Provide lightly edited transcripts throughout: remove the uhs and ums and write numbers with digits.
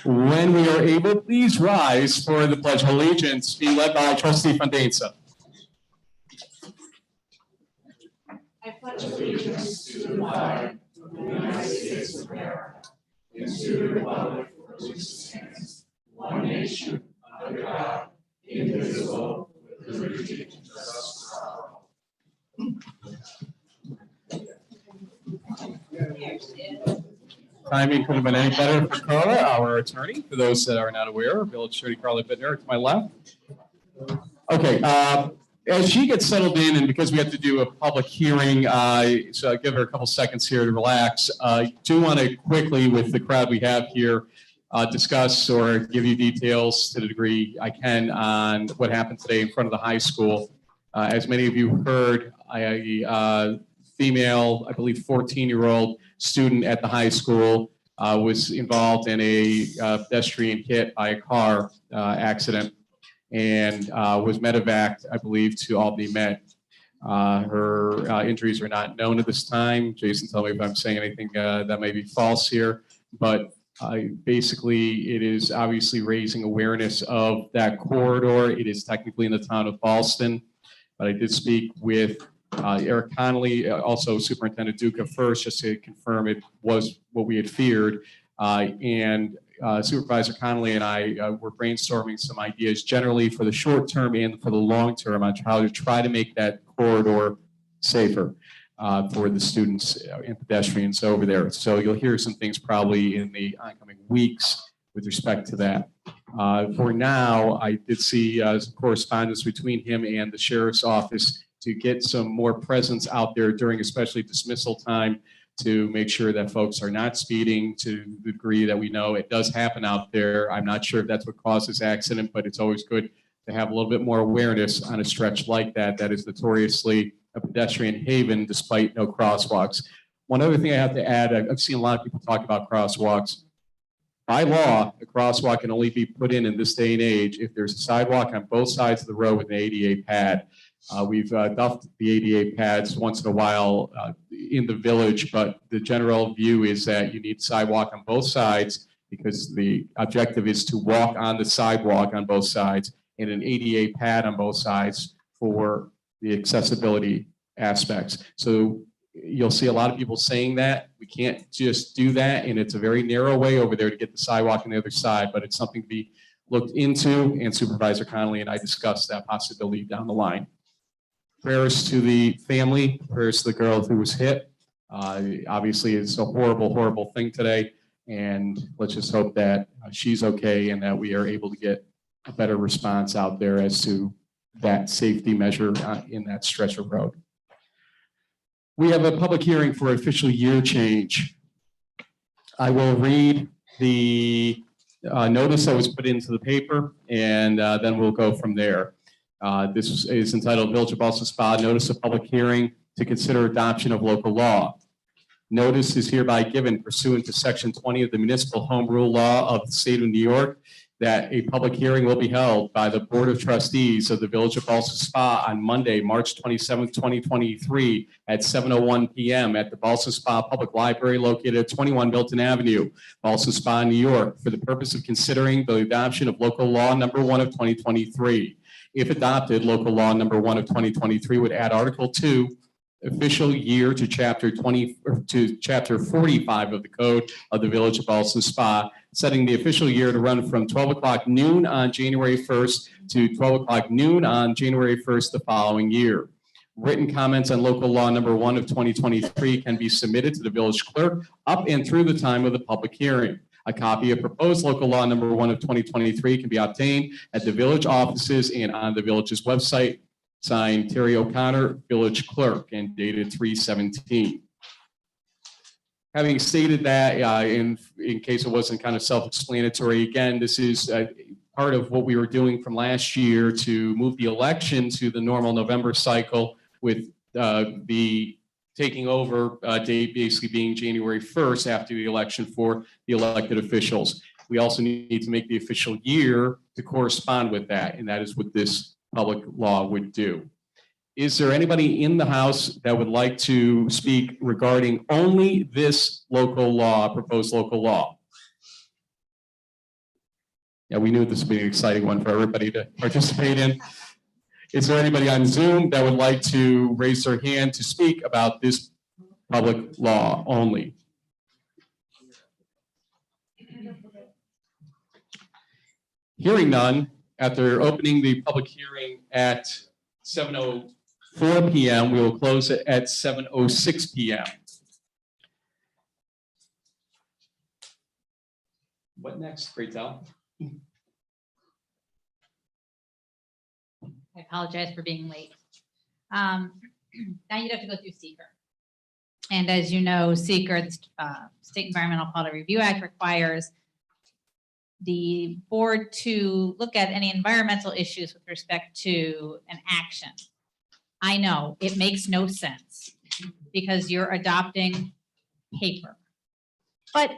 When we are able, please rise for the Pledge of Allegiance, being led by Trustee Fondainza. I pledge allegiance to the flag of the United States of America and to the republic for which it stands, one nation, under God, indivisible, with liberty and justice for all. Timing could have been any better for Carla, our attorney. For those that are not aware, Village Attorney Carla Bittner to my left. Okay, as she gets settled in, and because we have to do a public hearing, so I'll give her a couple seconds here to relax. I do want to quickly, with the crowd we have here, discuss or give you details to the degree I can on what happened today in front of the high school. As many of you heard, a female, I believe 14-year-old student at the high school was involved in a pedestrian hit by a car accident and was medevaced, I believe, to Albany Med. Her injuries are not known at this time. Jason, tell me if I'm saying anything that may be false here, but basically it is obviously raising awareness of that corridor. It is technically in the town of Ballston, but I did speak with Eric Connolly, also Superintendent Duca first, just to confirm it was what we had feared. And Supervisor Connolly and I were brainstorming some ideas generally for the short term and for the long term on how to try to make that corridor safer for the students and pedestrians over there. So you'll hear some things probably in the oncoming weeks with respect to that. For now, I did see some correspondence between him and the sheriff's office to get some more presence out there during especially dismissal time to make sure that folks are not speeding to the degree that we know it does happen out there. I'm not sure if that's what causes accident, but it's always good to have a little bit more awareness on a stretch like that that is notoriously a pedestrian haven despite no crosswalks. One other thing I have to add, I've seen a lot of people talk about crosswalks. By law, a crosswalk can only be put in this day and age if there's a sidewalk on both sides of the road with an ADA pad. We've duffed the ADA pads once in a while in the village, but the general view is that you need sidewalk on both sides because the objective is to walk on the sidewalk on both sides and an ADA pad on both sides for the accessibility aspects. So you'll see a lot of people saying that. We can't just do that, and it's a very narrow way over there to get the sidewalk on the other side, but it's something to be looked into, and Supervisor Connolly and I discussed that possibility down the line. Prayers to the family, prayers to the girl who was hit. Obviously, it's a horrible, horrible thing today, and let's just hope that she's okay and that we are able to get a better response out there as to that safety measure in that stretch of road. We have a public hearing for official year change. I will read the notice that was put into the paper, and then we'll go from there. This is entitled Village of Ballston Spa Notice of Public Hearing to Consider Adoption of Local Law. Notice is hereby given pursuant to Section 20 of the Municipal Home Rule Law of the State of New York that a public hearing will be held by the Board of Trustees of the Village of Ballston Spa on Monday, March 27, 2023 at 7:01 p.m. at the Ballston Spa Public Library located at 21 Milton Avenue, Ballston Spa, New York, for the purpose of considering the adoption of Local Law Number 1 of 2023. If adopted, Local Law Number 1 of 2023 would add Article 2, official year, to Chapter 20 to Chapter 45 of the Code of the Village of Ballston Spa, setting the official year to run from 12 o'clock noon on January 1st to 12 o'clock noon on January 1st the following year. Written comments on Local Law Number 1 of 2023 can be submitted to the village clerk up and through the time of the public hearing. A copy of proposed Local Law Number 1 of 2023 can be obtained at the village offices and on the village's website. Signed, Terry O'Connor, Village Clerk, and dated 3/17. Having stated that, in case it wasn't kind of self-explanatory, again, this is part of what we were doing from last year to move the election to the normal November cycle, with the taking over date basically being January 1st after the election for the elected officials. We also need to make the official year to correspond with that, and that is what this public law would do. Is there anybody in the House that would like to speak regarding only this local law, proposed local law? Yeah, we knew this would be an exciting one for everybody to participate in. Is there anybody on Zoom that would like to raise their hand to speak about this public law only? Hearing none, after opening the public hearing at 7:04 p.m., we will close it at 7:06 p.m. What next, Rachel? I apologize for being late. Now you'd have to go through seeker. And as you know, seeker, the State Environmental Quality Review Act, requires the board to look at any environmental issues with respect to an action. I know it makes no sense because you're adopting paper, but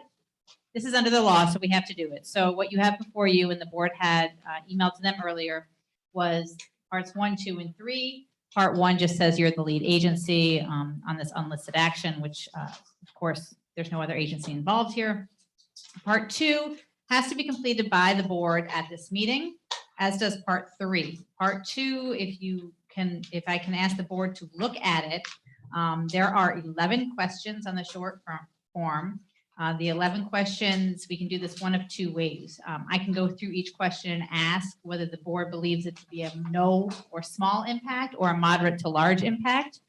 this is under the law, so we have to do it. So what you have before you, and the board had emailed to them earlier, was parts 1, 2, and 3. Part 1 just says you're the lead agency on this unlisted action, which of course there's no other agency involved here. Part 2 has to be completed by the board at this meeting, as does part 3. Part 2, if I can ask the board to look at it, there are 11 questions on the short form. The 11 questions, we can do this one of two ways. I can go through each question and ask whether the board believes it to be a no or small impact or a moderate to large impact,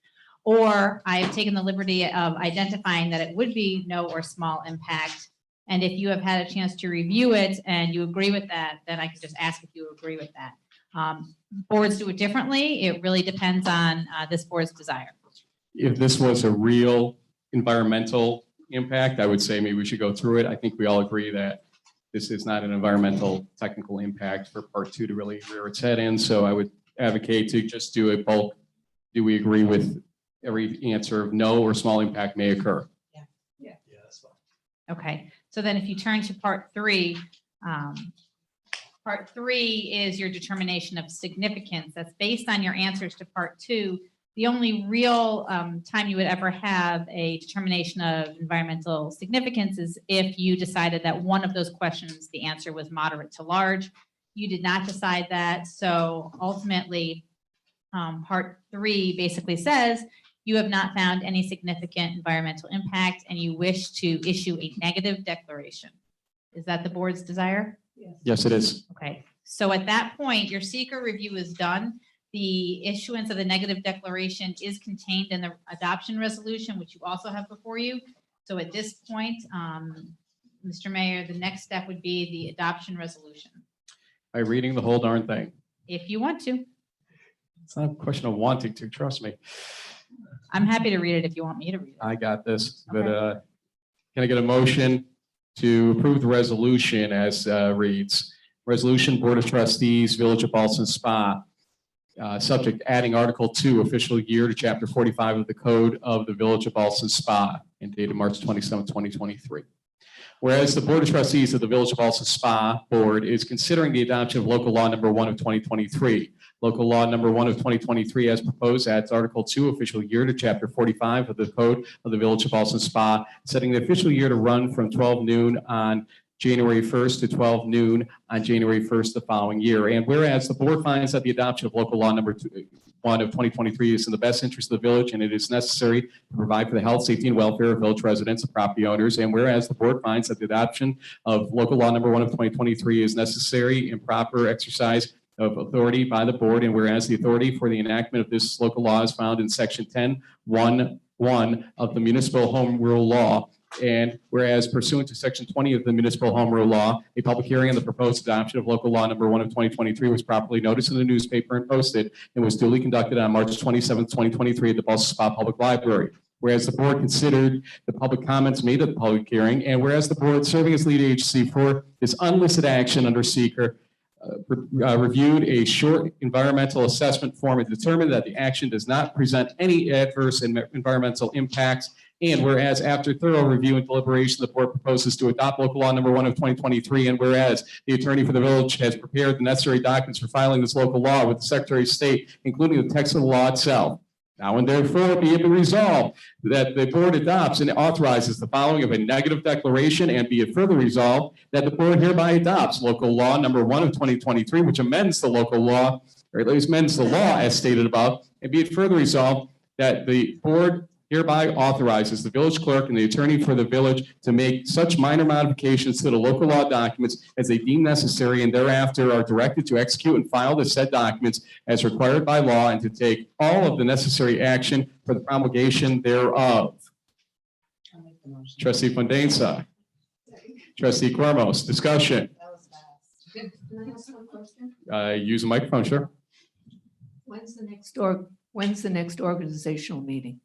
or I have taken the liberty of identifying that it would be no or small impact. And if you have had a chance to review it and you agree with that, then I can just ask if you agree with that. Boards do it differently. It really depends on this board's desire. If this was a real environmental impact, I would say maybe we should go through it. I think we all agree that this is not an environmental technical impact for part 2 to really rear its head in. So I would advocate to just do a bulk. Do we agree with every answer of no or small impact may occur? Yeah, that's fine. Okay, so then if you turn to part 3, part 3 is your determination of significance. That's based on your answers to part 2. The only real time you would ever have a determination of environmental significance is if you decided that one of those questions, the answer was moderate to large. You did not decide that. So ultimately, part 3 basically says you have not found any significant environmental impact and you wish to issue a negative declaration. Is that the board's desire? Yes, it is. Okay, so at that point, your seeker review is done. The issuance of the negative declaration is contained in the adoption resolution, which you also have before you. So at this point, Mr. Mayor, the next step would be the adoption resolution. By reading the whole darn thing. If you want to. It's not a question of wanting to, trust me. I'm happy to read it if you want me to read it. I got this. Okay. But can I get a motion to approve the resolution as reads? Resolution, Board of Trustees, Village of Ballston Spa. Subject, adding Article 2, official year to Chapter 45 of the Code of the Village of Ballston Spa, and dated March 27, 2023. Whereas the Board of Trustees of the Village of Ballston Spa Board is considering the adoption of Local Law Number 1 of 2023. Local Law Number 1 of 2023, as proposed, adds Article 2, official year to Chapter 45 of the Code of the Village of Ballston Spa, setting the official year to run from 12 noon on January 1st to 12 noon on January 1st the following year. And whereas the board finds that the adoption of Local Law Number 1 of 2023 is in the best interest of the village and it is necessary to provide for the health, safety, and welfare of village residents and property owners. And whereas the board finds that the adoption of Local Law Number 1 of 2023 is necessary and proper exercise of authority by the board, and whereas the authority for the enactment of this local law is found in Section 10(1)(1) of the Municipal Home Rule Law. And whereas pursuant to Section 20 of the Municipal Home Rule Law, a public hearing on the proposed adoption of Local Law Number 1 of 2023 was properly noticed in the newspaper and posted and was duly conducted on March 27, 2023 at the Ballston Spa Public Library. Whereas the board considered the public comments made at the public hearing, and whereas the board serving as lead agency for this unlisted action under seeker reviewed a short environmental assessment form and determined that the action does not present any adverse environmental impacts. And whereas after thorough review and deliberation, the board proposes to adopt Local Law Number 1 of 2023. And whereas the attorney for the village has prepared the necessary documents for filing this local law with the Secretary of State, including the text of the law itself. Now and therefore be it resolved that the board adopts and authorizes the following of a negative declaration, and be it further resolved that the board hereby adopts local law number 1 of 2023, which amends the local law, or at least amends the law as stated above, and be it further resolved that the board hereby authorizes the village clerk and the attorney for the village to make such minor modifications to the local law documents as they deem necessary, and thereafter are directed to execute and file the said documents as required by law, and to take all of the necessary action for the promulgation thereof. Trustee Fondainsa. Trustee Cormos, discussion. That was fast. Can I ask one question? Use a microphone, sure. When's the next organizational meeting?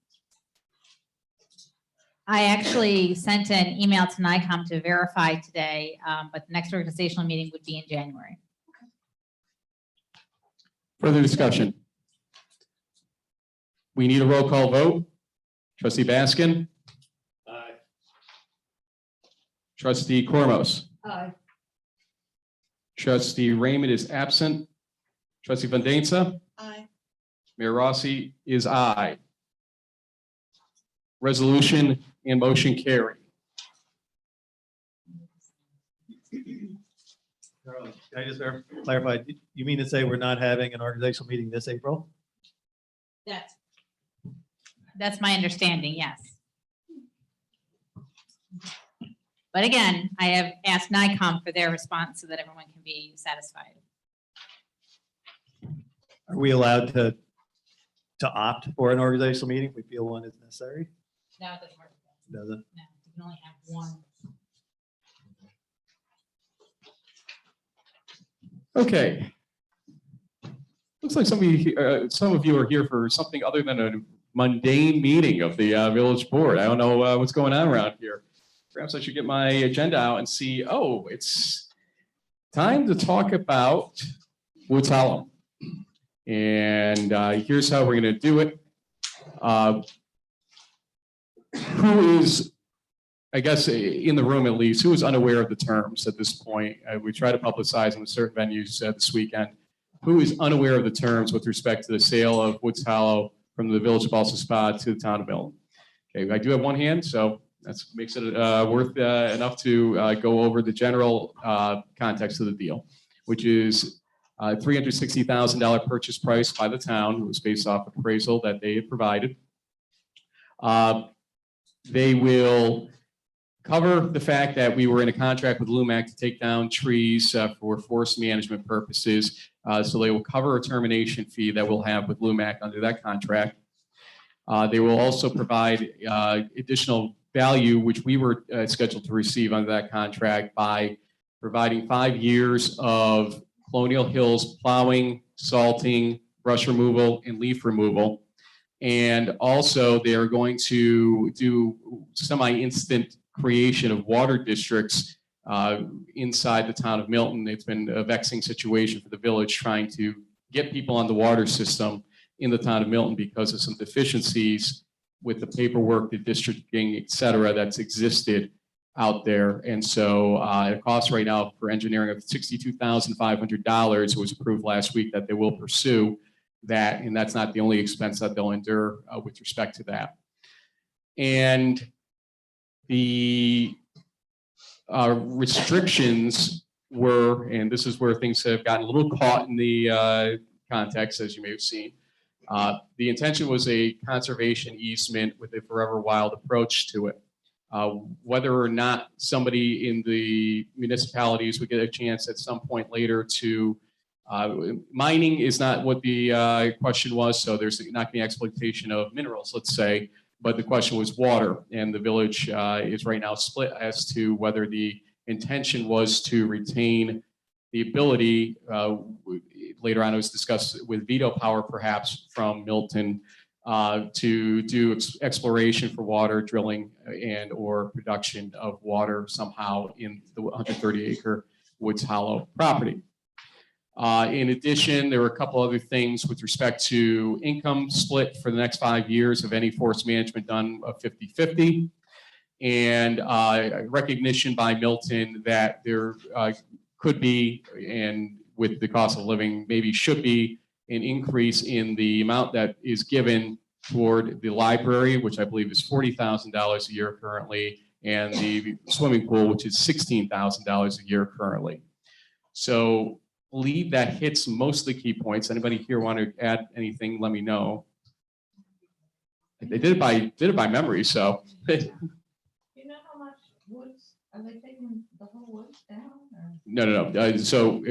I actually sent an email to NICOM to verify today, but the next organizational meeting would be in January. Further discussion. We need a roll call vote. Trustee Baskin. Aye. Trustee Cormos. Aye. Trustee Raymond is absent. Trustee Fondainsa. Aye. Mayor Rossi is aye. Resolution and motion carry. Charlie, can I just clarify, you mean to say we're not having an organizational meeting this April? That's my understanding, yes. But again, I have asked NICOM for their response so that everyone can be satisfied. Are we allowed to opt for an organizational meeting if we feel one is necessary? No, it doesn't work. Does it? No, you can only have one. Okay. Looks like some of you are here for something other than a mundane meeting of the village board. I don't know what's going on around here. Perhaps I should get my agenda out and see, oh, it's time to talk about Woods Hollow. And here's how we're going to do it. Who is, I guess, in the room at least, who is unaware of the terms at this point? We try to publicize them in certain venues this weekend. Who is unaware of the terms with respect to the sale of Woods Hollow from the village of Ballston Spa to the town of Milton? Okay, I do have one hand, so that makes it worth enough to go over the general context of the deal, which is $360,000 purchase price by the town. It was based off appraisal that they had provided. They will cover the fact that we were in a contract with Lumac to take down trees for forest management purposes. So they will cover a termination fee that we'll have with Lumac under that contract. They will also provide additional value, which we were scheduled to receive under that contract, by providing 5 years of Colonial Hills plowing, salting, brush removal, and leaf removal. And also they are going to do semi-instant creation of water districts inside the town of Milton. It's been a vexing situation for the village trying to get people on the water system in the town of Milton because of some deficiencies with the paperwork, the districting, et cetera, that's existed out there. And so it costs right now for engineering of $62,500. It was approved last week that they will pursue that, and that's not the only expense that they'll endure with respect to that. And the restrictions were, and this is where things have gotten a little caught in the context, as you may have seen. The intention was a conservation easement with a forever wild approach to it. Whether or not somebody in the municipalities would get a chance at some point later to mining is not what the question was. So there's not going to be exploitation of minerals, let's say, but the question was water. And the village is right now split as to whether the intention was to retain the ability, later on it was discussed with veto power perhaps from Milton, to do exploration for water, drilling, and or production of water somehow in the 130-acre Woods Hollow property. In addition, there were a couple other things with respect to income split for the next 5 years of any forest management done of 50-50, and recognition by Milton that there could be, and with the cost of living, maybe should be, an increase in the amount that is given toward the library, which I believe is $40,000 a year currently, and the swimming pool, which is $16,000 a year currently. So I believe that hits most of the key points. Anybody here want to add anything? Let me know. They did it by memory, so. You know how much woods, are they taking the whole woods down? Or? No. So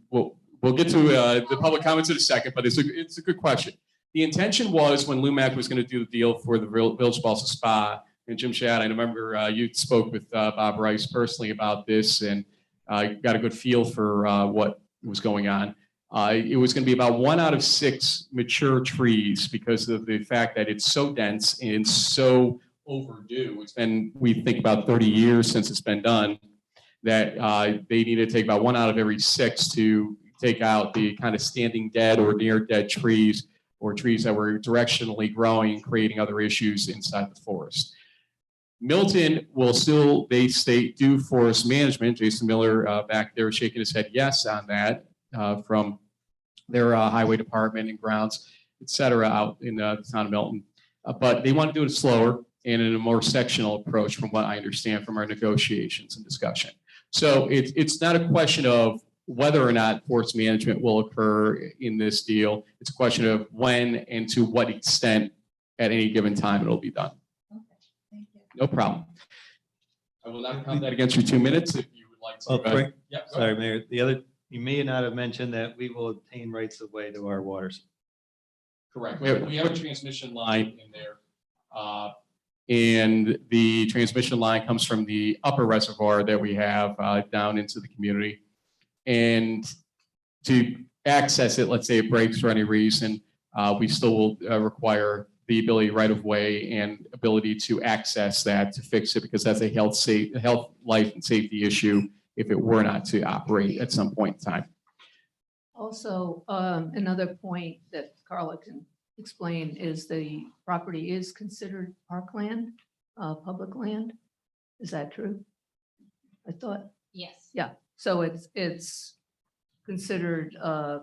we'll get to the public comments in a second, but it's a good question. The intention was when Lumac was going to do the deal for the Village Ballston Spa, and Jim Shad, I remember you spoke with Bob Rice personally about this, and got a good feel for what was going on. It was going to be about 1 out of 6 mature trees because of the fact that it's so dense and so overdue. It's been, we think, about 30 years since it's been done, that they need to take about 1 out of every 6 to take out the kind of standing dead or near dead trees, or trees that were directionally growing and creating other issues inside the forest. Milton will still, they state, do forest management. Jason Miller back there shaking his head yes on that from their highway department and grounds, et cetera, out in the town of Milton. But they want to do it slower and in a more sectional approach from what I understand from our negotiations and discussion. So it's not a question of whether or not forest management will occur in this deal. It's a question of when and to what extent at any given time it'll be done. Okay, thank you. No problem. I will not count that against your 2 minutes if you would like to. Oh, Frank, Yeah, sorry, Mayor. The other, you may not have mentioned that we will obtain rights of way to our waters. correct. We have a transmission line in there. And the transmission line comes from the upper reservoir that we have down into the community. And to access it, let's say it breaks for any reason, we still will require the ability right of way and ability to access that to fix it, because that's a health, life, and safety issue if it were not to operate at some point in time. Also, another point that Carla can explain is the property is considered parkland, public land. Is that true? I thought, Yes. yeah. So it's considered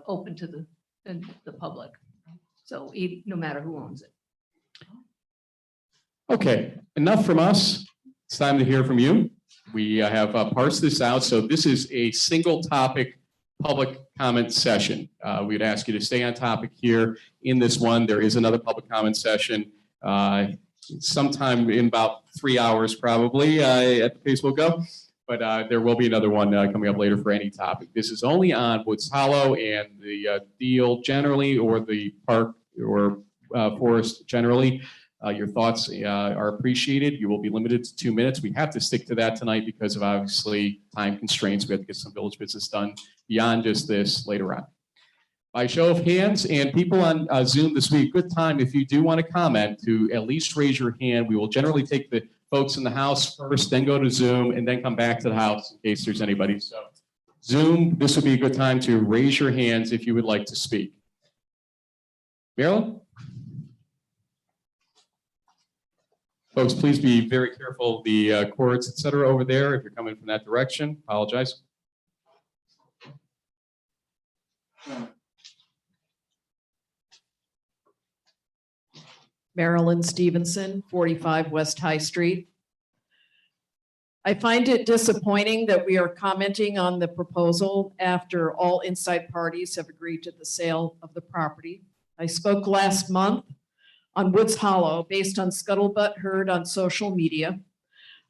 open to the public. So no matter who owns it. Okay, enough from us. It's time to hear from you. We have parsed this out. So this is a single topic public comment session. We'd ask you to stay on topic here in this one. There is another public comment session sometime in about 3 hours probably at the pace we'll go. But there will be another one coming up later for any topic. This is only on Woods Hollow and the deal generally, or the park or forest generally. Your thoughts are appreciated. You will be limited to 2 minutes. We have to stick to that tonight because of obviously time constraints. We have to get some village business done beyond just this later on. By show of hands, and people on Zoom this week, good time if you do want to comment to at least raise your hand. We will generally take the folks in the house first, then go to Zoom, and then come back to the house in case there's anybody. So Zoom, this would be a good time to raise your hands if you would like to speak. Marilyn? Folks, please be very careful of the cords, et cetera, over there if you're coming from that direction. Apologize. Marilyn Stevenson, 45 West High Street. I find it disappointing that we are commenting on the proposal after all inside parties have agreed to the sale of the property. I spoke last month on Woods Hollow based on scuttlebutt heard on social media.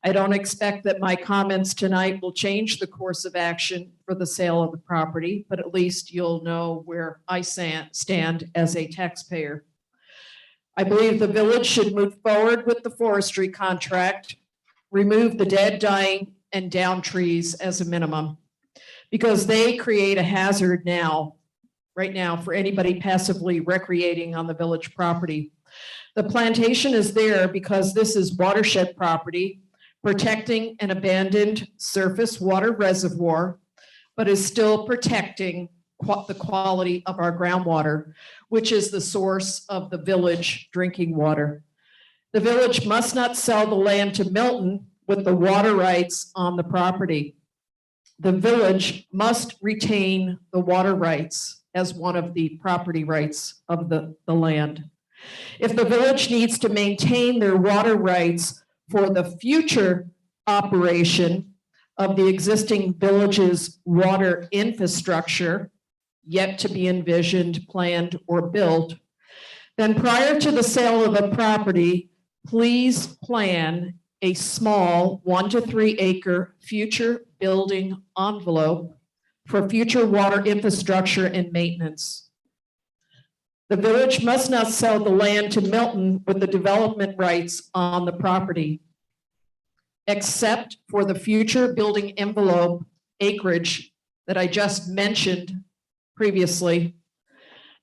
I don't expect that my comments tonight will change the course of action for the sale of the property, but at least you'll know where I stand as a taxpayer. I believe the village should move forward with the forestry contract, remove the dead, dying, and down trees as a minimum, because they create a hazard right now for anybody passively recreating on the village property. The plantation is there because this is watershed property, protecting an abandoned surface water reservoir, but is still protecting the quality of our groundwater, which is the source of the village drinking water. The village must not sell the land to Milton with the water rights on the property. The village must retain the water rights as one of the property rights of the land. If the village needs to maintain their water rights for the future operation of the existing village's water infrastructure, yet to be envisioned, planned, or built, then prior to the sale of the property, please plan a small 1 to 3 acre future building envelope for future water infrastructure and maintenance. The village must not sell the land to Milton with the development rights on the property, except for the future building envelope acreage that I just mentioned previously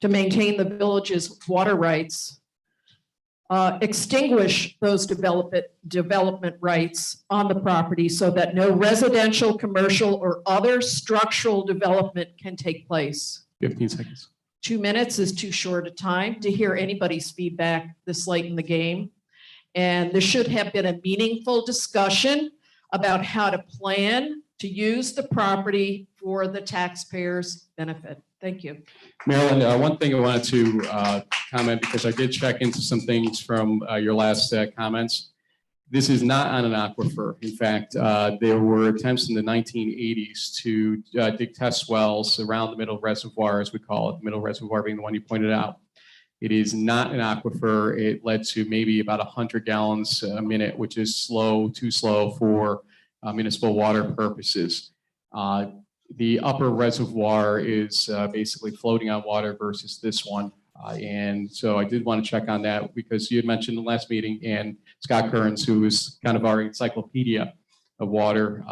to maintain the village's water rights. Extinguish those development rights on the property so that no residential, commercial, or other structural development can take place. 15 seconds. 2 minutes is too short a time to hear anybody's feedback this late in the game. And there should have been a meaningful discussion about how to plan to use the property for the taxpayers' benefit. Thank you. Marilyn, one thing I wanted to comment, because I did check into some things from your last comments. This is not on an aquifer. In fact, there were attempts in the 1980s to dig test wells around the middle reservoir, as we call it, the middle reservoir being the one you pointed out. It is not an aquifer. It led to maybe about 100 gallons a minute, which is slow, too slow for municipal water purposes. The upper reservoir is basically floating on water versus this one. And so I did want to check on that because you had mentioned in the last meeting, and Scott Kearns, who is kind of our encyclopedia of water,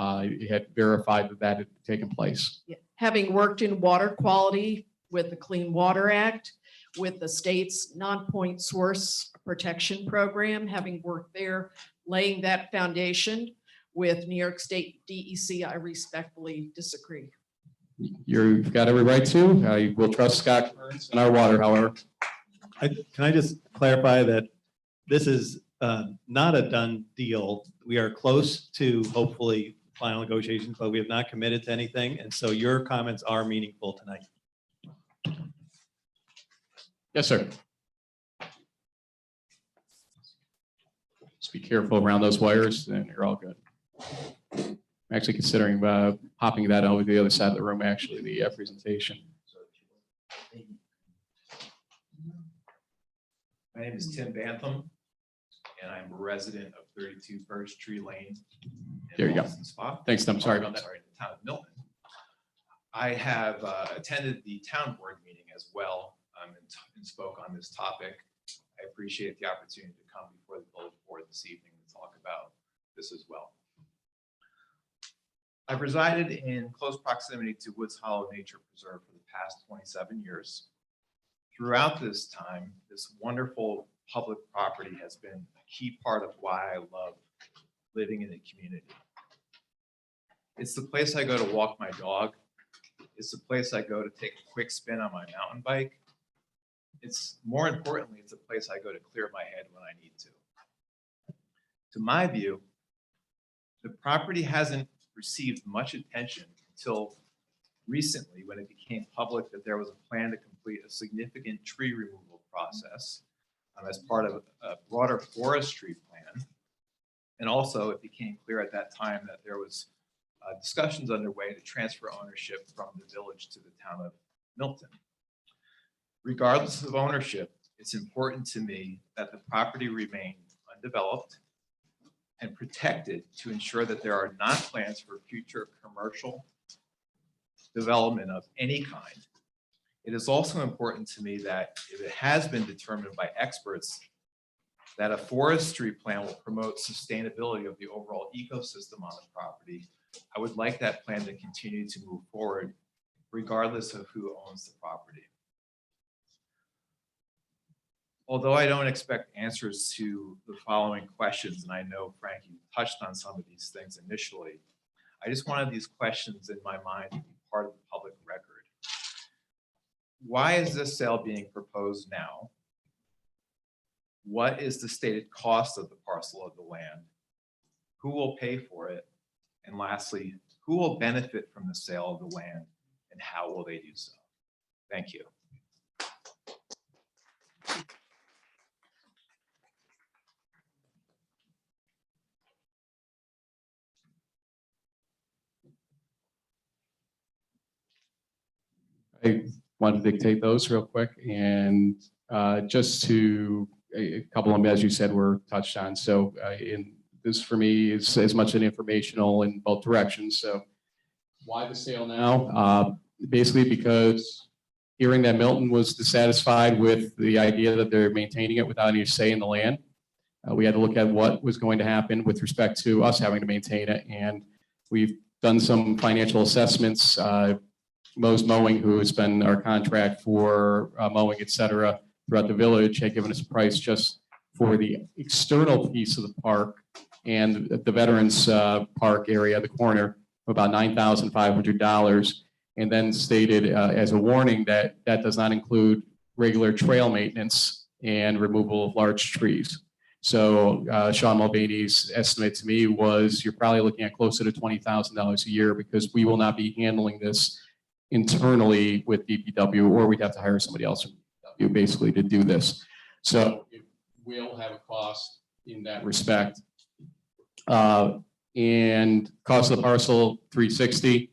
had verified that that had taken place. Yeah. Having worked in water quality with the Clean Water Act, with the state's non-point source protection program, having worked there, laying that foundation with New York State DEC, I respectfully disagree. You've got every right to. I will trust Scott Kearns and our water, however. Can I just clarify that this is not a done deal? We are close to hopefully final negotiations, but we have not committed to anything. And so your comments are meaningful tonight. Yes, sir. Just be careful around those wires and you're all good. I'm actually considering popping that over the other side of the room, actually, the presentation. My name is Tim Bantham, and I'm a resident of 32 First Tree Lane. There you go. Ballston Spa. Thanks, Tim. Sorry about that. Sorry, the town of Milton. I have attended the town board meeting as well and spoke on this topic. I appreciate the opportunity to come before the village board this evening and talk about this as well. I've resided in close proximity to Woods Hollow Nature Preserve for the past 27 years. Throughout this time, this wonderful public property has been a key part of why I love living in the community. It's the place I go to walk my dog. It's the place I go to take a quick spin on my mountain bike. It's more importantly, it's a place I go to clear my head when I need to. To my view, the property hasn't received much attention until recently when it became public that there was a plan to complete a significant tree removal process as part of a broader forestry plan. And also it became clear at that time that there was discussions underway to transfer ownership from the village to the town of Milton. Regardless of ownership, it's important to me that the property remain undeveloped and protected to ensure that there are not plans for future commercial development of any kind. It is also important to me that if it has been determined by experts that a forestry plan will promote sustainability of the overall ecosystem on the property, I would like that plan to continue to move forward regardless of who owns the property. Although I don't expect answers to the following questions, and I know Frank, you touched on some of these things initially, I just wanted these questions in my mind to be part of the public record. Why is this sale being proposed now? What is the stated cost of the parcel of the land? Who will pay for it? And lastly, who will benefit from the sale of the land and how will they do so? Thank you. I want to dictate those real quick and just to a couple of them, as you said, were touched on. So in this for me is as much an informational in both directions. So why the sale now? Basically because hearing that Milton was dissatisfied with the idea that they're maintaining it without any say in the land. We had to look at what was going to happen with respect to us having to maintain it. And we've done some financial assessments. Mo's Mowing, who has been our contract for mowing, et cetera, throughout the village, had given us a price just for the external piece of the park and the Veterans Park area, the corner, of about $9,500, and then stated as a warning that that does not include regular trail maintenance and removal of large trees. So Sean Mulvaney's estimate to me was you're probably looking at closer to $20,000 a year because we will not be handling this internally with DPW, or we'd have to hire somebody else from DPW basically to do this. So it will have a cost in that respect. And cost of the parcel, $360.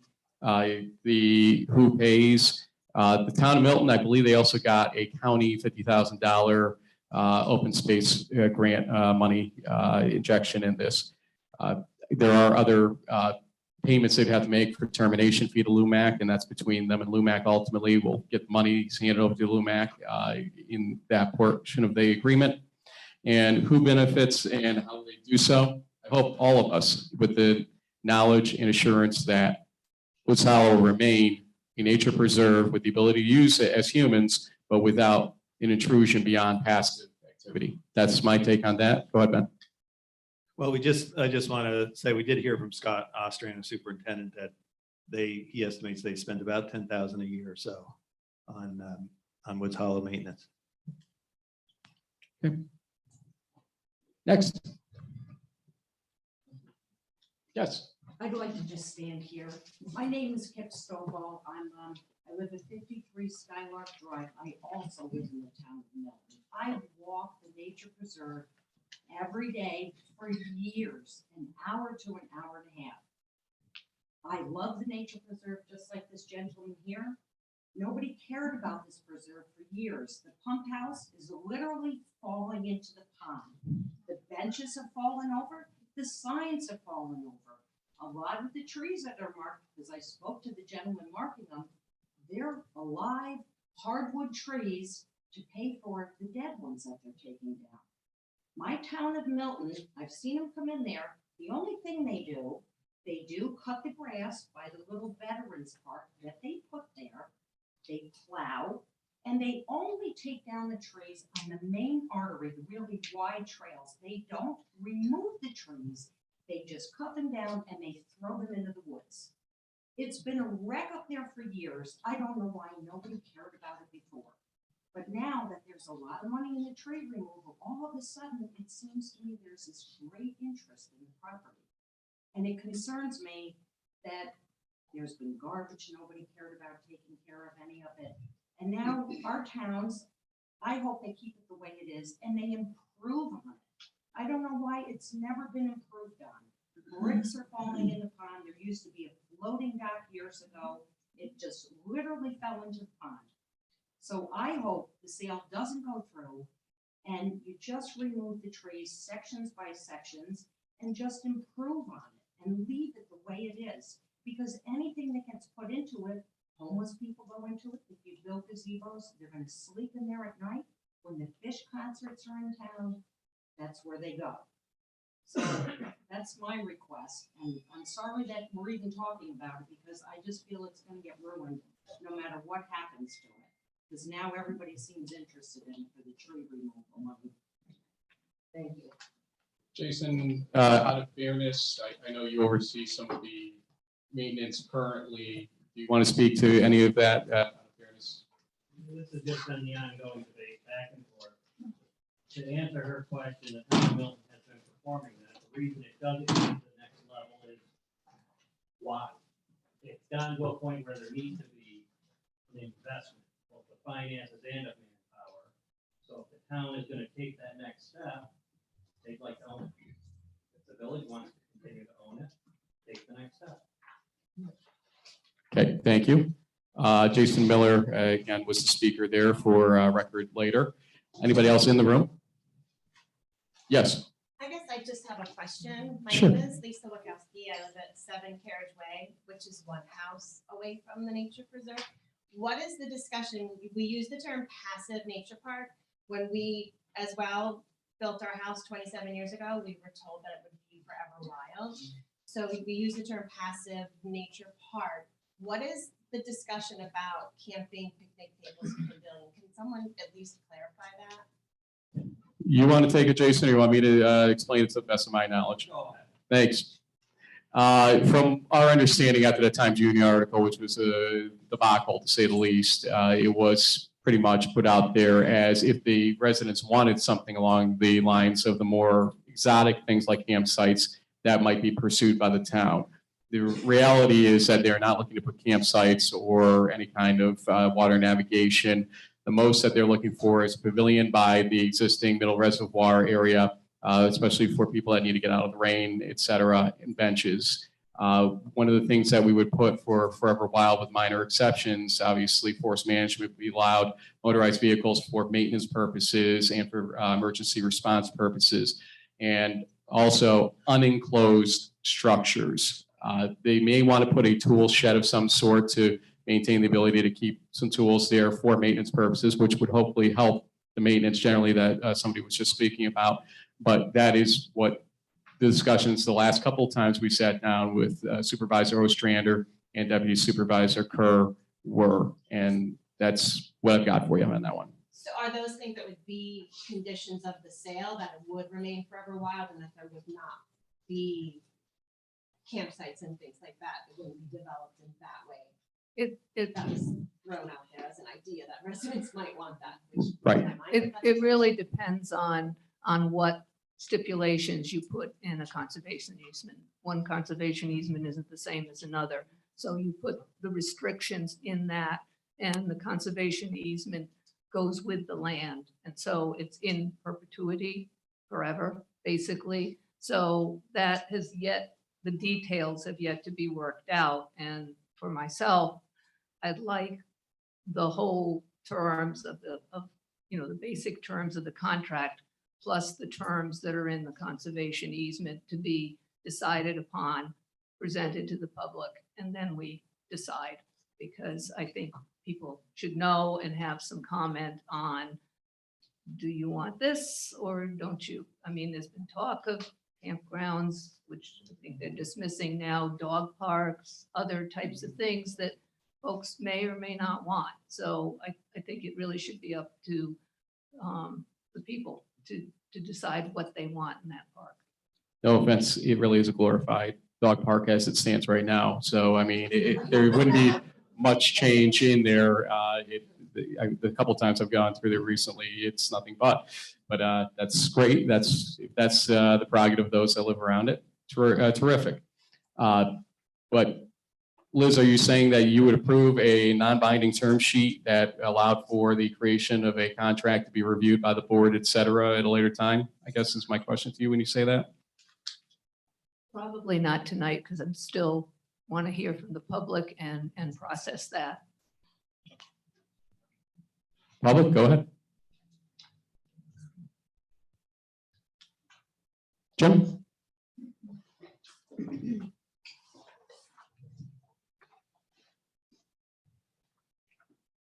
The who pays? The town of Milton, I believe they also got a county $50,000 open space grant money injection in this. There are other payments they'd have to make for termination fee to LUMAC, and that's between them and LUMAC. Ultimately, we'll get money handed over to LUMAC in that portion of the agreement. And who benefits and how they do so? I hope all of us, with the knowledge and assurance that Woods Hollow will remain a nature preserve with the ability to use it as humans, but without an intrusion beyond passive activity. That's my take on that. Go ahead, Ben. Well, I just want to say, we did hear from Scott Austrian, the superintendent, that he estimates they spend about $10,000 a year or so on Woods Hollow maintenance. Okay. Next. Yes. I'd like to just stand here. My name is Kip Stovall. I live at 53 Skylark Drive. I also live in the town of Milton. I walk the nature preserve every day for years, an hour to an hour and a half. I love the nature preserve just like this gentleman here. Nobody cared about this preserve for years. The pump house is literally falling into the pond. The benches have fallen over. The signs have fallen over. A lot of the trees that are marked, because I spoke to the gentleman marking them, they're alive hardwood trees to pay for the dead ones that they're taking down. My town of Milton, I've seen them come in there. The only thing they do cut the grass by the little Veterans Park that they put there. They plow, and they only take down the trees on the main artery, the really wide trails. They don't remove the trees. They just cut them down and they throw them into the woods. It's been a wreck up there for years. I don't know why nobody cared about it before. But now that there's a lot of money in the tree removal, all of a sudden, it seems to me there's this great interest in the property. And it concerns me that there's been garbage nobody cared about taking care of any of it. And now our towns, I hope they keep it the way it is and they improve on it. I don't know why it's never been improved on. The bricks are falling in the pond. There used to be a floating dock years ago. It just literally fell into the pond. So I hope the sale doesn't go through and you just remove the trees sections by sections and just improve on it and leave it the way it is. Because anything that gets put into it, homeless people go into it. If you build gazebos, they're going to sleep in there at night. When the fish concerts are in town, that's where they go. So that's my request. And I'm sorry that we're even talking about it because I just feel it's going to get ruined no matter what happens to it. Because now everybody seems interested in it for the tree removal money. Thank you. Jason, out of fairness, I know you oversee some of the maintenance currently. Do you want to speak to any of that? Out of fairness? This has just been the ongoing debate back and forth. To answer her question, the town of Milton has been performing that. The reason it doesn't get to the next level is why? It's gotten to a point where there needs to be an investment, both the finances and of manpower. So if the town is going to take that next step, they'd like to own it. If the village wants to continue to own it, take the next step. Okay, thank you. Jason Miller, again, was the speaker there for record later. Anybody else in the room? Yes. I guess I just have a question. My Sure. name is Lisa Wachowski. I live at 7 Carriage Way, which is one house away from the nature preserve. What is the discussion? We use the term passive nature park. When we as well built our house 27 years ago, we were told that it would be forever wild. So we use the term passive nature park. What is the discussion about camping, picnic tables, pavilion? Can someone at least clarify that? You want to take it, Jason, or you want me to explain it to the best of my knowledge? Thanks. From our understanding after the Times Union article, which was a debacle to say the least, it was pretty much put out there as if the residents wanted something along the lines of the more exotic things like campsites that might be pursued by the town. The reality is that they're not looking to put campsites or any kind of water navigation. The most that they're looking for is a pavilion by the existing Middle Reservoir area, especially for people that need to get out of the rain, et cetera, and benches. One of the things that we would put for Forever Wild, with minor exceptions, obviously forest management would be allowed, motorized vehicles for maintenance purposes and for emergency response purposes, and also unenclosed structures. They may want to put a tool shed of some sort to maintain the ability to keep some tools there for maintenance purposes, which would hopefully help the maintenance generally that somebody was just speaking about. But that is what the discussions the last couple of times we sat down with Supervisor Ostrander and Deputy Supervisor Kerr were, and that's what I've got for you on that one. So are those things that would be conditions of the sale, that it would remain forever wild and that there would not be campsites and things like that? It wouldn't be developed in that way. That was thrown out there as an idea that residents might want that. Which Right. in my mind, It really depends on what stipulations you put in a conservation easement. One conservation easement isn't the same as another. So you put the restrictions in that, and the conservation easement goes with the land. And so it's in perpetuity forever, basically. So that has yet, the details have yet to be worked out. And for myself, I'd like the whole terms of the basic terms of the contract, plus the terms that are in the conservation easement, to be decided upon, presented to the public, and then we decide. Because I think people should know and have some comment on, do you want this or don't you? I mean, there's been talk of campgrounds, which I think they're dismissing now, dog parks, other types of things that folks may or may not want. So I think it really should be up to the people to decide what they want in that park. No offense, it really is a glorified dog park as it stands right now. So, I mean, there wouldn't be much change in there. The couple times I've gone through there recently, it's nothing but. But that's great. That's the prerogative of those that live around it. Terrific. But Liz, are you saying that you would approve a non-binding term sheet that allowed for the creation of a contract to be reviewed by the board, et cetera, at a later time? I guess is my question to you when you say that. Probably not tonight, because I'm still want to hear from the public and process that. Public, go ahead. Jim?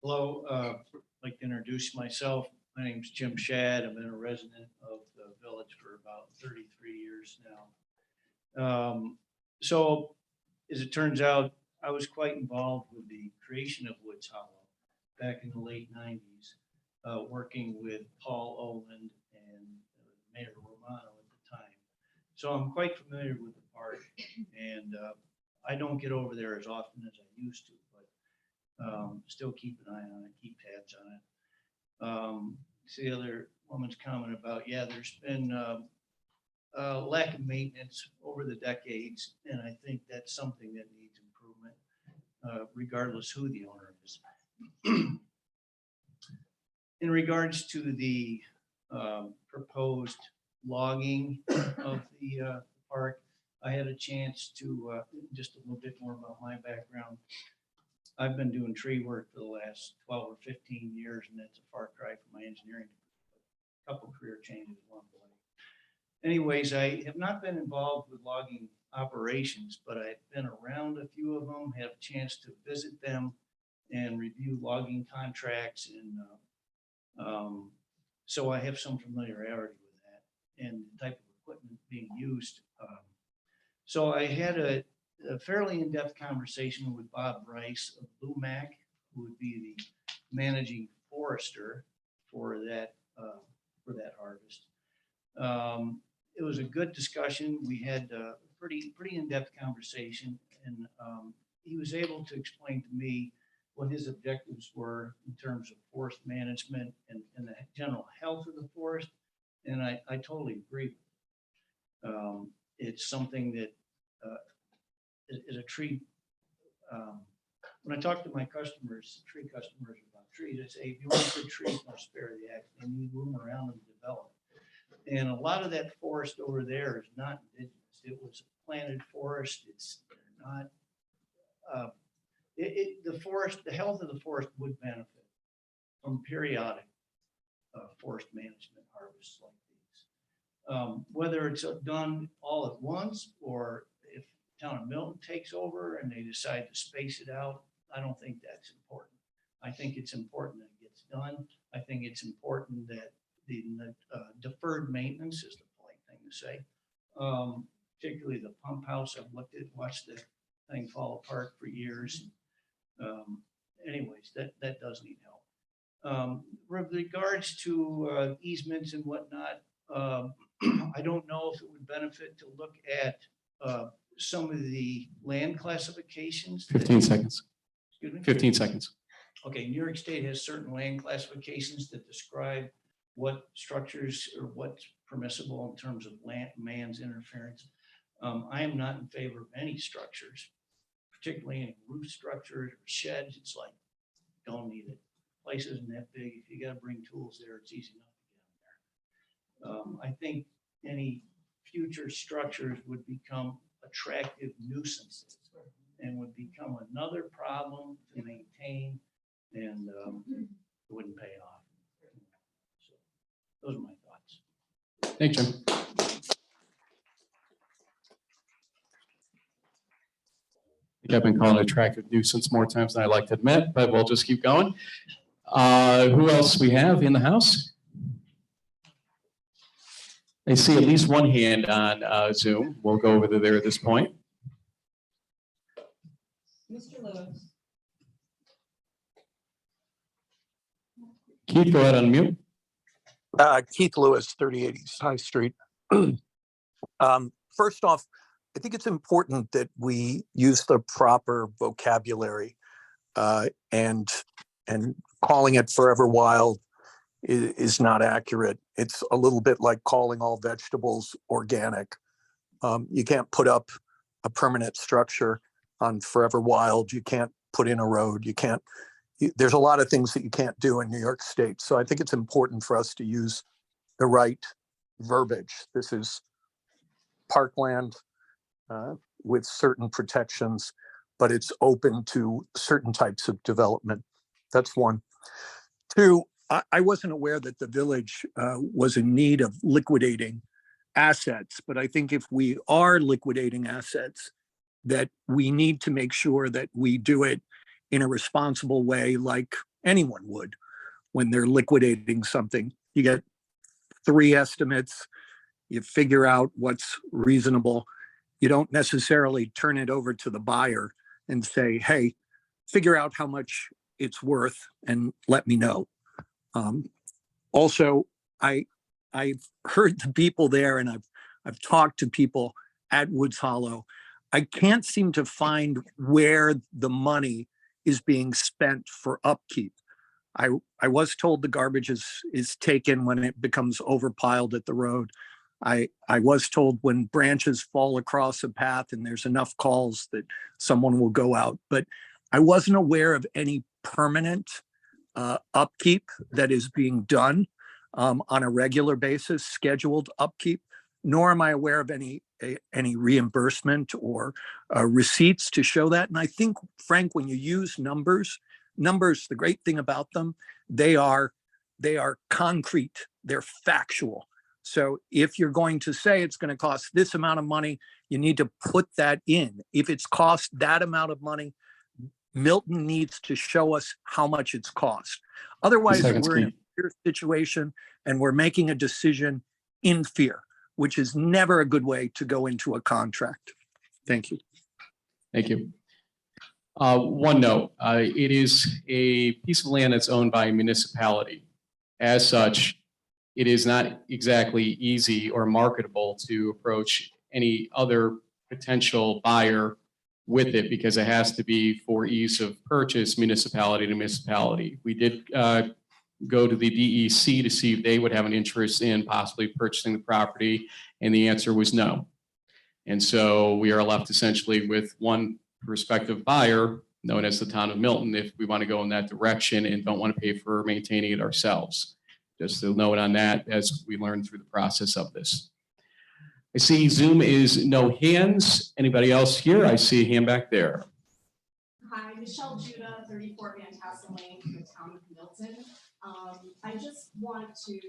Hello, I'd like to introduce myself. My name's Jim Shad. I've been a resident of the village for about 33 years now. So as it turns out, I was quite involved with the creation of Woods Hollow back in the late 90s, working with Paul Oland and Mayor Romano at the time. So I'm quite familiar with the park, and I don't get over there as often as I used to, but still keep an eye on it, keep tabs on it. See the other woman's comment about, yeah, there's been a lack of maintenance over the decades, and I think that's something that needs improvement, regardless who the owner is. In regards to the proposed logging of the park, I had a chance to, just a little bit more about my background. I've been doing tree work for the last 12 or 15 years, and that's a far cry from my engineering. Couple career changes along the way. Anyways, I have not been involved with logging operations, but I've been around a few of them, had a chance to visit them and review logging contracts. And so I have some familiarity with that and the type of equipment being used. So I had a fairly in-depth conversation with Bob Rice of Lumac, who would be the managing forester for that harvest. It was a good discussion. We had a pretty in-depth conversation, and he was able to explain to me what his objectives were in terms of forest management and the general health of the forest. And I totally agree with it. It's something that is a tree. When I talk to my customers, tree customers about trees, I say, if you want good trees, don't spare the axe. They need room around them to develop. And a lot of that forest over there is not indigenous. It was a planted forest. It's not, the forest, the health of the forest would benefit from periodic forest management harvests like these. Whether it's done all at once or if town of Milton takes over and they decide to space it out, I don't think that's important. I think it's important that it gets done. I think it's important that the deferred maintenance is the polite thing to say. Particularly the pump house, I've watched the thing fall apart for years. Anyways, that does need help. With regards to easements and whatnot, I don't know if it would benefit to look at some of the land classifications. 15 seconds. Excuse me? 15 seconds. Okay, New York State has certain land classifications that describe what structures or what's permissible in terms of man's interference. I am not in favor of any structures, particularly any roof structures or sheds. It's like, don't need it. Place isn't that big. If you got to bring tools there, it's easy enough to get them there. I think any future structures would become attractive nuisances and would become another problem to maintain, and it wouldn't pay off. So those are my thoughts. Thanks, Jim. I think I've been called an attractive nuisance more times than I like to admit, but we'll just keep going. Who else we have in the house? I see at least one hand on Zoom. We'll go over to there at this point. Mr. Lewis. Keith, go ahead, unmute. Keith Lewis, 3080 High Street. First off, I think it's important that we use the proper vocabulary, and calling it Forever Wild is not accurate. It's a little bit like calling all vegetables organic. You can't put up a permanent structure on Forever Wild. You can't put in a road. There's a lot of things that you can't do in New York State. So I think it's important for us to use the right verbiage. This is parkland with certain protections, but it's open to certain types of development. That's one. Two, I wasn't aware that the village was in need of liquidating assets, but I think if we are liquidating assets, that we need to make sure that we do it in a responsible way, like anyone would when they're liquidating something. You get 3 estimates, you figure out what's reasonable. You don't necessarily turn it over to the buyer and say, hey, figure out how much it's worth and let me know. Also, I've heard the people there, and I've talked to people at Woods Hollow. I can't seem to find where the money is being spent for upkeep. I was told the garbage is taken when it becomes overpiled at the road. I was told when branches fall across a path and there's enough calls that someone will go out, but I wasn't aware of any permanent upkeep that is being done on a regular basis, scheduled upkeep, nor am I aware of any any reimbursement or receipts to show that. And I think, Frank, when you use numbers, the great thing about them, they are concrete, they're factual. So if you're going to say it's going to cost this amount of money, you need to put that in. If it's cost that amount of money, Milton needs to show us how much it's cost. Otherwise, we're in a fear situation and we're making a decision in fear, which is never a good way to go into a contract. Thank you. Thank you. One note, it is a piece of land that's owned by a municipality. As such, it is not exactly easy or marketable to approach any other potential buyer with it because it has to be for ease of purchase, municipality to municipality. We did go to the DEC to see if they would have an interest in possibly purchasing the property, and the answer was no. And so we are left essentially with one prospective buyer, known as the town of Milton, if we want to go in that direction and don't want to pay for maintaining it ourselves. Just a note on that as we learn through the process of this. I see Zoom is no hands. Anybody else here? I see a hand back there. Hi, Michelle Judah, 34 Van Tassel Lane, from the town of Milton. I just want to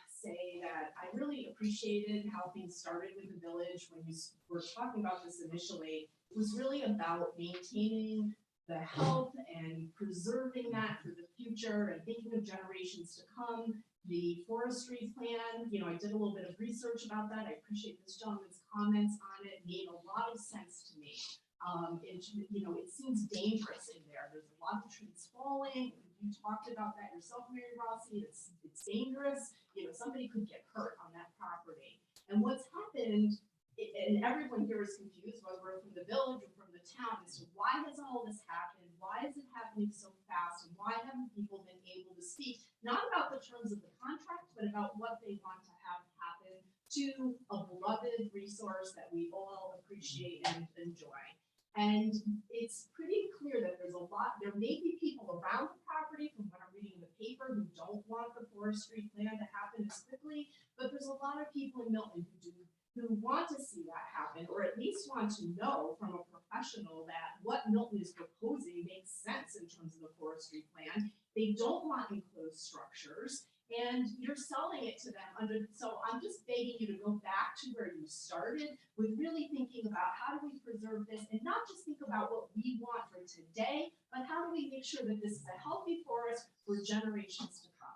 say that I really appreciated how things started with the village when you were talking about this initially. It was really about maintaining the health and preserving that for the future and thinking of generations to come. The forestry plan, I did a little bit of research about that. I appreciate this gentleman's comments on it. It made a lot of sense to me. It seems dangerous in there. There's a lot of trees falling. You talked about that yourself, Mary Rossi. It's dangerous. Somebody could get hurt on that property. And what's happened, and everyone here is confused, whether we're from the village or from the town, as to why has all this happened? Why is it happening so fast? And why haven't people been able to speak, not about the terms of the contract, but about what they want to have happen to a beloved resource that we all appreciate and enjoy. And it's pretty clear that there may be people around the property, from what I'm reading in the paper, who don't want the forestry plan to happen as quickly, but there's a lot of people in Milton who want to see that happen, or at least want to know from a professional that what Milton is proposing makes sense in terms of the forestry plan. They don't want enclosed structures, and you're selling it to them so I'm just begging you to go back to where you started with really thinking about how do we preserve this, and not just think about what we want for today, but how do we make sure that this is a healthy forest for generations to come.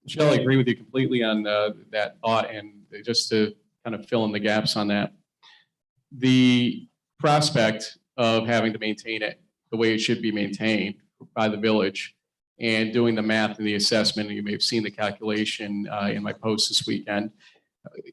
Michelle, I agree with you completely on that thought, and just to kind of fill in the gaps on that. The prospect of having to maintain it the way it should be maintained by the village and doing the math and the assessment, and you may have seen the calculation in my post this weekend,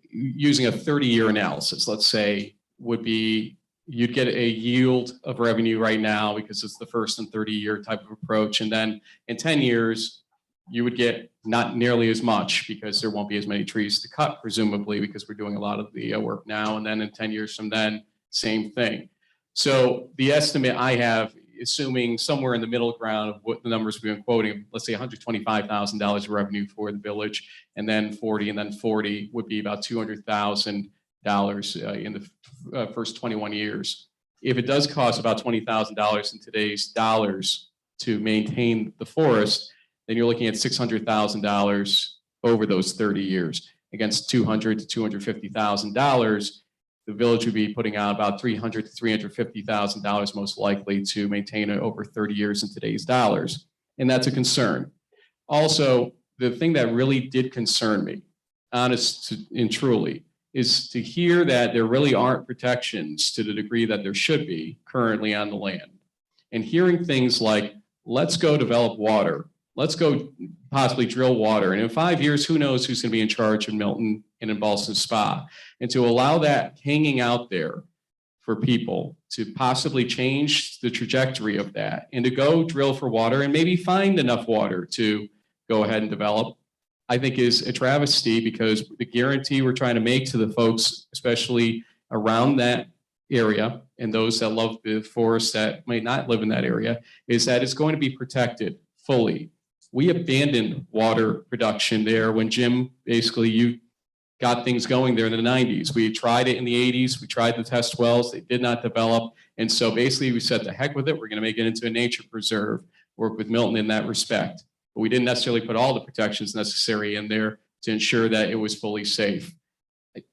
using a 30-year analysis, let's say, would be you'd get a yield of revenue right now because it's the first and 30-year type of approach. And then in 10 years, you would get not nearly as much because there won't be as many trees to cut, presumably, because we're doing a lot of the work now. And then in 10 years from then, same thing. So the estimate I have, assuming somewhere in the middle ground of what the numbers we've been quoting, let's say $125,000 of revenue for the village, and then 40, and then 40 would be about $200,000 in the first 21 years. If it does cost about $20,000 in today's dollars to maintain the forest, then you're looking at $600,000 over those 30 years. Against $200,000 to $250,000, the village would be putting out about $300,000 to $350,000 most likely to maintain it over 30 years in today's dollars. And that's a concern. Also, the thing that really did concern me, honest and truly, is to hear that there really aren't protections to the degree that there should be currently on the land. And hearing things like, let's go develop water, let's go possibly drill water. And in 5 years, who knows who's going to be in charge in Milton and in Ballston Spa. And to allow that hanging out there for people to possibly change the trajectory of that and to go drill for water and maybe find enough water to go ahead and develop, I think is a travesty, because the guarantee we're trying to make to the folks, especially around that area and those that love the forest that may not live in that area, is that it's going to be protected fully we abandoned water production there when Jim, basically you got things going there in the 90s. We tried it in the 80s. We tried the test wells. They did not develop. And so basically we said, the heck with it. We're going to make it into a nature preserve, work with Milton in that respect. But we didn't necessarily put all the protections necessary in there to ensure that it was fully safe.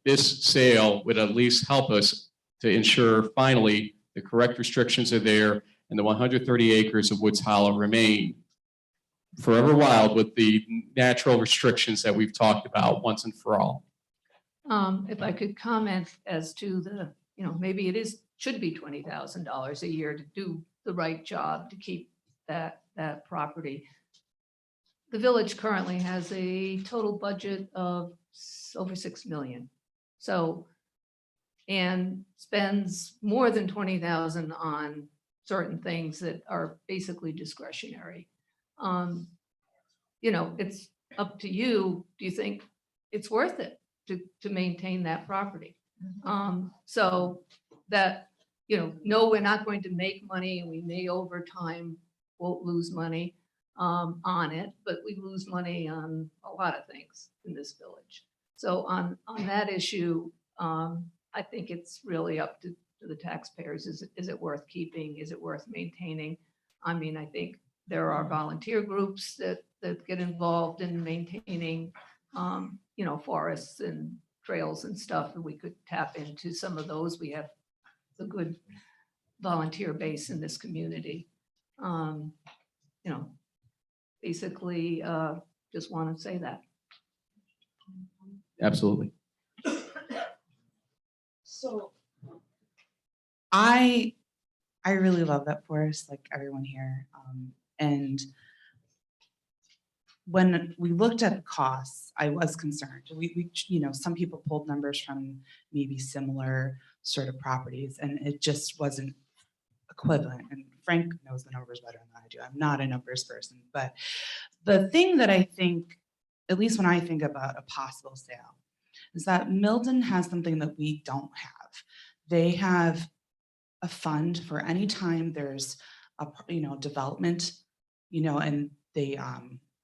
This sale would at least help us to ensure finally the correct restrictions are there and the 130 acres of Woods Hollow remain forever wild with the natural restrictions that we've talked about once and for all. If I could comment as to the, maybe it should be $20,000 a year to do the right job to keep that property. The village currently has a total budget of over 6 million. So, and spends more than 20,000 on certain things that are basically discretionary. It's up to you. Do you think it's worth it to maintain that property? So that, no, we're not going to make money, and we may over time won't lose money on it, but we lose money on a lot of things in this village. So on that issue, I think it's really up to the taxpayers. Is it worth keeping? Is it worth maintaining? I mean, I think there are volunteer groups that get involved in maintaining, forests and trails and stuff, and we could tap into some of those. We have a good volunteer base in this community. Basically, just want to say that. Absolutely. So I really love that forest, like everyone here. And when we looked at costs, I was concerned. We some people pulled numbers from maybe similar sort of properties, and it just wasn't equivalent. And Frank knows the numbers better than I do. I'm not a numbers person, but the thing that I think, at least when I think about a possible sale, is that Milton has something that we don't have. They have a fund for any time there's a development, and they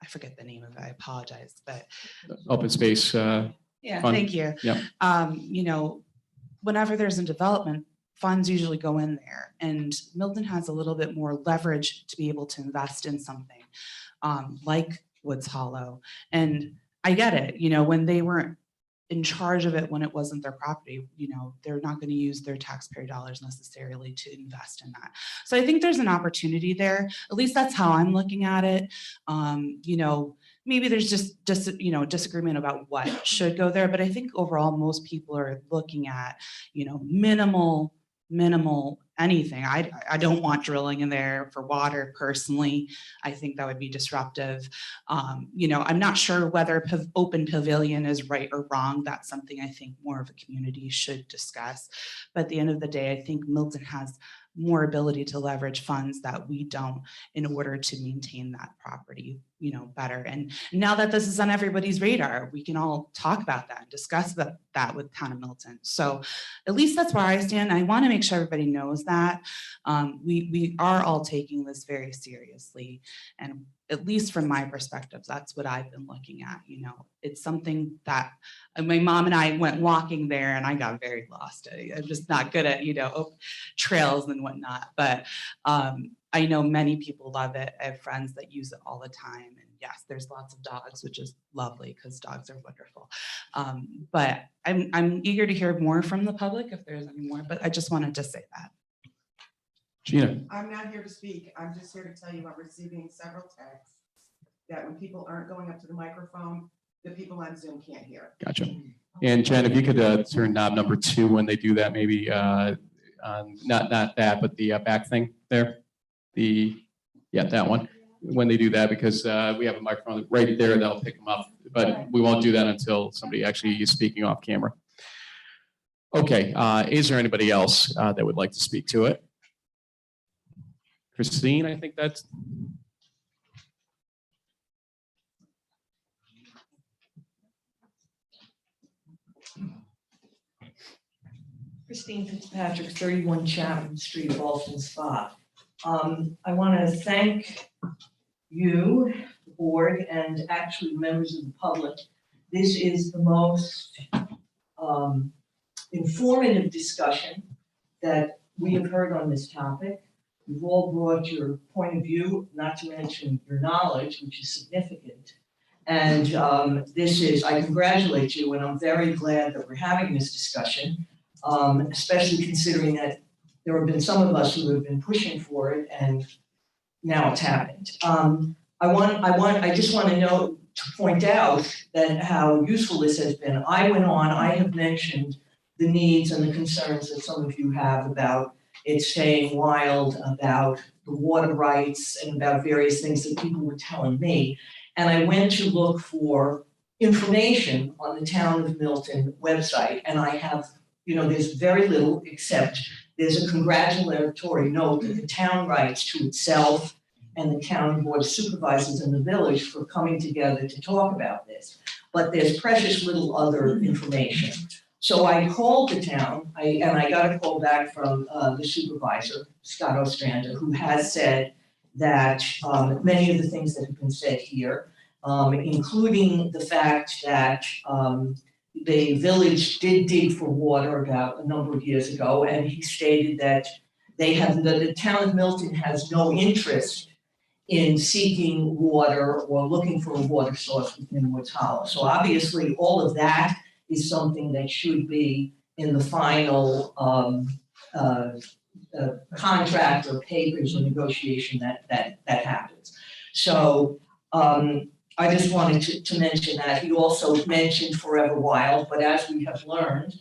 I forget the name of it. I apologize, but Open space. yeah, fund. thank you. Yeah. Whenever there's a development, funds usually go in there, and Milton has a little bit more leverage to be able to invest in something like Woods Hollow. And I get it, when they weren't in charge of it, when it wasn't their property, they're not going to use their taxpayer dollars necessarily to invest in that. So I think there's an opportunity there. At least that's how I'm looking at it. Maybe there's just disagreement about what should go there, but I think overall most people are looking at, minimal anything. I don't want drilling in there for water personally. I think that would be disruptive. I'm not sure whether open pavilion is right or wrong. That's something I think more of a community should discuss. But at the end of the day, I think Milton has more ability to leverage funds that we don't in order to maintain that property, better. And now that this is on everybody's radar, we can all talk about that and discuss that with Town of Milton. So at least that's where I stand. I want to make sure everybody knows that we are all taking this very seriously. And at least from my perspective, that's what I've been looking at. It's something that my mom and I went walking there and I got very lost. I'm just not good at, trails and whatnot, but I know many people love it. I have friends that use it all the time. And yes, there's lots of dogs, which is lovely because dogs are wonderful. But I'm eager to hear more from the public if there's any more, but I just wanted to say that. Gina. I'm not here to speak. I'm just here to tell you I'm receiving several texts that when people aren't going up to the microphone, the people on Zoom can't hear. Gotcha. And Jen, if you could turn knob number 2 when they do that, maybe not that, but the back thing there. That one. When they do that, because we have a microphone right there that'll pick them up, but we won't do that until somebody actually is speaking off camera. Okay, is there anybody else that would like to speak to it? Christine, I think that's. Christine Fitzpatrick, 31 Chapman Street, Ballston, Spa. I want to thank you, the board and actually members of the public. This is the most informative discussion that we have heard on this topic. You've all brought your point of view, not to mention your knowledge, which is significant. And I congratulate you, and I'm very glad that we're having this discussion, especially considering that there have been some of us who have been pushing for it, and now it's happened. I just want to point out that how useful this has been. I have mentioned the needs and the concerns that some of you have about it staying wild, about the water rights, and about various things that people were telling me. And I went to look for information on the Town of Milton website, and I have, there's very little except there's a congratulatory note that the town writes to itself and the county board of supervisors in the village for coming together to talk about this. But there's precious little other information. So I called the town, and I got a call back from the supervisor, Scott Ostrander, who has said that many of the things that have been said here, including the fact that the village did dig for water about a number of years ago, and he stated that the town of Milton has no interest in seeking water or looking for a water source within Woods Hollow. So obviously, all of that is something that should be in the final contract or papers or negotiation that happens. So I just wanted to mention that. He also mentioned Forever Wild, but as we have learned,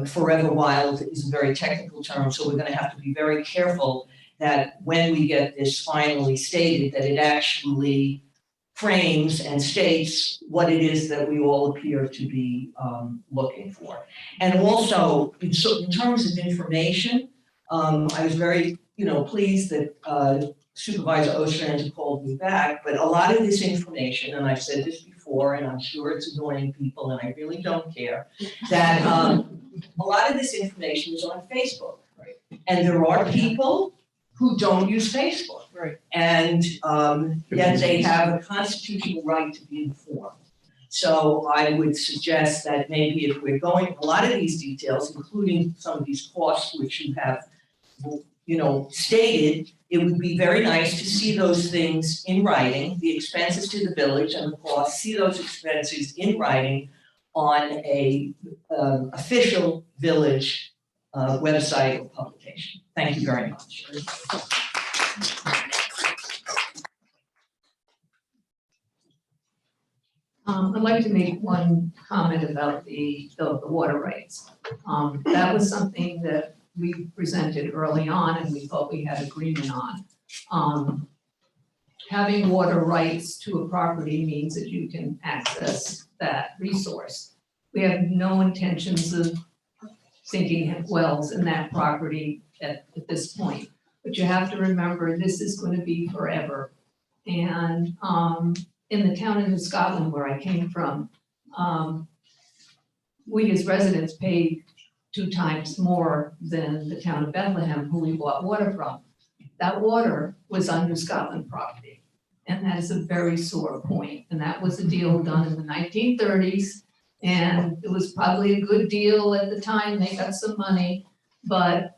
Forever Wild is a very technical term, so we're gonna have to be very careful that when we get this finally stated, that it actually frames and states what it is that we all appear to be looking for. And also, in terms of information, I was very, pleased that Supervisor Ostrander called me back, but a lot of this information, and I've said this before, and I'm sure it's annoying people, and I really don't care, that a lot of this information is on Facebook. Right. And there are people who don't use Facebook. Right. And yet they have a constitutional right to be informed. So I would suggest that maybe if we're going, a lot of these details, including some of these costs which you have, stated, it would be very nice to see those things in writing, the expenses to the village and the costs, see those expenses in writing on a official village website or publication. Thank you very much. I'd like to make one comment about the water rights. That was something that we presented early on and we thought we had agreement on. Having water rights to a property means that you can access that resource. We have no intentions of sinking wells in that property at this point. But you have to remember, this is going to be forever. And in the town of New Scotland, where I came from, we as residents paid 2 times more than the town of Bethlehem, who we bought water from. That water was on New Scotland property. And that is a very sore point. And that was a deal done in the 1930s. And it was probably a good deal at the time. They got some money. But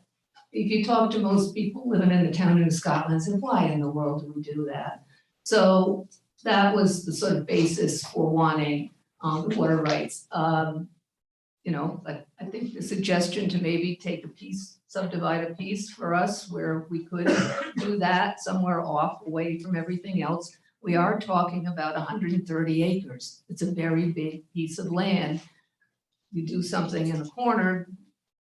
if you talk to most people living in the town of New Scotland, say, why in the world do we do that? So that was the sort of basis for wanting the water rights. I think the suggestion to maybe take a piece, subdivide a piece for us where we could do that somewhere off, away from everything else. We are talking about 130 acres. It's a very big piece of land. You do something in a corner,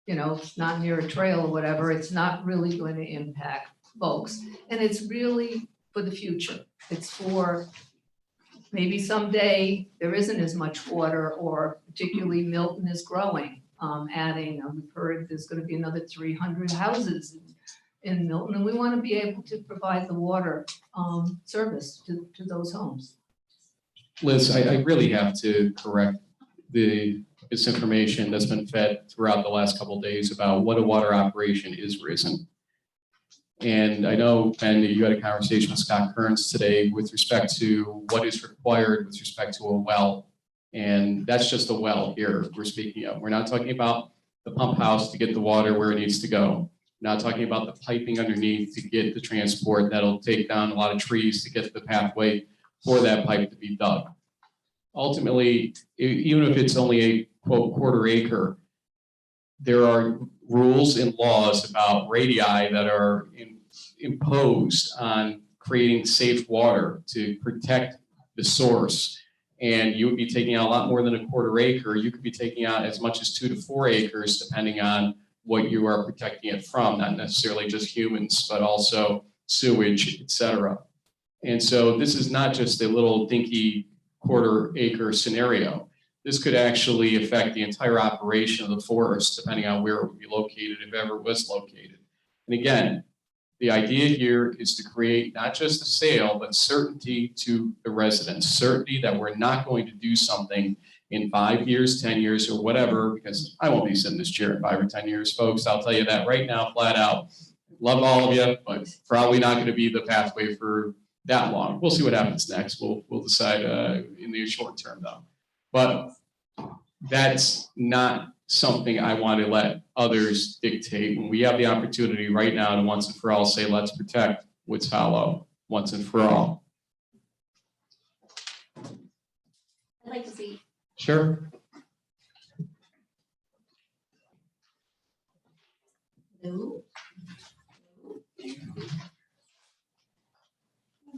it's not near a trail or whatever, it's not really going to impact folks. And it's really for the future. It's for maybe someday there isn't as much water, or particularly Milton is growing, adding, we've heard there's going to be another 300 houses in Milton, and we want to be able to provide the water service to those homes. Liz, I really have to correct the misinformation that's been fed throughout the last couple of days about what a water operation is or isn't. And I know, Ben, that you had a conversation with Scott Kearns today with respect to what is required with respect to a well. And that's just a well here we're speaking of. We're not talking about the pump house to get the water where it needs to go. We're not talking about the piping underneath to get the transport that'll take down a lot of trees to get the pathway for that pipe to be dug. Ultimately, even if it's only a quote quarter acre, there are rules and laws about radii that are imposed on creating safe water to protect the source. And you would be taking out a lot more than a quarter acre. You could be taking out as much as 2 to 4 acres, depending on what you are protecting it from, not necessarily just humans, but also sewage, et cetera. And so this is not just a little dinky quarter acre scenario. This could actually affect the entire operation of the forest, depending on where it would be located, if ever was located. And again, the idea here is to create not just a sale, but certainty to the residents, certainty that we're not going to do something in 5 years, 10 years, or whatever, because I won't be sitting in this chair in 5 or 10 years, folks. I'll tell you that right now, flat out. Love all of you, but probably not going to be the pathway for that long. We'll see what happens next. We'll decide in the short term, though. But that's not something I want to let others dictate when we have the opportunity right now to once and for all say, let's protect Woods Hollow once and for all. I'd like to see. Sure. No.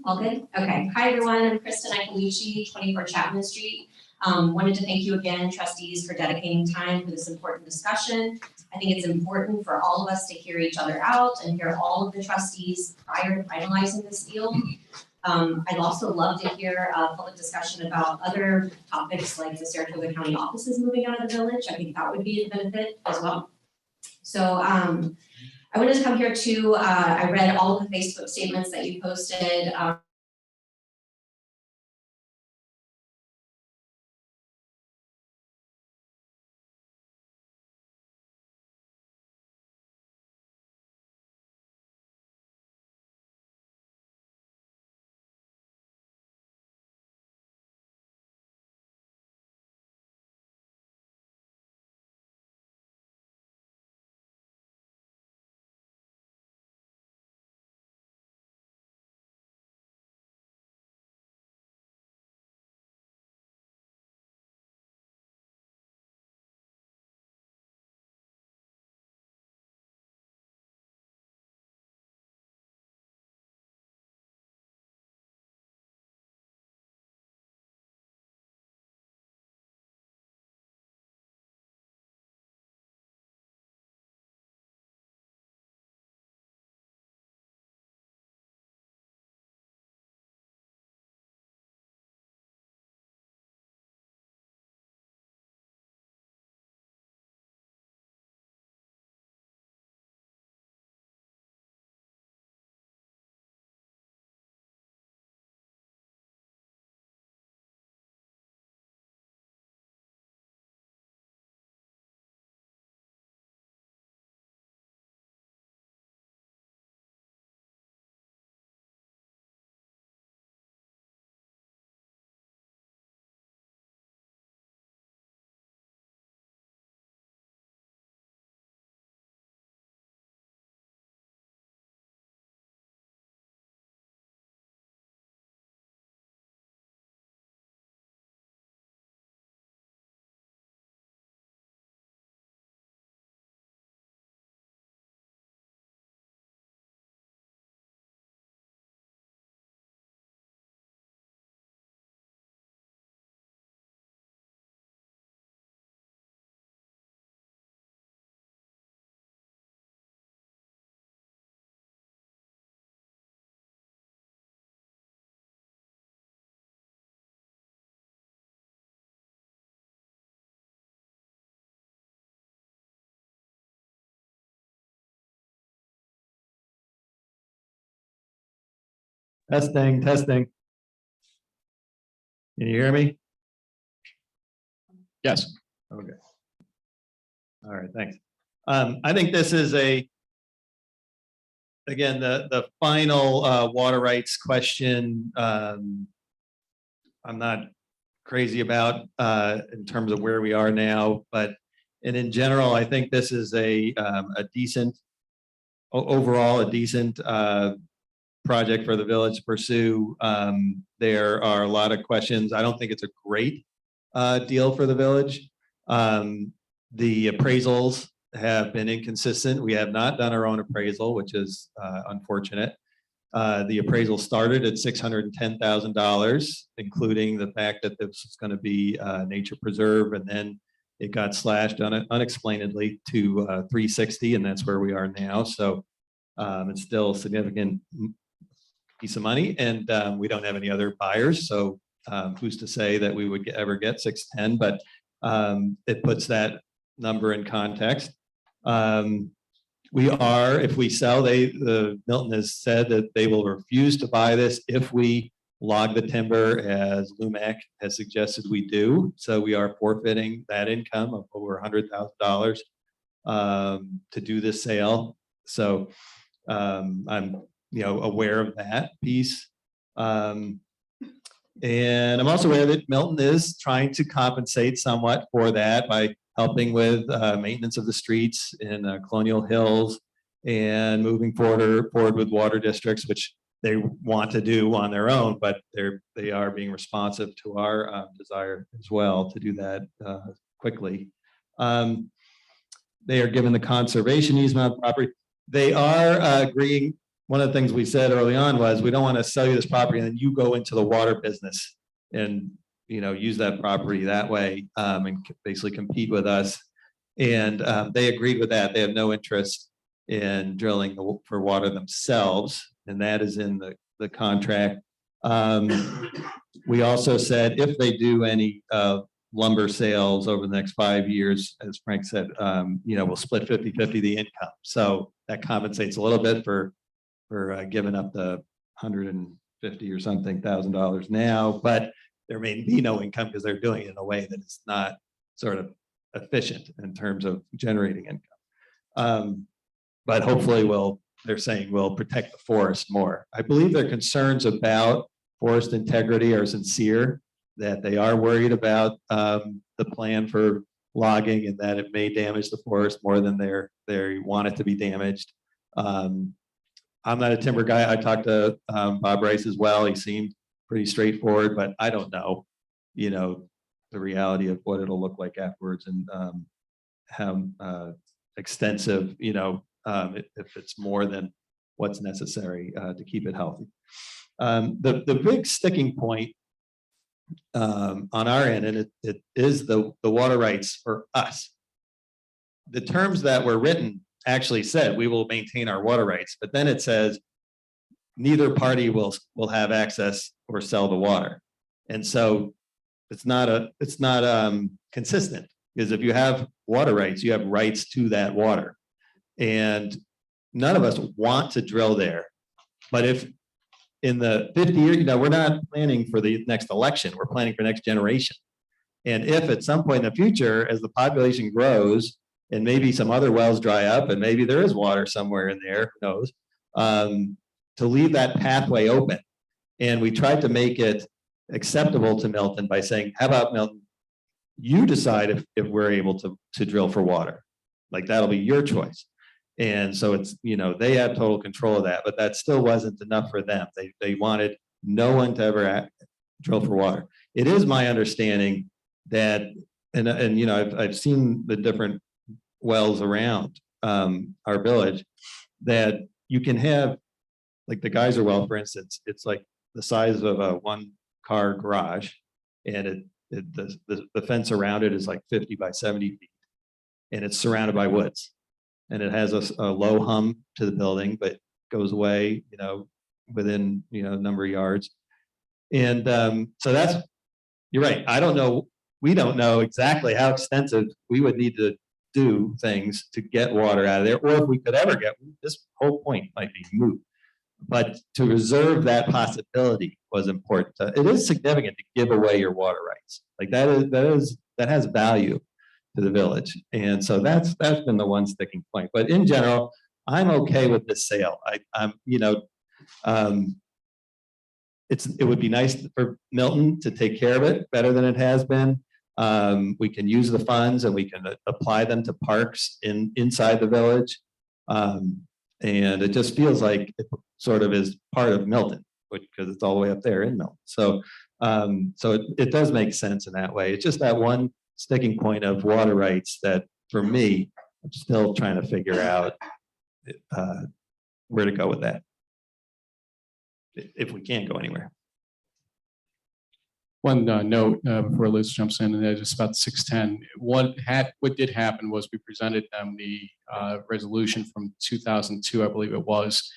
All good? Okay. Hi, everyone. I'm Kristen Icolucci, 24 Chapman Street. Wanted to thank you again, trustees, for dedicating time for this important discussion. I think it's important for all of us to hear each other out and hear all of the trustees prior to finalizing this deal. I'd also love to hear a public discussion about other topics like the Saratoga County offices moving out of the village. I think that would be a benefit as well. So I wanted to come here too. I read all of the Facebook statements that you posted. Testing, testing. Can you hear me? Yes. Okay. All right, thanks. I think this is a again, the final water rights question, I'm not crazy about in terms of where we are now, but and in general, I think this is a decent, overall a decent project for the village to pursue. There are a lot of questions. I don't think it's a great deal for the village. The appraisals have been inconsistent. We have not done our own appraisal, which is unfortunate. The appraisal started at $610,000, including the fact that this is going to be nature preserve, and then it got slashed unexplainedly to 360, and that's where we are now. So it's still a significant piece of money, and we don't have any other buyers. So who's to say that we would ever get 610? But it puts that number in context. We are, if we sell, Milton has said that they will refuse to buy this if we log the timber as Lumac has suggested we do. So we are forfeiting that income of over $100,000 to do this sale. So I'm aware of that piece. And I'm also aware that Milton is trying to compensate somewhat for that by helping with maintenance of the streets in Colonial Hills and moving forward with water districts, which they want to do on their own, but they are being responsive to our desire as well to do that quickly. They are given the conservation easement on property. They are agreeing. One of the things we said early on was we don't want to sell you this property and then you go into the water business and use that property that way and basically compete with us. And they agreed with that. They have no interest in drilling for water themselves, and that is in the contract. We also said if they do any lumber sales over the next 5 years, as Frank said, we'll split 50-50 the income. So that compensates a little bit for giving up the $150 or something thousand now, but there may be no income because they're doing it in a way that is not sort of efficient in terms of generating income. But hopefully they're saying we'll protect the forest more. I believe their concerns about forest integrity are sincere, that they are worried about the plan for logging and that it may damage the forest more than they want it to be damaged. I'm not a timber guy. I talked to Bob Rice as well. He seemed pretty straightforward, but I don't know, the reality of what it'll look like afterwards and how extensive, if it's more than what's necessary to keep it healthy. The big sticking point on our end, and it is the water rights for us. The terms that were written actually said we will maintain our water rights, but then it says neither party will have access or sell the water. And so it's not consistent, because if you have water rights, you have rights to that water. And none of us want to drill there. But if in the 50 years, we're not planning for the next election, we're planning for next generation. And if at some point in the future, as the population grows and maybe some other wells dry up and maybe there is water somewhere in there, who knows, to leave that pathway open. And we tried to make it acceptable to Milton by saying, how about Milton, you decide if we're able to drill for water. Like that'll be your choice. And so it's, they have total control of that, but that still wasn't enough for them. They wanted no one to ever drill for water. It is my understanding that, and I've seen the different wells around our village, that you can have, like the Geyser well, for instance, it's like the size of a 1-car garage, and the fence around it is like 50 by 70 feet, and it's surrounded by woods, and it has a low hum to the building, but goes away, within a number of yards, and so that's, you're right. I don't know. We don't know exactly how extensive we would need to do things to get water out of there, or if we could ever get, this whole point might be moot. But to reserve that possibility was important. It is significant to give away your water rights. Like that has value to the village. And so that's been the one sticking point. But in general, I'm okay with this sale. I'm, it would be nice for Milton to take care of it better than it has been. We can use the funds and we can apply them to parks inside the village. And it just feels like it sort of is part of Milton, because it's all the way up there in Milton. So, it does make sense in that way. It's just that one sticking point of water rights that, for me, I'm still trying to figure out where to go with that, if we can't go anywhere. One note before Liz jumps in, and that is about 610. What did happen was we presented them the resolution from 2002, I believe it was,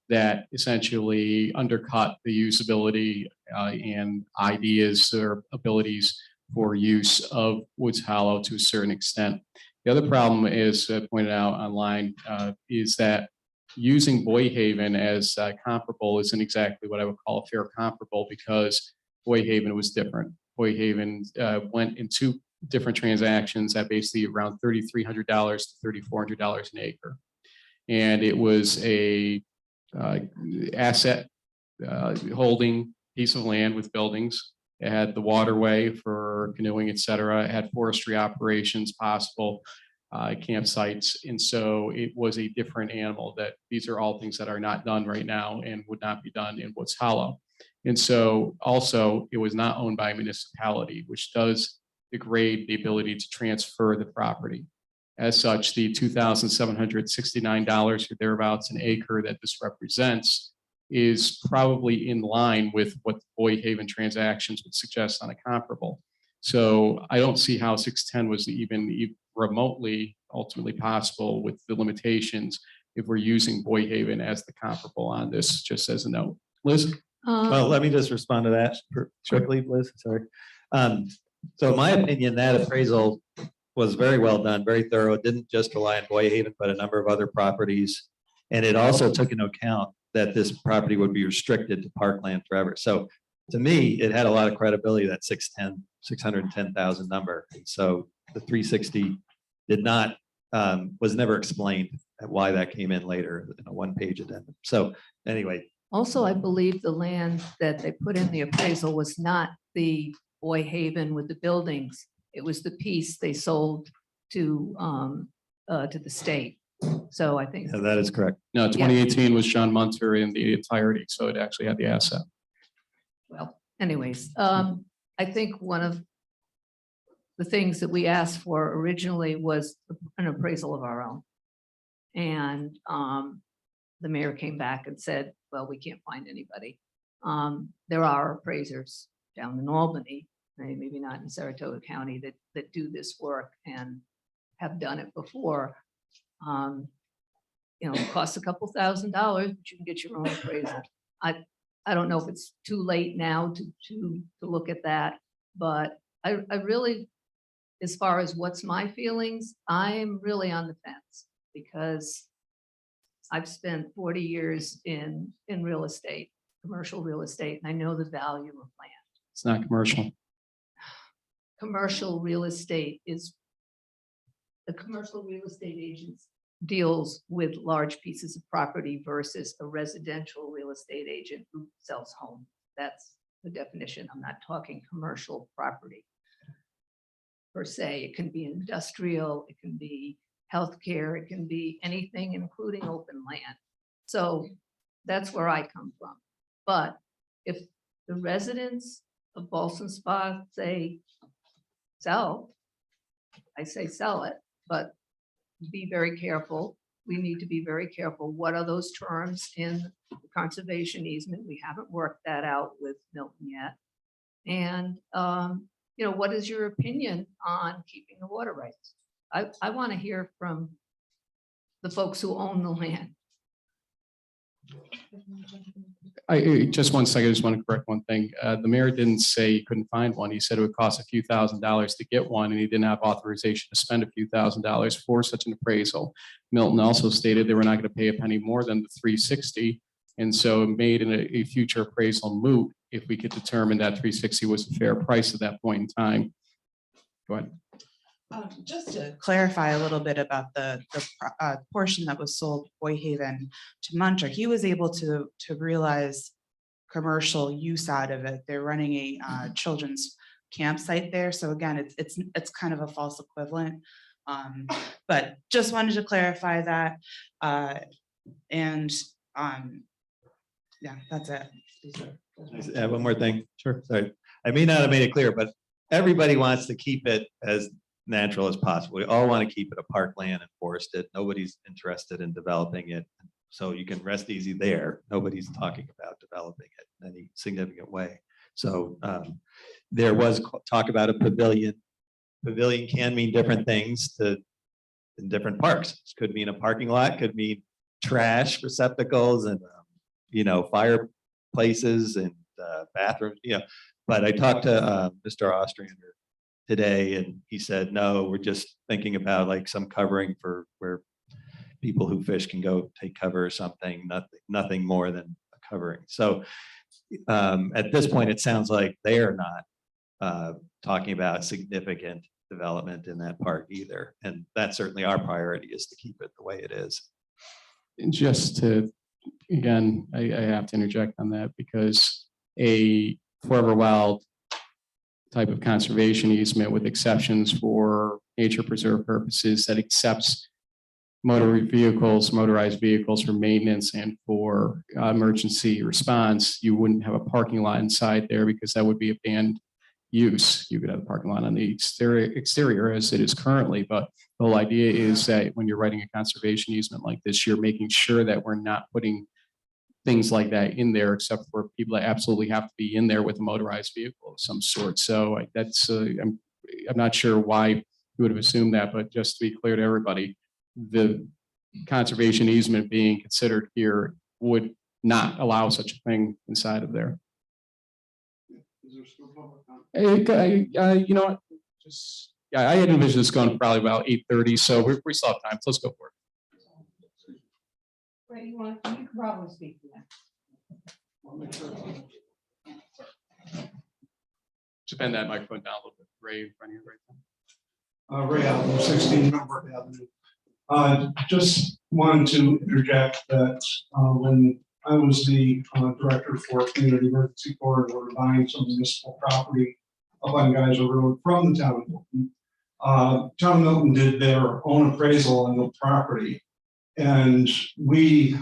that essentially undercut the usability and ideas or abilities for use of Woods Hollow to a certain extent. The other problem is pointed out online is that using Boyhaven as comparable isn't exactly what I would call a fair comparable, because Boyhaven was different. Boyhaven went in 2 different transactions at basically around $3,300 to $3,400 an acre. And it was a asset holding piece of land with buildings. It had the waterway for canoeing, et cetera. It had forestry operations possible, campsites. And so it was a different animal. That these are all things that are not done right now and would not be done in Woods Hollow. And so also it was not owned by a municipality, which does degrade the ability to transfer the property. As such, the $2,769 or thereabouts an acre that this represents is probably in line with what the Boyhaven transactions would suggest on a comparable. So I don't see how 610 was even remotely ultimately possible with the limitations if we're using Boyhaven as the comparable on this, just as a note. Liz? Well, let me just respond to that quickly, Liz. Sorry. So in my opinion, that appraisal was very well done, very thorough. It didn't just rely on Boyhaven, but a number of other properties. And it also took into account that this property would be restricted to parkland forever. So to me, it had a lot of credibility, that 610,000 number. And so the 360 did not, was never explained why that came in later in a 1-page addendum. So anyway. Also, I believe the land that they put in the appraisal was not the Boyhaven with the buildings. It was the piece they sold to the state. So I think. Yeah, that is correct. No, 2018 was John Munter in the entirety, so it actually had the asset. Well, anyways, I think one of the things that we asked for originally was an appraisal of our own. And the mayor came back and said, well, we can't find anybody. There are appraisers down in Albany, maybe not in Saratoga County, that do this work and have done it before. It costs a couple $1,000, but you can get your own appraisal. I don't know if it's too late now to look at that, but I really, as far as what's my feelings, I'm really on the fence, because I've spent 40 years in real estate, commercial real estate, and I know the value of land. It's not commercial. Commercial real estate is, the commercial real estate agents deals with large pieces of property versus a residential real estate agent who sells homes. That's the definition. I'm not talking commercial property per se. It can be industrial, it can be healthcare, it can be anything, including open land. So that's where I come from. But if the residents of Ballston Spa say sell, I say sell it, but be very careful. We need to be very careful. What are those terms in the conservation easement? We haven't worked that out with Milton yet. And what is your opinion on keeping the water rights? I want to hear from the folks who own the land. Just 1 second, I just want to correct one thing. The mayor didn't say he couldn't find one. He said it would cost a few $1,000s to get one, and he didn't have authorization to spend a few $1,000s for such an appraisal. Milton also stated they were not going to pay a penny more than the 360, and so it made a future appraisal moot if we could determine that 360 was a fair price at that point in time. Go ahead. Just to clarify a little bit about the portion that was sold Boyhaven to Munter, he was able to realize commercial use out of it. They're running a children's campsite there. So again, it's kind of a false equivalent. But just wanted to clarify that. And yeah, that's it. Just add one more thing. Sure. Sorry. I may not have made it clear, but everybody wants to keep it as natural as possible. We all want to keep it a parkland and forested. Nobody's interested in developing it. So you can rest easy there. Nobody's talking about developing it in any significant way. So there was talk about a pavilion. Pavilion can mean different things in different parks. It could mean a parking lot, could mean trash receptacles and fireplaces and bathrooms. But I talked to Mr. Ostrander today, and he said, no, we're just thinking about like some covering for where people who fish can go take cover or something, nothing more than a covering. So at this point, it sounds like they are not talking about significant development in that park either. And that's certainly our priority, is to keep it the way it is. And just to, again, I have to interject on that, because a forever wild type of conservation easement with exceptions for nature preserve purposes that accepts motorized vehicles for maintenance and for emergency response, you wouldn't have a parking lot inside there, because that would be a banned use. You could have a parking lot on the exterior as it is currently, but the whole idea is that when you're writing a conservation easement like this, you're making sure that we're not putting things like that in there, except for people that absolutely have to be in there with a motorized vehicle of some sort. So that's I'm not sure why you would have assumed that, but just to be clear to everybody, the conservation easement being considered here would not allow such a thing inside of there. You know what? Just I had envisioned this going probably about 8:30, so we still have time. So let's go for it. Right, you can probably speak to that. Just bend that microphone down a little bit. Ray, in front of you right now. Ray Allen, 16 Number Avenue. Just wanted to interject that when I was the director for Community Emergency Corps, we were buying some municipal property up on Geyser Road from the town of Milton. Town of Milton did their own appraisal on the property, and we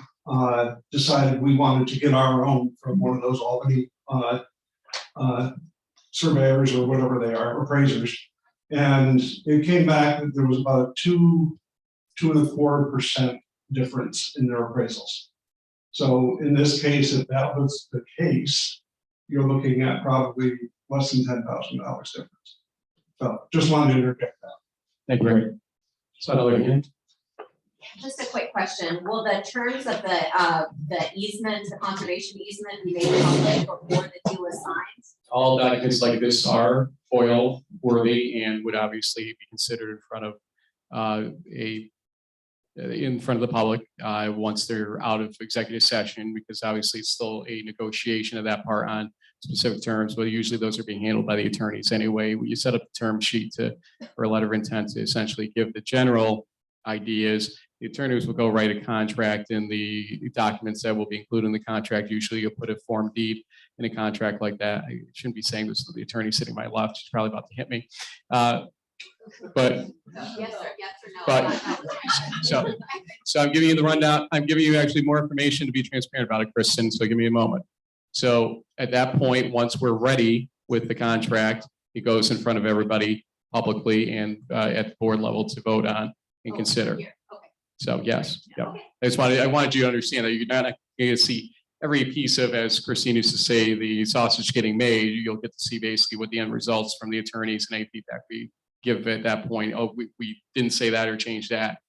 decided we wanted to get our own from one of those Albany surveyors or whatever they are, appraisers. And it came back that there was about a 2.25% difference in their appraisals. So in this case, if that was the case, you're looking at probably less than $10,000 difference. So just wanted to interject that. Thank you, Ray. So another hand. Just a quick question. Will the terms of the easement, the conservation easement be made public before the deal is signed? All documents like this are FOIL worthy and would obviously be considered in front of the public once they're out of executive session, because obviously it's still a negotiation of that part on specific terms, but usually those are being handled by the attorneys anyway. When you set up the term sheet or a letter of intent to essentially give the general ideas, the attorneys will go write a contract, and the documents that will be included in the contract, usually you'll put a form deed in a contract like that. I shouldn't be saying this to the attorney sitting to my left. She's probably about to hit me. But Yes or no? but so I'm giving you the rundown. I'm giving you actually more information to be transparent about it, Kristen. So give me a moment. So at that point, once we're ready with the contract, it goes in front of everybody publicly and at the board level to vote on and consider. Here. Okay. So yes, yeah. Okay. I wanted you to understand that you're not going to see every piece of, as Christine used to say, the sausage getting made. You'll get to see basically what the end results from the attorneys and any feedback we give at that point. Oh, we didn't say that or change that.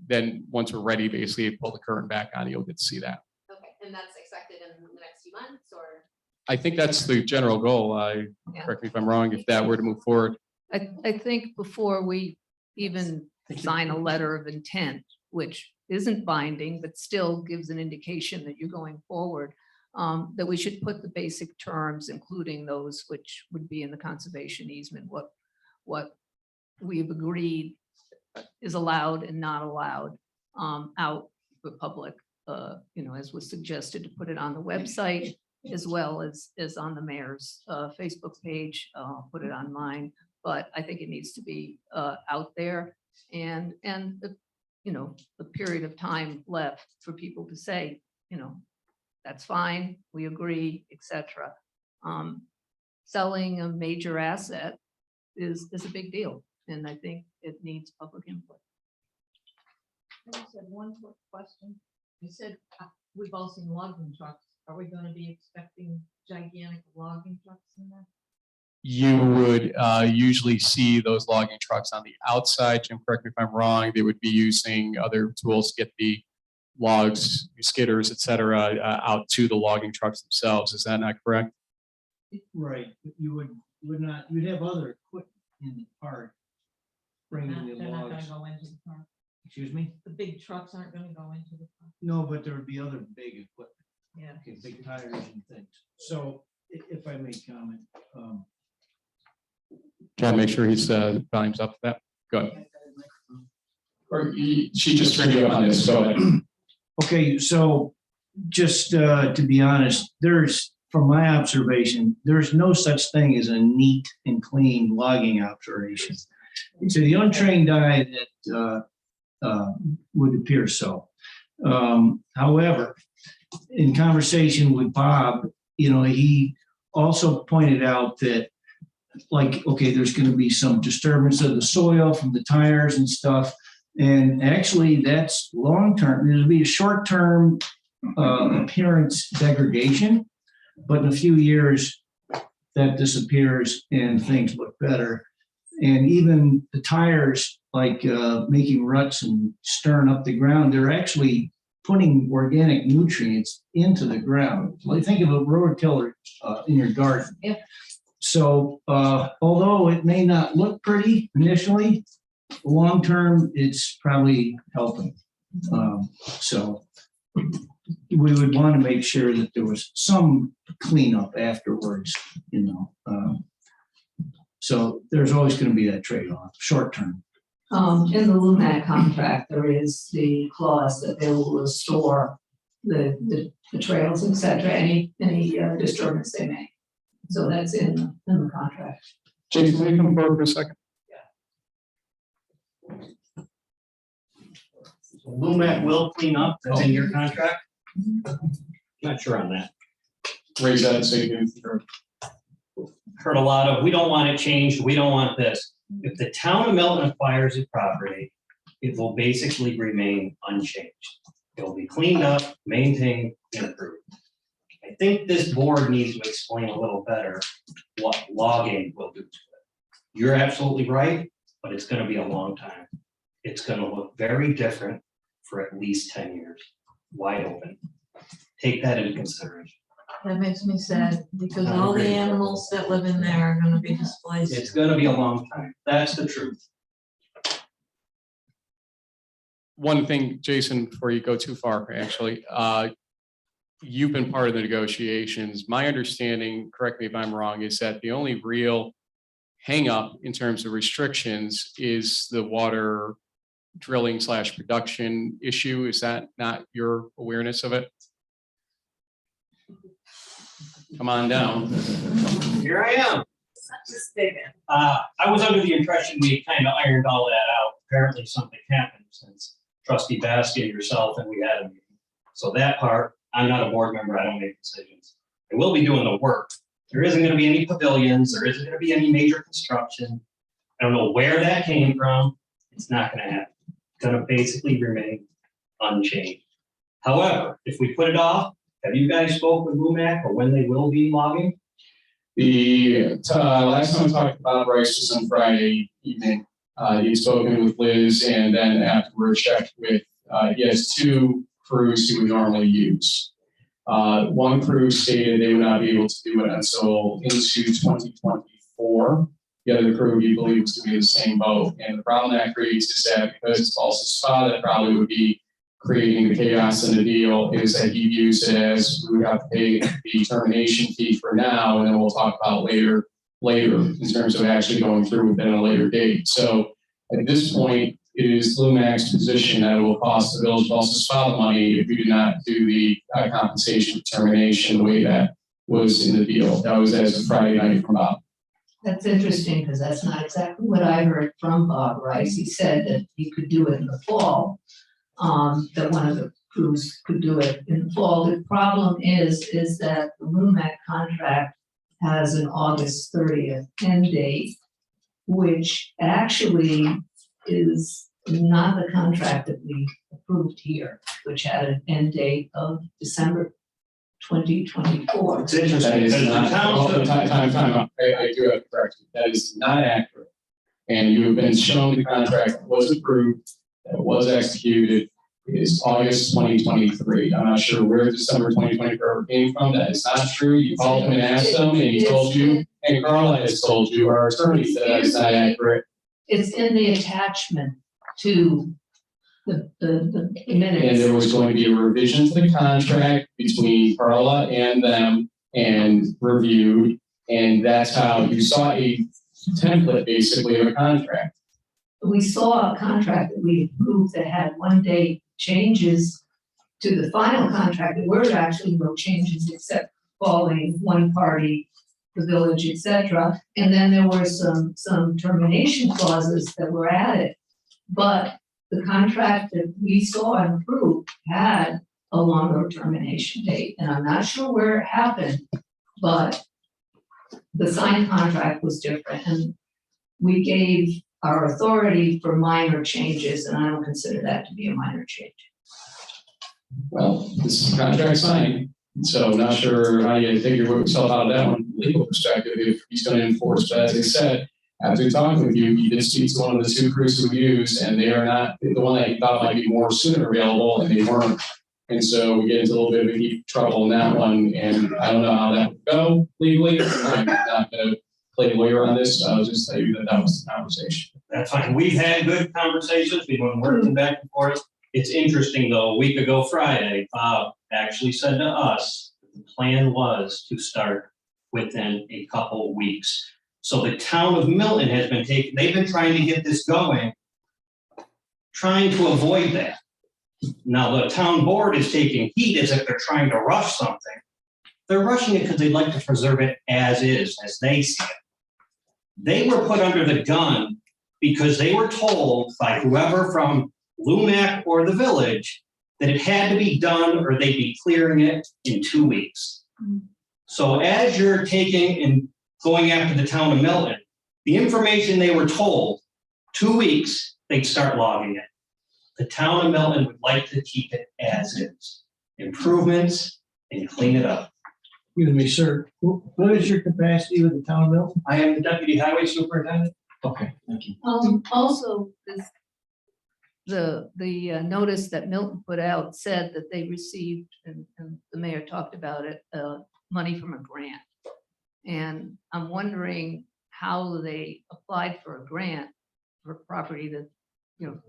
Then once we're ready, basically pull the curtain back on, you'll get to see that. Okay, and that's expected in the next few months, or? I think that's the general goal. Correct me if I'm wrong, if that were to move forward. I think before we even sign a letter of intent, which isn't binding, but still gives an indication that you're going forward, that we should put the basic terms, including those which would be in the conservation easement, what we've agreed is allowed and not allowed out for public, as was suggested, to put it on the website as well as on the mayor's Facebook page, put it on mine. But I think it needs to be out there and the period of time left for people to say, that's fine, we agree, etc. Selling a major asset is a big deal, and I think it needs public input. I just had one quick question. You said we've all seen logging trucks. Are we going to be expecting gigantic logging trucks in there? You would usually see those logging trucks on the outside. Jim, correct me if I'm wrong. They would be using other tools to get the logs, skidders, et cetera, out to the logging trucks themselves. Is that not correct? Right, but you would not, you'd have other equipment in the park bringing the They're not going logs. to go into the park. Excuse me? The big trucks aren't going to go into the park. No, but there would be other big equipment, Yeah. okay, big tires and things. So if I may comment, John, make sure his volume's up for that. Go ahead. Or she just turned you up on this. Go ahead. okay, so just to be honest, from my observation, there's no such thing as a neat and clean logging operation. To the untrained eye, that would appear so. However, in conversation with Bob, he also pointed out that, there's going to be some disturbance of the soil from the tires and stuff. And actually, that's long-term. There'll be a short-term appearance degradation, but in a few years, that disappears and things look better. And even the tires, making ruts and stirring up the ground, they're actually putting organic nutrients into the ground. Think of a rototiller in your garden. Yeah. So although it may not look pretty initially, long term, it's probably helping. So we would want to make sure that there was some cleanup afterwards, so there's always going to be that trade-off, short term. In the LUMAC contract, there is the clause that they will restore the trails, et cetera, any disturbance they make. So that's in the contract. Jason, can you come forward for a second? LUMAC will clean up, that's in your contract? Not sure on that. Raise that so you can. Heard a lot of, we don't want it changed, we don't want this. If the town of Milton acquires the property, it will basically remain unchanged. It will be cleaned up, maintained, and improved. I think this board needs to explain a little better what logging will do to it. You're absolutely right, but it's going to be a long time. It's going to look very different for at least 10 years, wide open. Take that into consideration. That makes me sad because all the animals that live in there are going to be displaced. It's going to be a long time. That's the truth. One thing, Jason, before you go too far, actually, you've been part of the negotiations. My understanding, correct me if I'm wrong, is that the only real hang up in terms of restrictions is the water drilling / production issue. Is that not your awareness of it? Come on down. Here I am. Just digging. I was under the impression we kind of ironed all that out. Apparently something happened since Trustee Baskin, yourself, and we had a meeting. So that part, I'm not a board member, I don't make decisions. I will be doing the work. There isn't going to be any pavilions, there isn't going to be any major construction. I don't know where that came from. It's not going to happen. It's going to basically remain unchanged. However, if we put it off, have you guys spoke with LUMAC or when they will be logging? The last time I talked to Bob Rice was on Friday evening. He'd spoken with Liz and then afterwards checked with, he has 2 crews he would normally use. One crew stated they would not be able to do it until into 2024. The other crew he believes to be in the same boat. And the problem that creates is that because it's also spot, that probably would be creating the chaos in the deal, is that he views it as we would have to pay the termination fee for now, and then we'll talk about later later in terms of actually going through within a later date. So at this point, it is Lumac's position that it will cost the village of Ballston spot the money if we do not do the compensation determination the way that was in the deal. That was as of Friday night from Bob. That's interesting, because that's not exactly what I heard from Bob Rice. He said that he could do it in the fall, that one of the crews could do it in the fall. The problem is that the Lumac contract has an August 30th end date, which actually is not the contract that we approved here, which had an end date of December 2024. It's interesting That is because the not, town. time out. I do have to correct you. That is not accurate. And you have been shown the contract was approved, that it was executed. It is August 2023. I'm not sure where December 2024 came from. That is not true. You called him and asked him, and he told you, and Carla has told you, our attorney said that's not accurate. It's in the attachment to the minutes. And there was going to be a revision to the contract between Carla and them and reviewed. And that's how you saw a template basically of a contract. We saw a contract that we approved that had one day changes to the final contract. There were actually no changes except calling one party, the village, et cetera. And then there were some termination clauses that were added. But the contract that we saw and approved had a longer termination date. And I'm not sure where it happened, but the signed contract was different. And we gave our authority for minor changes, and I don't consider that to be a minor change. Well, this is a contract signed, so not sure how you figure yourself out of that one from a legal perspective if he's going to enforce. But as I said, after talking with you, you did speak to one of the two crews who used, and they are not the one that you thought might be more sooner available, and they weren't. And so we get into a little bit of a trouble in that one, and I don't know how that would go legally. I'm not going to play lawyer on this. I'll just tell you that that was the conversation. That's fine. We've had good conversations. We've been working back and forth. It's interesting though, a week ago Friday, Bob actually said to us, the plan was to start within a couple weeks. So the town of Milton has been they've been trying to get this going, trying to avoid that. Now the town board is taking heat as if they're trying to rush something. They're rushing it because they'd like to preserve it as is, as they see it. They were put under the gun because they were told by whoever from Lumac or the village that it had to be done or they'd be clearing it in 2 weeks. So as you're taking and going after the town of Milton, the information they were told, 2 weeks, they'd start logging it. The town of Milton would like to keep it as is. Improvements and clean it up. Excuse me, sir. What is your capacity with the town of Milton? I am the deputy highway superintendent. Okay, thank you. Also, the notice that Milton put out said that they received, and the mayor talked about it, money from a grant. And I'm wondering how they applied for a grant for property that,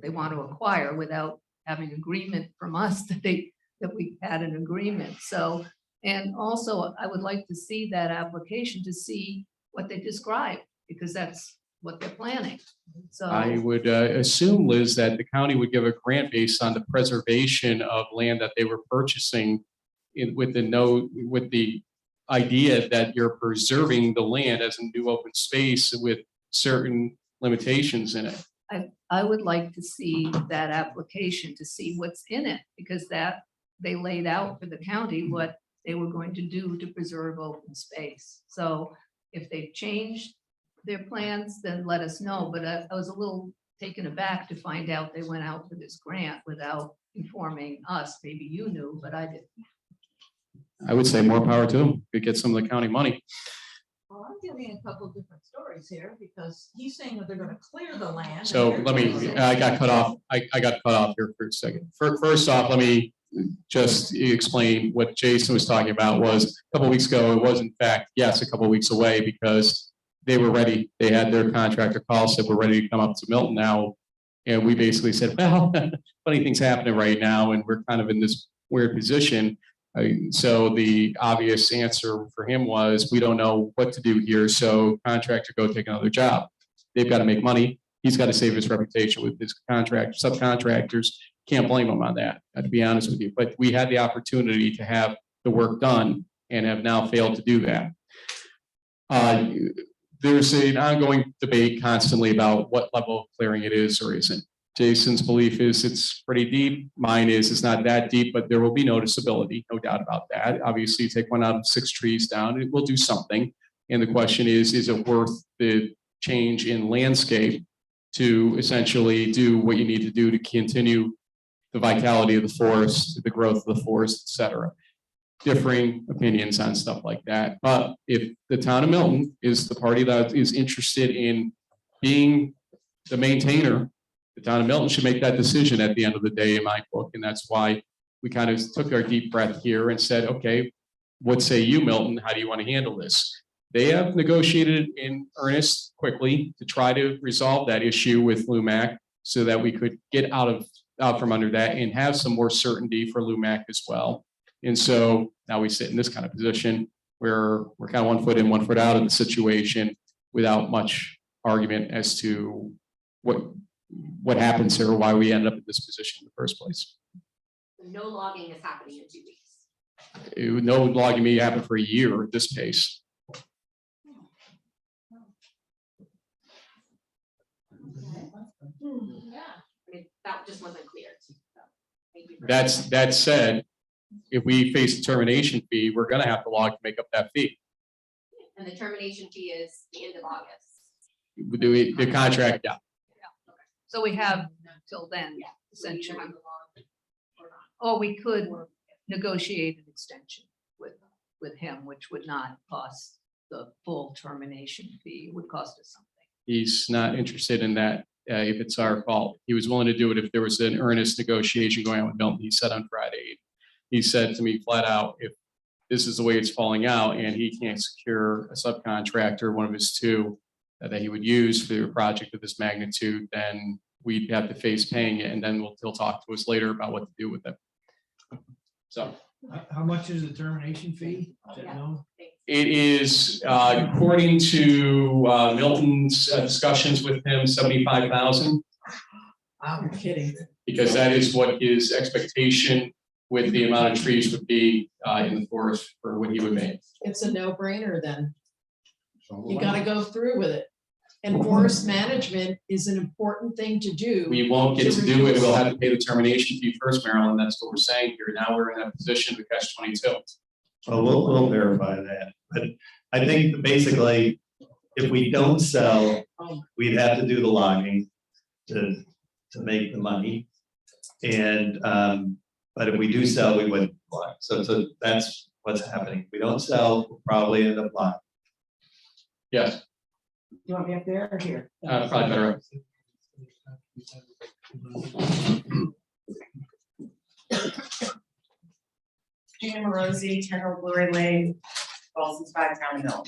they want to acquire without having agreement from us that we had an agreement. So, and also I would like to see that application to see what they describe, because that's what they're planning. So I would assume, Liz, that the county would give a grant based on the preservation of land that they were purchasing with the idea that you're preserving the land as a new open space with certain limitations in it. I would like to see that application to see what's in it, because that they laid out for the county what they were going to do to preserve open space. So if they've changed their plans, then let us know. But I was a little taken aback to find out they went out for this grant without informing us. Maybe you knew, but I didn't. I would say more power to them. Could get some of the county money. Well, I'm getting a couple of different stories here, because he's saying that they're gonna clear the land. So let me, I got cut off. I got cut off here for a second. First off, let me just explain what Jason was talking about. Was a couple of weeks ago, it was in fact, yes, a couple of weeks away, because they were ready. They had their contractor call, said we're ready to come up to Milton now. And we basically said, well, funny things happening right now, and we're kind of in this weird position. So the obvious answer for him was, we don't know what to do here, so contractor, go take another job. They've got to make money. He's got to save his reputation with his subcontractors. Can't blame him on that, to be honest with you. But we had the opportunity to have the work done and have now failed to do that. There's an ongoing debate constantly about what level of clearing it is or isn't. Jason's belief is it's pretty deep. Mine is it's not that deep, but there will be noticeability, no doubt about that. Obviously, you take one out of 6 trees down, it will do something. And the question is it worth the change in landscape to essentially do what you need to do to continue the vitality of the forest, the growth of the forest, et cetera. Differing opinions on stuff like that. But if the town of Milton is the party that is interested in being the maintainer, the town of Milton should make that decision at the end of the day in my book. And that's why we kind of took our deep breath here and said, okay, what say you, Milton? How do you want to handle this? They have negotiated in earnest quickly to try to resolve that issue with LUMAC so that we could get out from under that and have some more certainty for LUMAC as well. And so now we sit in this kind of position where we're kind of 1 foot in, 1 foot out of the situation without much argument as to what happens here or why we ended up in this position in the first place. No logging is happening in 2 weeks. No logging may happen for a year at this pace. Yeah, I mean, that just wasn't clear. So, thank you for That said, if we face a termination fee, we're going to have to log to make up that fee. And the termination fee is the end of August. The contract, yeah. So we have till then, Yeah. So we either essentially, have the log or not. or we could negotiate an extension with him, which would not cost the full termination fee. It would cost us something. He's not interested in that if it's our fault. He was willing to do it if there was an earnest negotiation going on with Milton. He said on Friday, he said to me flat out, if this is the way it's falling out and he can't secure a subcontractor, one of his 2 that he would use for a project of this magnitude, then we'd have to face paying it. And then he'll talk to us later about what to do with it. So How much is the termination fee? Is that known? it is, according to Milton's discussions with him, 75,000, I'm kidding. because that is what his expectation with the amount of trees would be in the forest for what he would make. It's a no-brainer then. You gotta go through with it. And forest management is an important thing to do. We won't get to do it. We'll have to pay the termination fee first, Marilyn. That's what we're saying here. Now we're in that position to catch 22. Well, we'll verify that. But I think basically, if we don't sell, we'd have to do the logging to make the money. And, but if we do sell, we wouldn't log. So that's what's happening. If we don't sell, we'll probably end up logging. Yes, You want me up there or here? probably better. Gina Morosi, 10 Old Glory Lane, Ballston 5 Town Mill.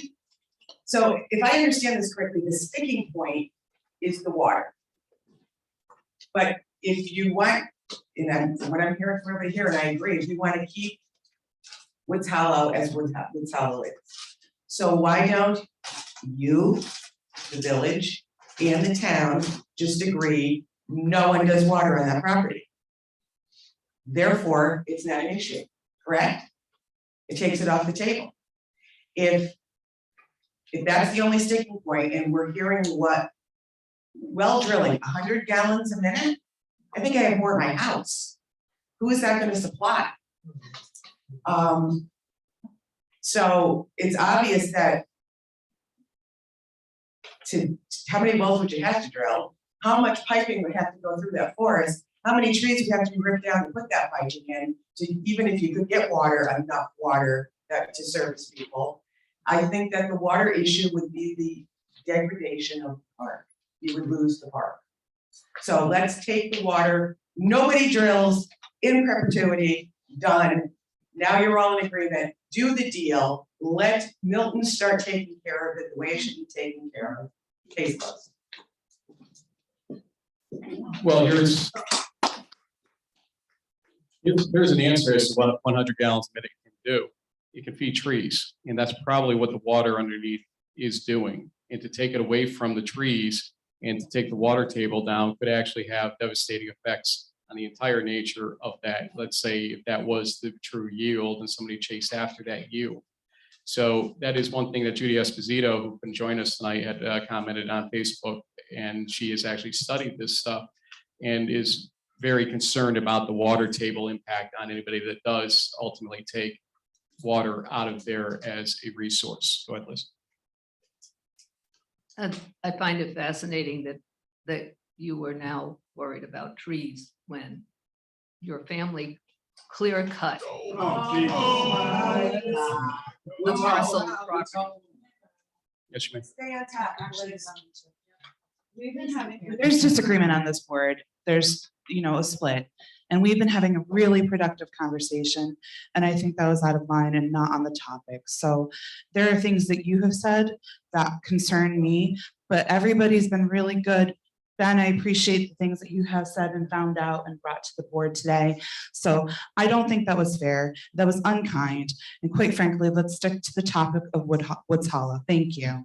So if I understand this correctly, the sticking point is the water. But if you want, and what I'm hearing from everybody here, and I agree, if you want to keep Woods Hollow as Woods Hollow is. So why don't you, the village, and the town just agree, no one does water on that property? Therefore, it's not an issue, correct? It takes it off the table. If that's the only sticking point, and we're hearing what, well drilling, 100 gallons a minute? I think I have more at my house. Who is that gonna supply? So it's obvious that how many wells would you have to drill? How much piping would have to go through that forest? How many trees would have to be ripped down to put that piping in, to even if you could get water, enough water to service people? I think that the water issue would be the degradation of the park. You would lose the park. So let's take the water, nobody drills, in perpetuity, done. Now you're all in agreement, do the deal, let Milton start taking care of it the way it should be taken care of. Case closed. Well, here's There's an answer as to what 100 gallons a minute can do. It can feed trees, and that's probably what the water underneath is doing. And to take it away from the trees and to take the water table down could actually have devastating effects on the entire nature of that. Let's say if that was the true yield and somebody chased after that yield. So that is one thing that Judy Esposito, who can join us tonight, had commented on Facebook, and she has actually studied this stuff and is very concerned about the water table impact on anybody that does ultimately take water out of there as a resource. Go ahead, Liz. I find it fascinating that you were now worried about trees when your family clear cut the parcel of property. Yes, you may. Stay on top, Liz. We've been having. There's disagreement on this board. There's, a split. And we've been having a really productive conversation. And I think that was out of line and not on the topic. So there are things that you have said that concern me, but everybody's been really good. Ben, I appreciate the things that you have said and found out and brought to the board today. So I don't think that was fair. That was unkind. And quite frankly, let's stick to the topic of Woods Hollow. Thank you.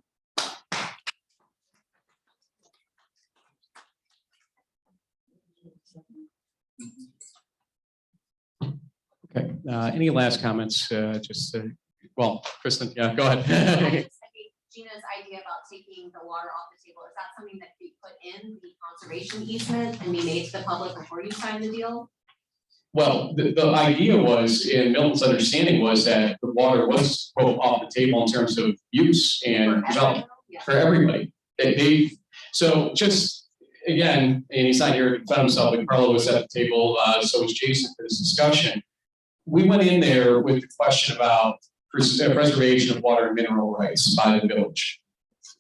Okay, any last comments? Well, Kristen, yeah, go ahead. I think Gina's idea about taking the water off the table, is that something that could be put in the conservation easement and be made to the public before you sign the deal? Well, the idea was, and Milton's understanding was that the water was quote off the table in terms of use and development for everybody. So just again, and he's not here to defend himself, but Carlo was at the table, so was Jason for this discussion. We went in there with the question about preservation of water and mineral rights by the village.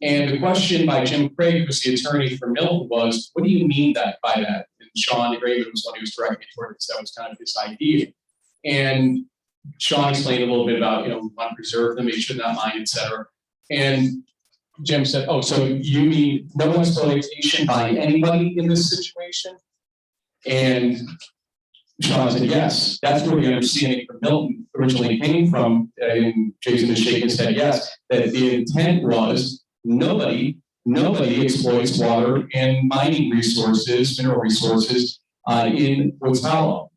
And the question by Jim Craig, who's the attorney for Milton, was, what do you mean by that? And Sean Raven was one who was directing me towards, that was kind of his idea. And Sean explained a little bit about, we want to preserve them, you should not mind, et cetera. And Jim said, oh, so you mean no exploitation by anybody in this situation? And Sean said, yes, that's where the understanding from Milton originally came from. And Jason is shaking his head, yes, that the intent was nobody exploits water and mining resources, mineral resources in Woods Hollow.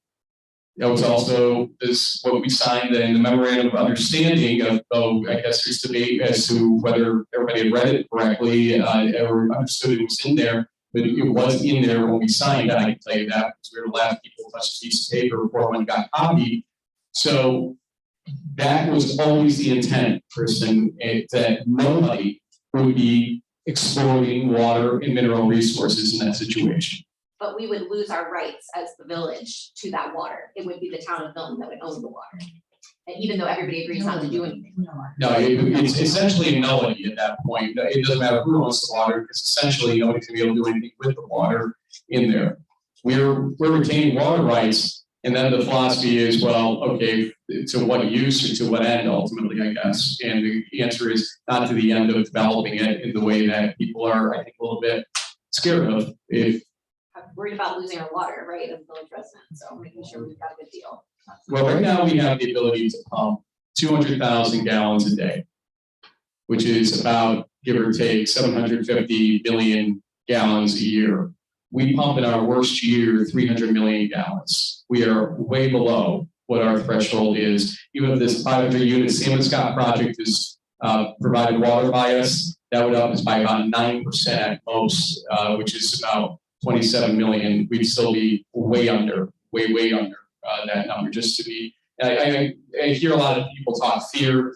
That was also what we signed in the memorandum of understanding of, I guess there's debate as to whether everybody had read it correctly or understood it was in there. But it was in there when we signed it, I can tell you that, because we were the last people to touch a piece of paper before one got copied. So that was always the intent, Kristen, that nobody would be exploiting water and mineral resources in that situation. But we would lose our rights as the village to that water. It would be the town of Milton that would own the water. And even though everybody agrees not to do anything. No, it's essentially a nullity at that point. It doesn't matter who owns the water, because essentially nobody's gonna be able to do anything with the water in there. We're retaining water rights, and then the philosophy is, well, okay, to what use or to what end ultimately, I guess. And the answer is not to the end of developing it in the way that people are, I think, a little bit scared of. I'm worried about losing our water, right, as village residents, so making sure we've got a good deal. Well, right now we have the ability to pump 200,000 gallons a day, which is about, give or take, 750 million gallons a year. We pump in our worst year 300 million gallons. We are way below what our threshold is. Even if this 500 unit Salmon Scott project is provided water by us, that would up us by about 9% at most, which is about 27 million. We'd still be way under that number, just to be. I hear a lot of people talk fear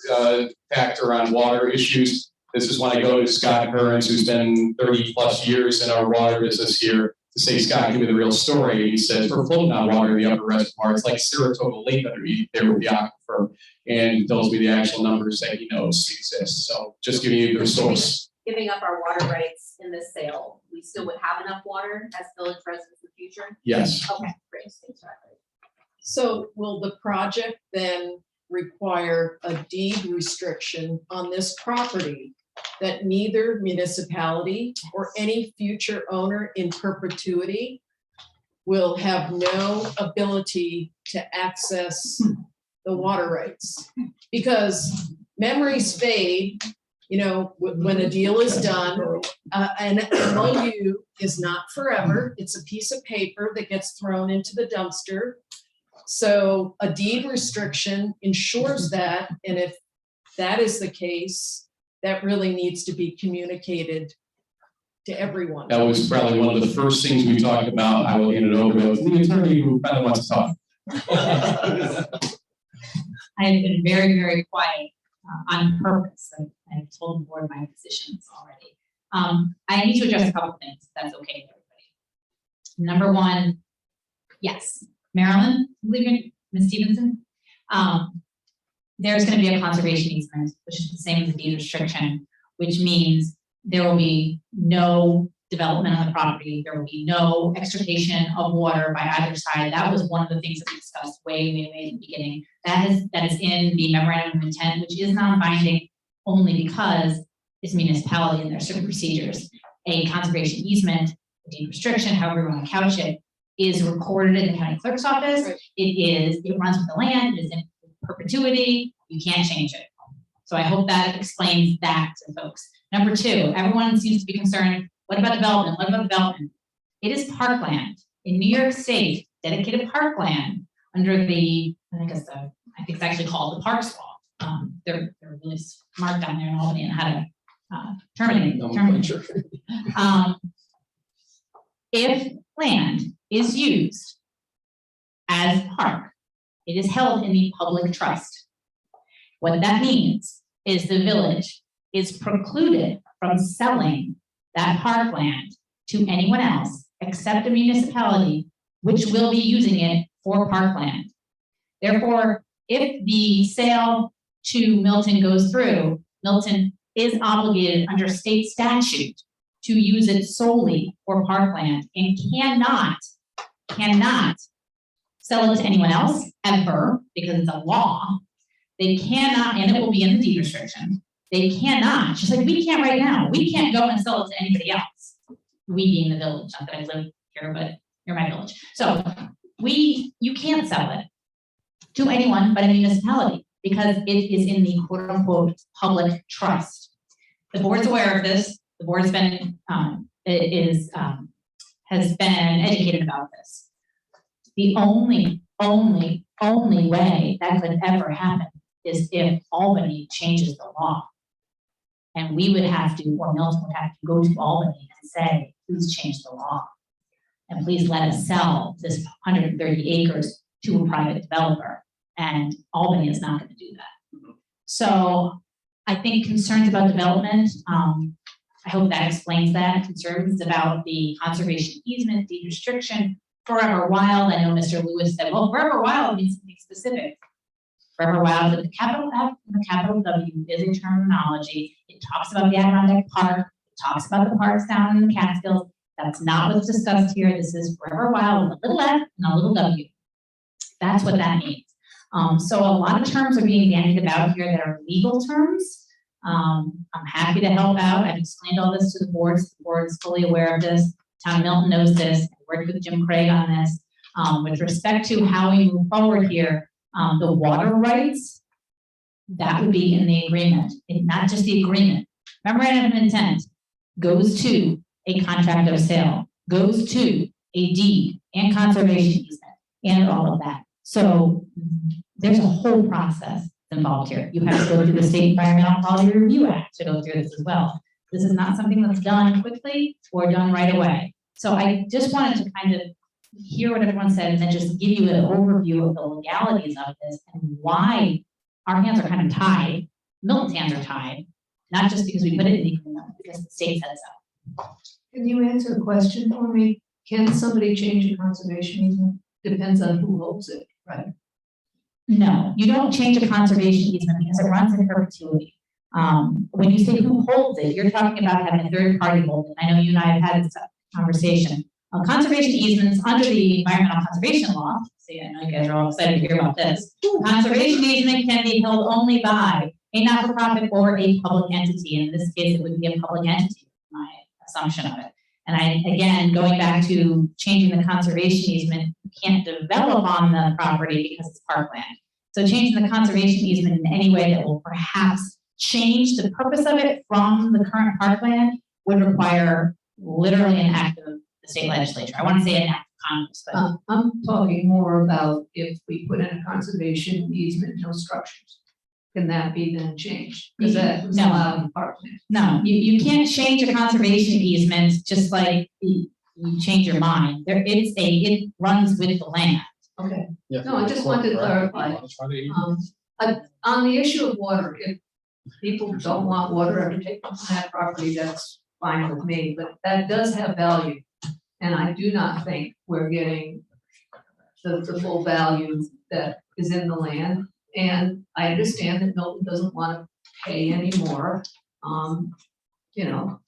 factor on water issues. This is when I go to Scott Hearns, who's been 30 plus years in our water business here, to say, Scott, give me the real story. And he says, we're floating on water in the upper reservoir. It's like Saratoga Lake underneath there with the aquifer, and tells me the actual numbers that he knows exist. So just giving you the source. Giving up our water rights in this sale, we still would have enough water as village residents in the future? Yes. Okay, great. Thanks for that. So will the project then require a deed restriction on this property that neither municipality or any future owner in perpetuity will have no ability to access the water rights. Because memories fade, you know, when a deal is done, an MOU is not forever. It's a piece of paper that gets thrown into the dumpster. So a deed restriction ensures that, and if that is the case, that really needs to be communicated to everyone. That was probably one of the first things we talked about. I will hand it over to the attorney who kind of wants to talk. I have been very, very quiet on purpose. I've told the board my positions already. I need to address a couple of things, if that's okay with everybody. Number one, yes, Marilyn, Ms. Stevenson, there's going to be a conservation easement, which is the same as a deed restriction, which means there will be no development on the property. There will be no extrication of water by either side. That was one of the things that we discussed way in the beginning. That is in the memorandum of intent, which is non-binding only because it's municipality and there are certain procedures. A conservation easement, a deed restriction, however you want to couch it, is recorded in the county clerk's office. Right. It runs with the land, it is in perpetuity, you can't change it. So I hope that explains that to folks. Number two, everyone seems to be concerned, what about development? What about development? It is parkland. In New York State, dedicated parkland under the, I think it's actually called the Parks Law. They're really smart down there in Albany and how to terminate. If land is used as park, it is held in the public trust. What that means is the village is precluded from selling that parkland to anyone else except the municipality, which will be using it for parkland. Therefore, if the sale to Milton goes through, Milton is obligated under state statute to use it solely for parkland and cannot sell it to anyone else ever because it's a law. They cannot, and it will be in the deed restriction. They cannot, just like we can't right now, we can't go and sell it to anybody else. We being the village, not that I live here, but you're my village. So you can't sell it to anyone but a municipality because it is in the quote unquote public trust. The board's aware of this. The board's been, has been educated about this. The only way that could ever happen is if Albany changes the law. And we would have to, or Milton would have to go to Albany and say, please change the law. And please let us sell this 130 acres to a private developer. And Albany is not going to do that. So I think concerns about development, I hope that explains that. Concerns about the conservation easement, deed restriction, forever wild. I know Mr. Lewis said, well, forever wild means something specific. Forever wild with the capital F and the capital W is a terminology. It talks about the Adirondack Park. It talks about the parks down in the Catskills. That's not what's discussed here. This is forever wild with a little F and a little W. That's what that means. So a lot of terms are being bandied about here that are legal terms. I'm happy to help out. I've explained all this to the boards. The board's fully aware of this. Town of Milton knows this. I worked with Jim Craig on this. With respect to how we move forward here, the water rights, that would be in the agreement, not just the agreement. Memorandum of intent goes to a contract of sale, goes to a deed and conservation easement and all of that. So there's a whole process involved here. You have to go through the State Environmental Quality Review Act to go through this as well. This is not something that's done quickly or done right away. So I just wanted to kind of hear what everyone said and then just give you an overview of the legalities of this and why our hands are kind of tied. Milton's hands are tied, not just because we put it in the agreement, because the state said so. Can you answer the question for me? Can somebody change a conservation easement? Depends on who holds it, right? No, you don't change a conservation easement because it runs in perpetuity. When you say who holds it, you're talking about having a third party hold it. I know you and I have had this conversation. Conservation easements under the environmental conservation law. See, I know you guys are all excited to hear about this. Conservation easement can be held only by a not-for-profit or a public entity. In this case, it would be a public entity, my assumption of it. And again, going back to changing the conservation easement, you can't develop on the property because it's parkland. So changing the conservation easement in any way that will perhaps change the purpose of it from the current parkland would require literally an act of the state legislature. I want to say an act of Congress, but I'm talking more about if we put in a conservation easement, no structures. Can that be then changed? Because that was No. allowed in parkland. no, you can't change a conservation easement just like you change your mind. It runs with the land. Okay. No, I just wanted to clarify. On the issue of water, if people don't want water ever taken from that property, that's fine with me, but that does have value. And I do not think we're getting the full value that is in the land. And I understand that Milton doesn't want to pay anymore. You know,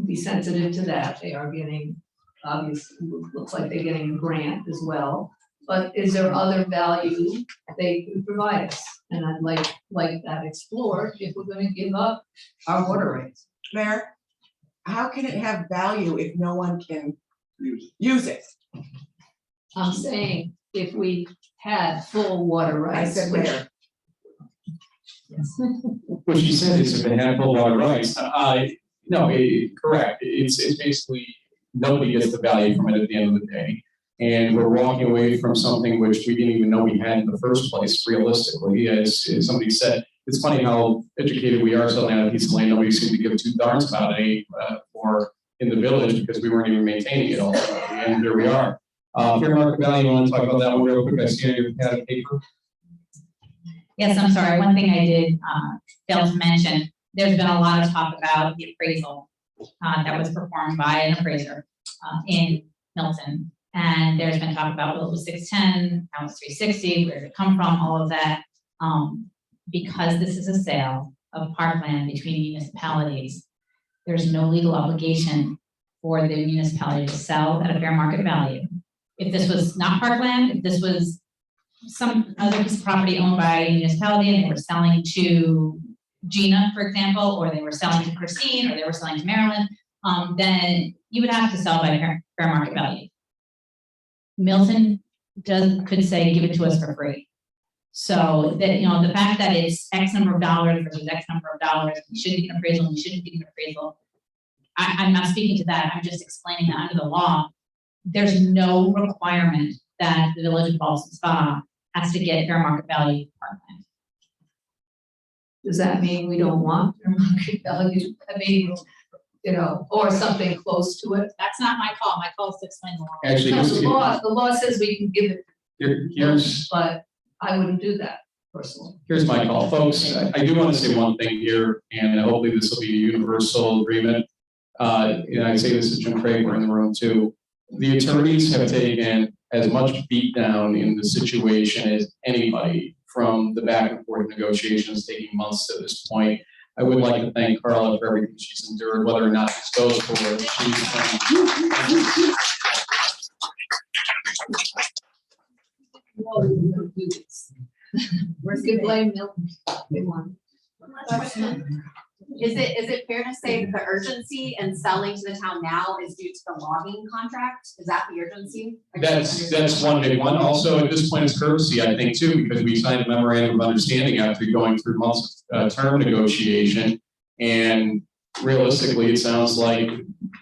be sensitive to that. They are getting, obviously, looks like they're getting a grant as well. But is there other value they could provide us? And I'd like that explored if we're gonna give up our water rights. Mayor, how can it have value if no one can use it? I'm saying if we had full water I rights. said which- where? What she said is if they have full water rights, no, correct. It's basically, nobody gets the value from it at the end of the day. And we're walking away from something which we didn't even know we had in the first place, realistically. As somebody said, it's funny how educated we are suddenly on a piece of land, nobody seemed to give two darns about it, or in the village, because we weren't even maintaining it all. And here we are. Fair market value, you want to talk about that one real quick? I see your pad of paper. Yes, I'm sorry. One thing I did fail to mention, there's been a lot of talk about the appraisal that was performed by an appraiser in Milton. And there's been talk about, well, it was 610, now it's 360, where did it come from, all of that. Because this is a sale of parkland between municipalities, there's no legal obligation for the municipality to sell at a fair market value. If this was not parkland, if this was some other piece of property owned by a municipality and they were selling to Gina, for example, or they were selling to Christine, or they were selling to Marilyn, then you would have to sell by fair market value. Milton could say, give it to us for free. So that, you know, the fact that it's X number of dollars versus X number of dollars, we shouldn't get an appraisal, we shouldn't get an appraisal. I'm not speaking to that, I'm just explaining that under the law, there's no requirement that the village of Ballston Spa has to get fair market value parkland. Does that mean we don't want fair market value? I mean, you know, or something close to it? That's not my call. My call is to explain the law. Actually, No, the law says we can give it, here's but I wouldn't do that personally. Here's my call, folks. I do want to say one thing here, and hopefully this will be a universal agreement. And I say this to Jim Craig, we're in the room too. The attorneys have taken as much beat down in the situation as anybody from the back and forth negotiations taking months to this point. I would like to thank Carla for everything she's endured, whether or not this goes forward. Where's the blame Milton? They won. Is it fair to say that the urgency in selling to the town now is due to the logging contract? Is that the urgency? That's one big one. Also, at this point, it's courtesy, I think, too, because we signed a memorandum of understanding after going through months of term negotiation. And realistically, it sounds like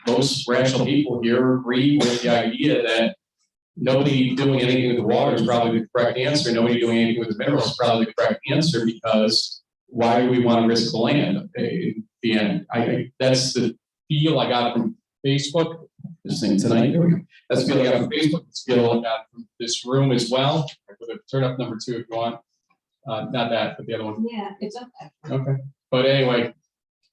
most rational people here agree with the idea that nobody doing anything with the water is probably the correct answer. Nobody doing anything with the minerals is probably the correct answer, because why do we want to risk the land at the end? That's the feel I got from Facebook. This thing tonight. There we go. That's the feel I got from Facebook. It's the feel I got from this room as well. Turn up number 2 if you want. Not that, but the other one. Yeah, it's up there. Okay. But anyway,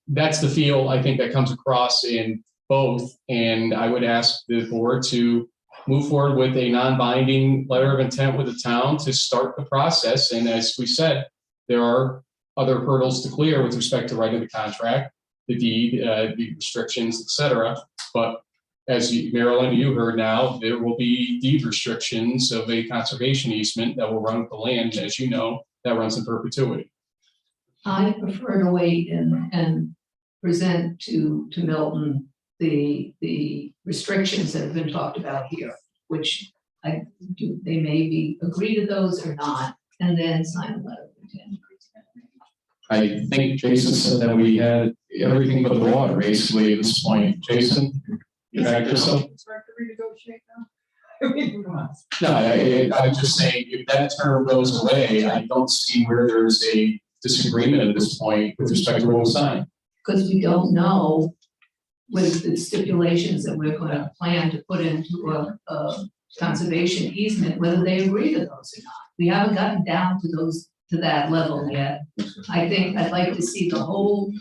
that's the feel I think that comes across in both. And I would ask the board to move forward with a non-binding letter of intent with the town to start the process. And as we said, there are other hurdles to clear with respect to writing the contract, the deed, the restrictions, et cetera. But as Marilyn, you heard now, there will be deed restrictions of a conservation easement that will run with the land, as you know, that runs in perpetuity. I prefer to wait and present to Milton the restrictions that have been talked about here, which they maybe agree to those or not, and then sign a letter of intent. I think Jason said that we had everything but the water basically at this point. Jason, you back yourself? Start to renegotiate now? No, I'm just saying, if that term goes away, I don't see where there's a disagreement at this point with respect to what was signed. Because we don't know with the stipulations that we're going to plan to put into a conservation easement, whether they agree to those or not. We haven't gotten down to that level yet. I think I'd like to see the whole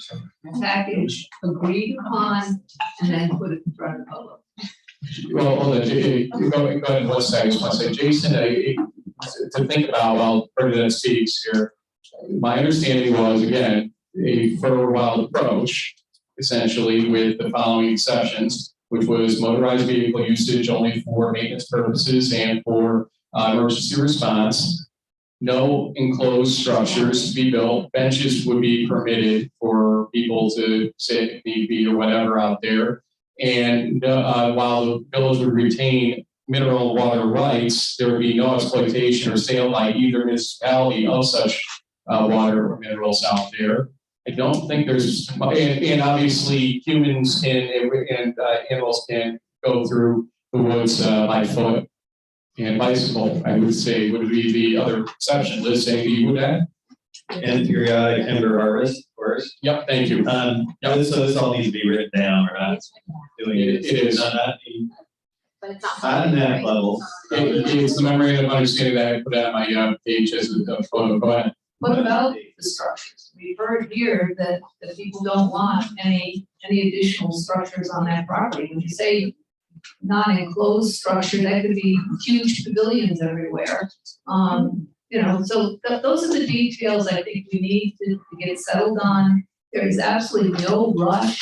package agreed upon and then put it in front of the public. Well, hold on, go ahead, one second, I just want to say, Jason, to think about while President speaks here, my understanding was, again, a further wild approach, essentially with the following exceptions, which was motorized vehicle usage only for maintenance purposes and for emergency response. No enclosed structures to be built. Benches would be permitted for people to sit if need be or whatever out there. And while the village would retain mineral water rights, there would be no exploitation or sale by either municipality of such water or minerals out there. I don't think there's, and obviously humans can and animals can go through the woods by foot and bicycle, I would say, would be the other exception. Liz, anything you would add? And periodic timber harvest, of course. Yep, thank you. So this all needs to be written down. We're not doing it. It is. But it's not. On that level. It's the memorandum of understanding that I put out on my page as a photo. Go ahead. What about the structures? We've heard here that people don't want any additional structures on that property. When you say non-enclosed structure, that could be huge pavilions everywhere. So those are the details I think we need to get settled on. There is absolutely no rush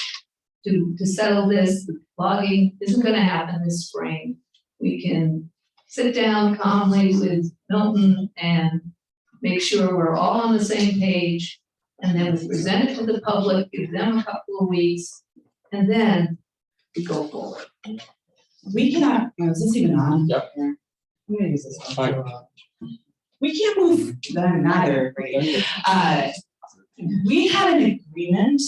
to settle this. The logging isn't gonna happen this spring. We can sit down calmly with Milton and make sure we're all on the same page. And then we present it to the public, give them a couple of weeks, and then we go forward. We cannot, is this even on? Yep. I'm gonna use this one. Fine. We can't move them either, right? We had an agreement.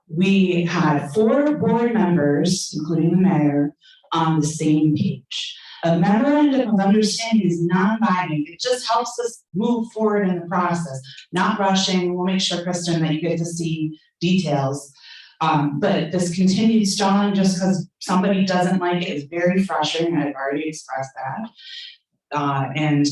We had 4 board members, including the mayor, on the same page. A memorandum of understanding is non-binding. It just helps us move forward in the process, not rushing. We'll make sure, Kristen, that you get to see details. But this continued stalling just because somebody doesn't like it is very frustrating. I've already expressed that. And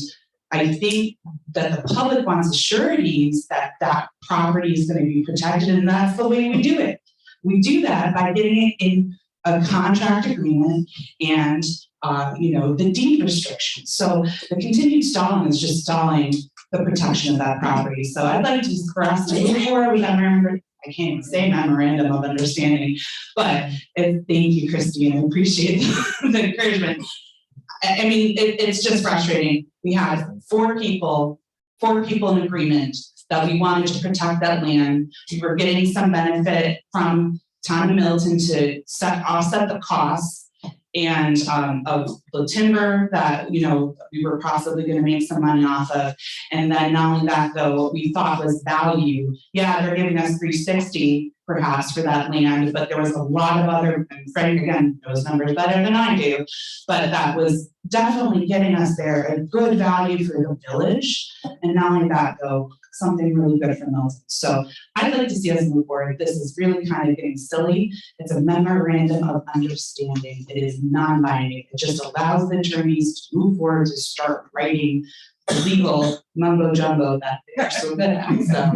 I think that the public wants sureties that that property is going to be protected, and that's the way we do it. We do that by getting it in a contract agreement and the deed restrictions. So the continued stalling is just stalling the protection of that property. So I'd like to for us to move forward with that I can't even say memorandum of understanding, but thank you, Christine. I appreciate the encouragement. I mean, it's just frustrating. We had 4 people in agreement that we wanted to protect that land. We were getting some benefit from Town of Milton to offset the costs and of the timber that we were possibly going to make some money off of. And then not only that, though, what we thought was value. Yeah, they're giving us $360 perhaps for that land, but there was a lot of other, and Frank again knows numbers better than I do, but that was definitely getting us there, a good value for the village. And not only that, though, something really good for Milton. So I'd like to see us move forward. This is really kind of getting silly. It's a memorandum of understanding. It is non-binding. It just allows the attorneys to move forward to start writing legal mumbo jumbo that they're so good at. So.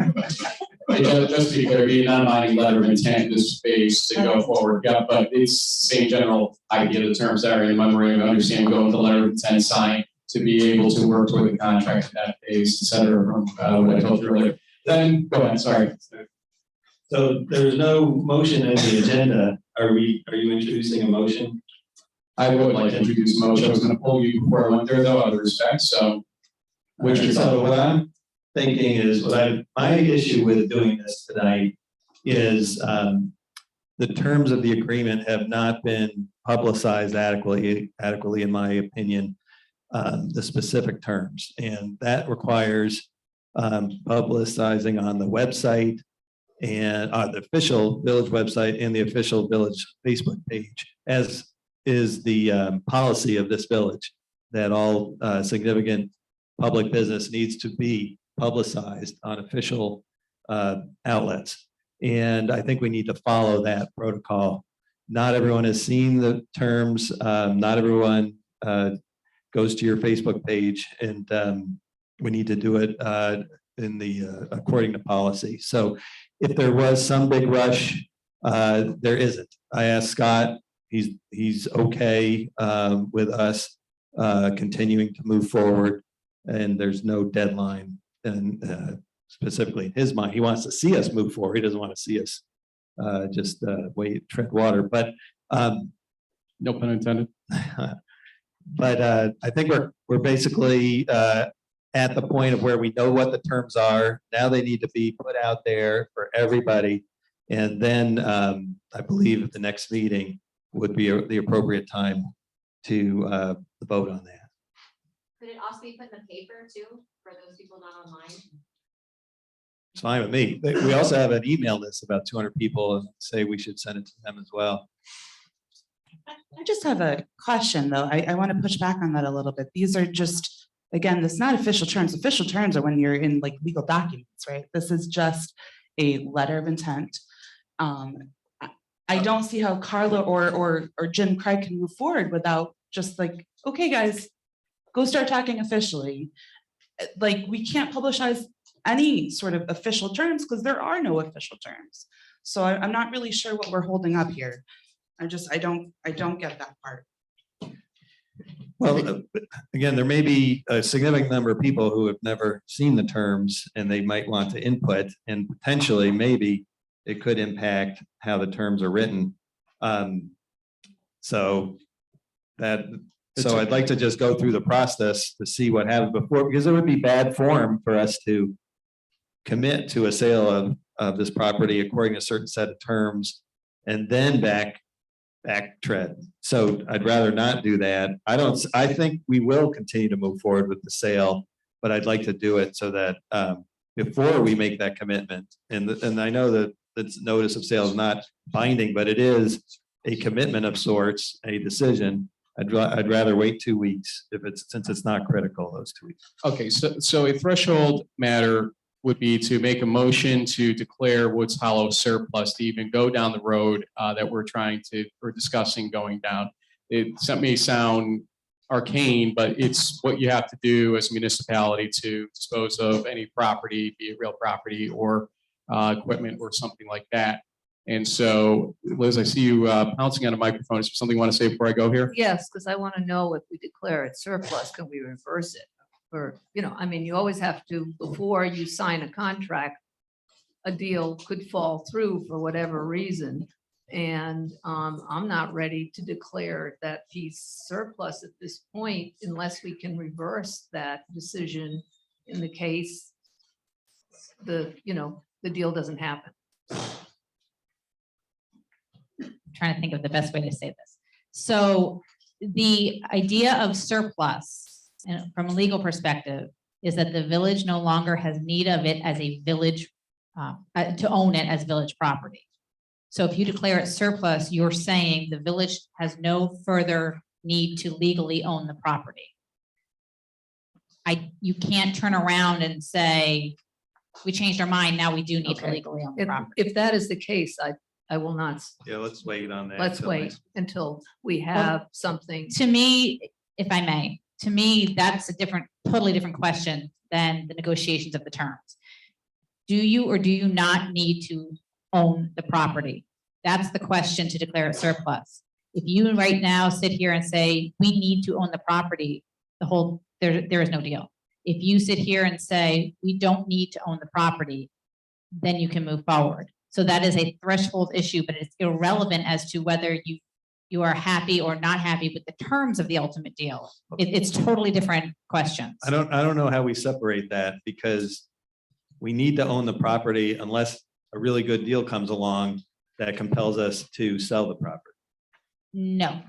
Just to be clear, be a non-binding letter of intent in this space to go forward. Yeah, but it's the same general idea. The terms that are in the memorandum of understanding go with the letter of intent signed to be able to work toward the contract at that phase, et cetera, from what I told you earlier. Then, go ahead, sorry. So there's no motion in the agenda. Are you introducing a motion? I would like to introduce a motion. I was going to pull you before I went there, though, out of respect. So, So what I'm thinking is, my issue with doing this tonight is the terms of the agreement have not been publicized adequately, in my opinion, the specific terms. And that requires publicizing on the website and the official village website and the official village Facebook page, as is the policy of this village, that all significant public business needs to be publicized on official outlets. And I think we need to follow that protocol. Not everyone has seen the terms. Not everyone goes to your Facebook page, and we need to do it in the according to policy. So if there was some big rush, there isn't. I asked Scott, he's okay with us continuing to move forward, and there's no deadline. And specifically in his mind, he wants to see us move forward. He doesn't want to see us just tread water. But No pun intended. but I think we're basically at the point of where we know what the terms are. Now they need to be put out there for everybody. And then I believe at the next meeting would be the appropriate time to vote on that. Could it also be put in the paper too, for those people not online? It's fine with me. We also have an email list, about 200 people, and say we should send it to them as well. I just have a question, though. I want to push back on that a little bit. These are just, again, this is not official terms. Official terms are when you're in like legal documents, right? This is just a letter of intent. I don't see how Carla or Jim Craig can move forward without just like, okay, guys, go start talking officially. Like, we can't publicize any sort of official terms because there are no official terms. So I'm not really sure what we're holding up here. I don't get that part. Well, again, there may be a significant number of people who have never seen the terms, and they might want to input, and potentially maybe it could impact how the terms are written. So I'd like to just go through the process to see what happens before, because it would be bad form for us to commit to a sale of this property according to a certain set of terms and then backtrack. So I'd rather not do that. I think we will continue to move forward with the sale, but I'd like to do it so that before we make that commitment, and I know that this notice of sale is not binding, but it is a commitment of sorts, a decision. I'd rather wait 2 weeks since it's not critical, those 2 weeks. Okay, so a threshold matter would be to make a motion to declare Woods Hollow surplus to even go down the road that we're discussing going down. It may sound arcane, but it's what you have to do as a municipality to dispose of any property, be it real property or equipment or something like that. And so, Liz, I see you pouncing on a microphone. Is there something you want to say before I go here? Yes, because I want to know if we declare it surplus, can we reverse it? Or, I mean, you always have to, before you sign a contract, a deal could fall through for whatever reason. And I'm not ready to declare that piece surplus at this point unless we can reverse that decision in the case the deal doesn't happen. I'm trying to think of the best way to say this. So the idea of surplus, and from a legal perspective, is that the village no longer has need of it as a village, to own it as village property. So if you declare it surplus, you're saying the village has no further need to legally own the property. You can't turn around and say, we changed our mind, now we do need to legally own the property. If that is the case, I will not. Yeah, let's wait on that. Let's wait until we have something. To me, if I may, that's a totally different question than the negotiations of the terms. Do you or do you not need to own the property? That's the question to declare it surplus. If you right now sit here and say, we need to own the property, there is no deal. If you sit here and say, we don't need to own the property, then you can move forward. So that is a threshold issue, but it's irrelevant as to whether you are happy or not happy with the terms of the ultimate deal. It's totally different questions. I don't know how we separate that, because we need to own the property unless a really good deal comes along. that compels us to sell the property. No,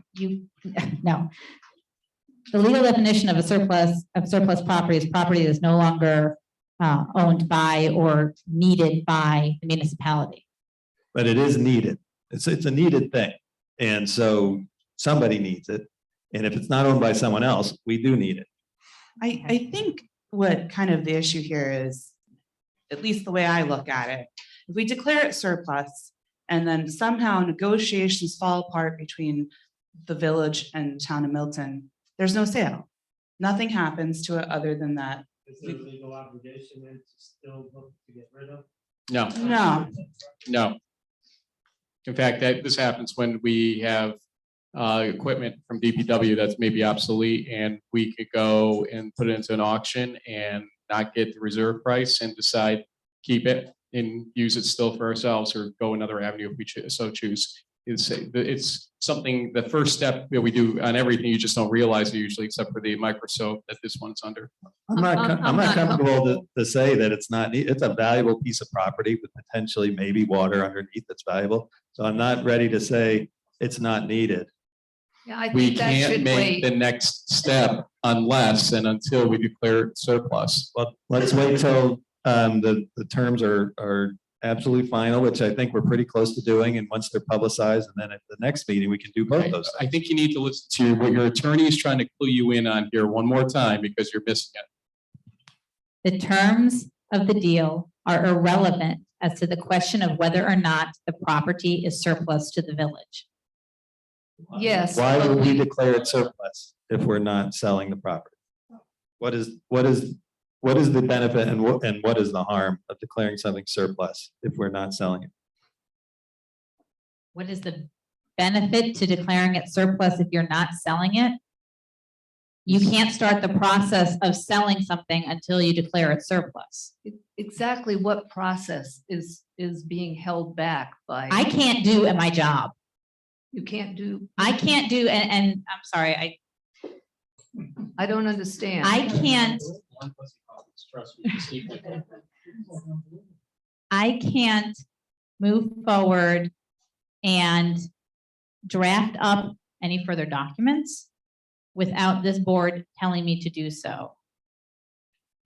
no. The legal definition of a surplus property is property that is no longer owned by or needed by the municipality. But it is needed. It's a needed thing. And so somebody needs it. And if it's not owned by someone else, we do need it. I think what kind of the issue here is, at least the way I look at it, if we declare it surplus and then somehow negotiations fall apart between the village and town of Milton, there's no sale. Nothing happens to it other than that. Is there a legal obligation then to still look to get rid of? No, No, no. In fact, this happens when we have equipment from DPW that's maybe obsolete, and we could go and put it into an auction and not get the reserve price and decide keep it and use it still for ourselves, or go another avenue if we so choose. It's something, the first step that we do on everything, you just don't realize it usually, except for the microscope that this one's under. I'm not comfortable to say that it's not, it's a valuable piece of property with potentially maybe water underneath that's valuable. So I'm not ready to say it's not needed. Yeah, I We think that can't should make the wait. next step unless and until we declare it surplus. Well, let's wait till the terms are absolutely final, which I think we're pretty close to doing. And once they're publicized, and then at the next meeting, we can do both those I things. think you need to listen to what your attorney is trying to clue you in on here one more time, because you're missing it. The terms of the deal are irrelevant as to the question of whether or not the property is surplus to the village. Yes. Why but would we declare it surplus if we're not selling the property? What is the benefit and what is the harm of declaring something surplus if we're not selling it? What is the benefit to declaring it surplus if you're not selling it? You can't start the process of selling something until you declare it surplus. Exactly what process is being held back by? I can't do at my job. You can't do, I can't do, and I'm sorry, I don't understand. I can't move forward and draft up any further documents without this board telling me to do so.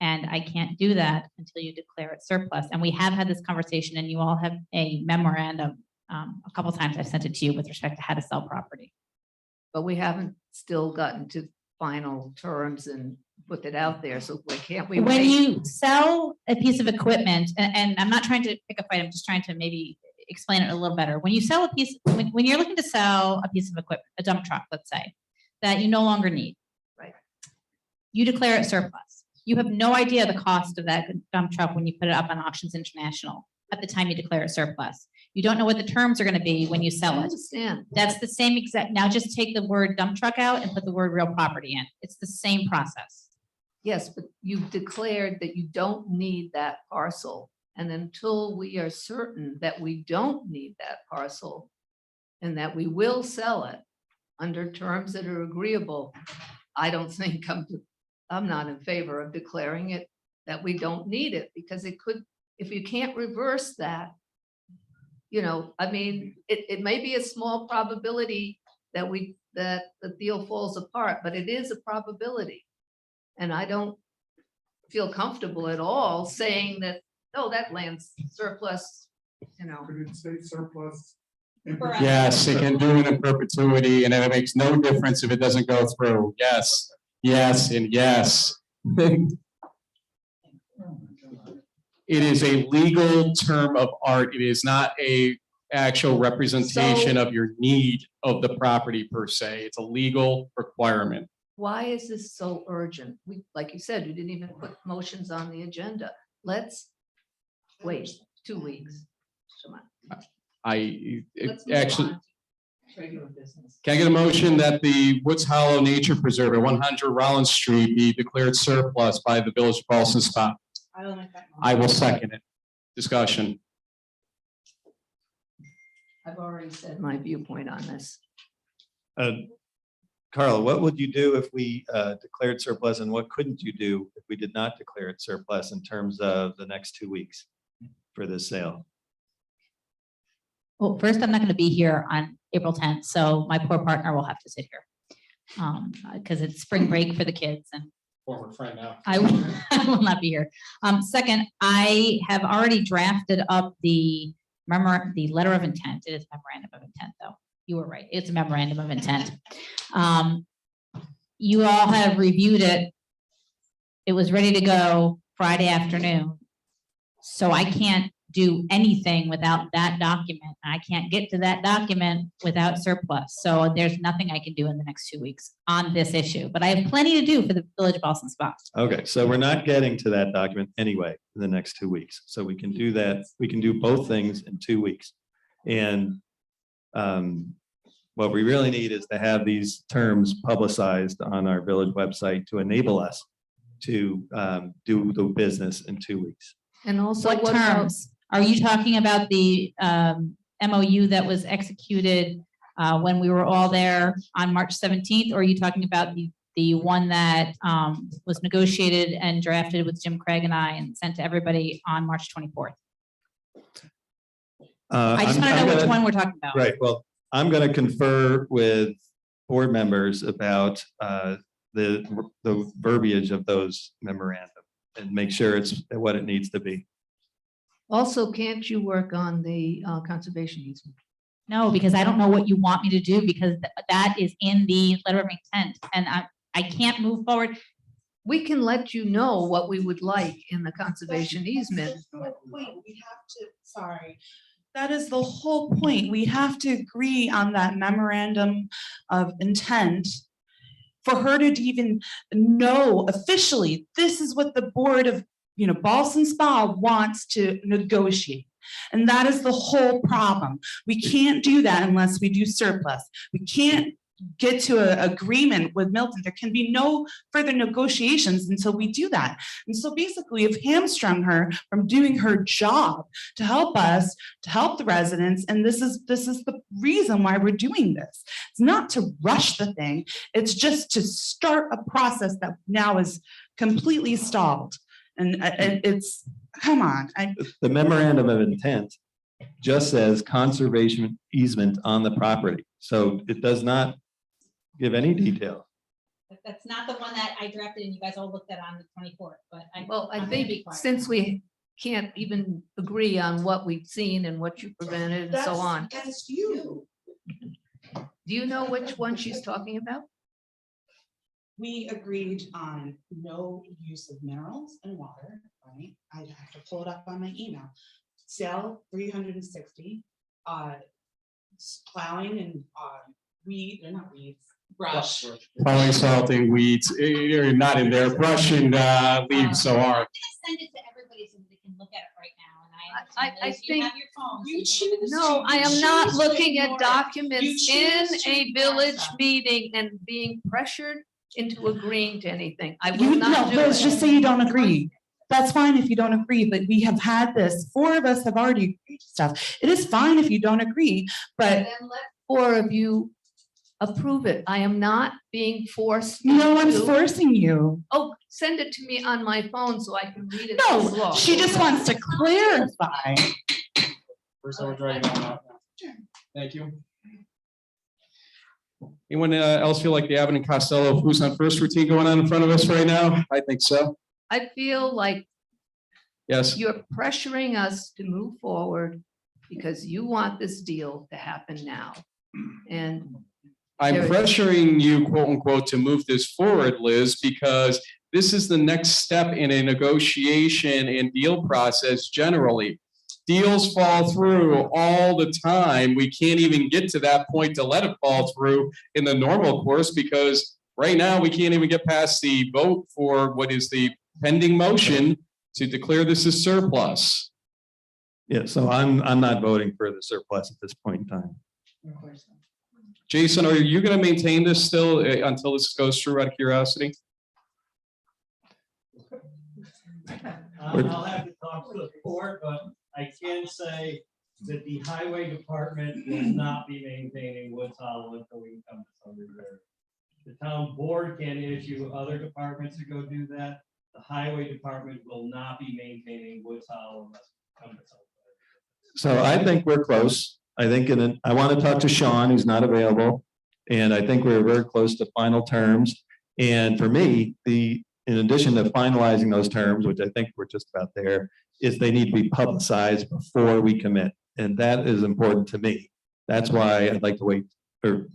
And I can't do that until you declare it surplus. And we have had this conversation, and you all have a memorandum. A couple times I've sent it to you with respect to how to sell property. But we haven't still gotten to final terms and put it out there, so why can't we When wait? you sell a piece of equipment, and I'm not trying to pick a fight, I'm just trying to maybe explain it a little better. When you sell a piece, when you're looking to sell a piece of equipment, a dump truck, let's say, that you no longer need. Right. You declare it surplus. You have no idea the cost of that dump truck when you put it up on Auctions International at the time you declare it surplus. You don't know what the terms are going to be when you I sell it. understand. That's the same exact, now just take the word dump truck out and put the word real property in. It's the same process. Yes, but you've declared that you don't need that parcel. And until we are certain that we don't need that parcel and that we will sell it under terms that are agreeable, I don't think I'm not in favor of declaring it that we don't need it, because it could, if you can't reverse that, I mean, it may be a small probability that the deal falls apart, but it is a probability. And I don't feel comfortable at all saying that, no, that land's surplus, Could it say surplus? Yes, it can do it in perpetuity, and it makes no difference if it doesn't go through. Yes, yes, and yes. It is a legal term of art. It is not a actual representation of your need of the property per se. It's a legal requirement. Why is this so urgent? Like you said, you didn't even put motions on the agenda. Let's wait 2 weeks. Come on. Let's move Actually, on to regular business. can I get a motion that the Woods Hollow Nature Preserve at 100 Rollins Street be declared surplus by the Village of Ballston spot? I will second it. Discussion. I've already said my viewpoint on this. Carla, what would you do if we declared surplus, and what couldn't you do if we did not declare it surplus in terms of the next 2 weeks for this sale? Well, first, I'm not going to be here on April 10th, so my poor partner will have to sit here. Because it's spring break for the kids and Former friend now. I will I will not be here. Second, I have already drafted up the letter of intent. It is memorandum of intent, though. You were right. It's a memorandum of intent. You all have reviewed it. It was ready to go Friday afternoon. So I can't do anything without that document. I can't get to that document without surplus. So there's nothing I can do in the next 2 weeks on this issue, but I have plenty to do for the Village of Ballston Spa. Okay, so we're not getting to that document anyway in the next 2 weeks. So we can do that. We can do both things in 2 weeks. And what we really need is to have these terms publicized on our village website to enable us to do the business in 2 weeks. And also What terms? Are you talking about the MOU that was executed when we were all there on March 17th? Or are you talking about the one that was negotiated and drafted with Jim Craig and I and sent to everybody on March 24th? I just want to know which one we're talking about. Right, well, I'm going to confer with board members about the verbiage of those memorandum and make sure it's what it needs to be. Also, can't you work on the conservation easement? No, because I don't know what you want me to do because that is in the letter of intent and I can't move forward. We can let you know what we would like in the conservation easement. We have to, sorry. That is the whole point. We have to agree on that memorandum of intent for her to even know officially, this is what the board of, Ballston Spa wants to negotiate. And that is the whole problem. We can't do that unless we do surplus. We can't get to an agreement with Milton. There can be no further negotiations until we do that. And so basically we've hamstrung her from doing her job to help us, to help the residents. And this is the reason why we're doing this. It's not to rush the thing. It's just to start a process that now is completely stalled. And it's, come on. The memorandum of intent just says conservation easement on the property. So it does not give any detail. That's not the one that I drafted and you guys all looked at on the 24th, but I think since we can't even agree on what we've seen and what you prevented and so on. That's you. Do you know which one she's talking about? We agreed on no use of minerals and water, right? I'd have to pull it up on my email. Sale 360, plowing and brush. Plowing, salting, weeds, you're not in there, brush and leaves, so are. I'm gonna send it to everybody so they can look at it right now. And I understand that if you think have your phones, you you choose can- No, I am not looking at documents You in choose to a ignore village them. meeting and being pressured into agreeing to anything. I will You not do Liz, it. just say you don't agree. That's fine if you don't agree, but we have had this. 4 of us have already agreed to stuff. It is fine if you don't agree, but Then let 4 of you approve it. I am not being forced. no one's to- forcing you. Oh, send it to me on my phone so I can read it. slow. No, she just wants to clarify. First, I will draw you on that. Thank you. Anyone else feel like the Abbott and Costello who's on first routine going on in front of us right now? I think so. I feel like Yes. you're pressuring us to move forward because you want this deal to happen now. And I'm There is- pressuring you, quote unquote, to move this forward, Liz, because this is the next step in a negotiation and deal process generally. Deals fall through all the time. We can't even get to that point to let it fall through in the normal course because right now we can't even get past the vote for what is the pending motion to declare this as surplus. Yeah, so I'm not voting for the surplus at this point in time. Jason, are you going to maintain this still until this goes through out of curiosity? I'll have to talk to the court, but I can say that the highway department will not be maintaining Woods Hollow until we come to some reserve. The town board can issue other departments to go do that. The highway department will not be maintaining Woods Hollow unless we come to some. So I think we're close. I think, I want to talk to Sean, who's not available. And I think we're very close to final terms. And for me, in addition to finalizing those terms, which I think we're just about there, is they need to be publicized before we commit. And that is important to me. That's why I'd like to wait or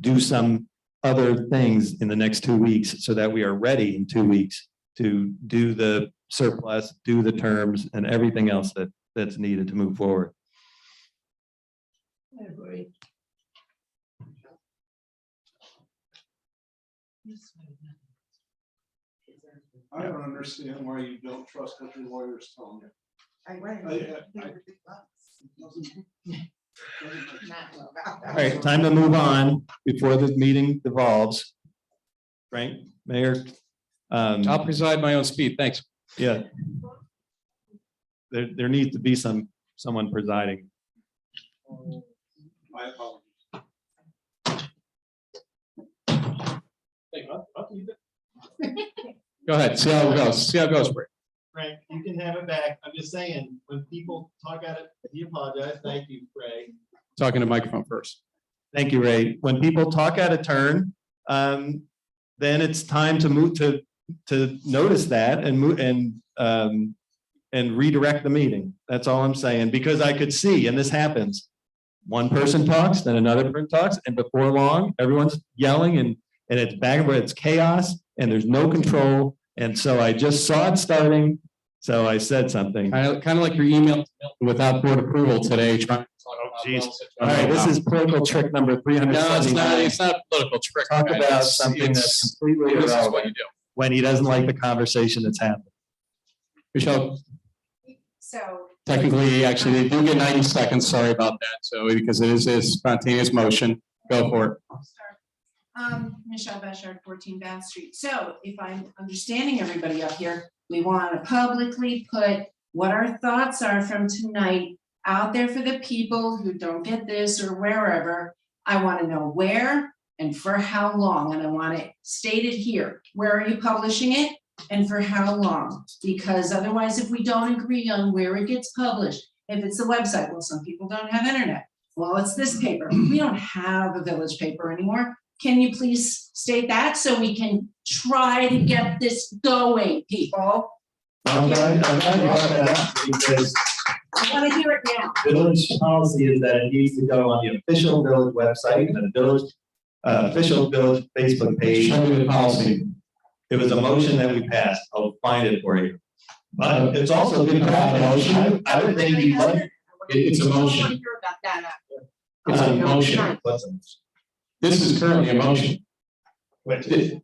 do some other things in the next 2 weeks so that we are ready in 2 weeks to do the surplus, do the terms, and everything else that's needed to move forward. I agree. I don't understand why you don't trust what your lawyers tell you. All right, time to move on before the meeting devolves. Frank, Mayor. I'll preside my own speed. Thanks. Yeah. There needs to be someone presiding. My apologies. Go ahead. See how it goes. See how it goes, Rick. Frank, you can have it back. I'm just saying, when people talk at it, he apologized. Thank you, Ray. Talking to microphone first. Thank you, Ray. When people talk out of turn, then it's time to move to notice that and move and redirect the meeting. That's all I'm saying, because I could see, and this happens, one person talks, then another person talks, and before long, everyone's yelling and it's back and forth, it's chaos, and there's no control. And so I just saw it starting, so I said something. Kind of like your email without board approval today, trying to talk about Jeez. wells that- All right, this is political trick number 379. No, it's not a political trick. Talk guys. about something that's completely This is what irrelevant you do. when he doesn't like the conversation that's happening. Michelle, So, technically, actually, they do get 90 seconds. Sorry about that. So, because it is a spontaneous motion, go for it. Michelle Beshard, 14 Bath Street. So if I'm understanding everybody up here, we want to publicly put what our thoughts are from tonight out there for the people who don't get this or wherever. I want to know where and for how long, and I want it stated here. Where are you publishing it and for how long? Because otherwise, if we don't agree on where it gets published, if it's the website, well, some people don't have internet. Well, it's this paper. We don't have a village paper anymore. Can you please state that so we can try to get this going, people? I'm glad you brought that up because I want to hear it now. village policy is that it needs to go on the official village website and the village, official village Facebook page. Show me the policy. It was a motion that we passed. I'll find it for you. But it's also good to have a motion. I would think you would. It's a I want motion. to hear about that after. It's a motion. What's a motion? This is currently a motion. Which The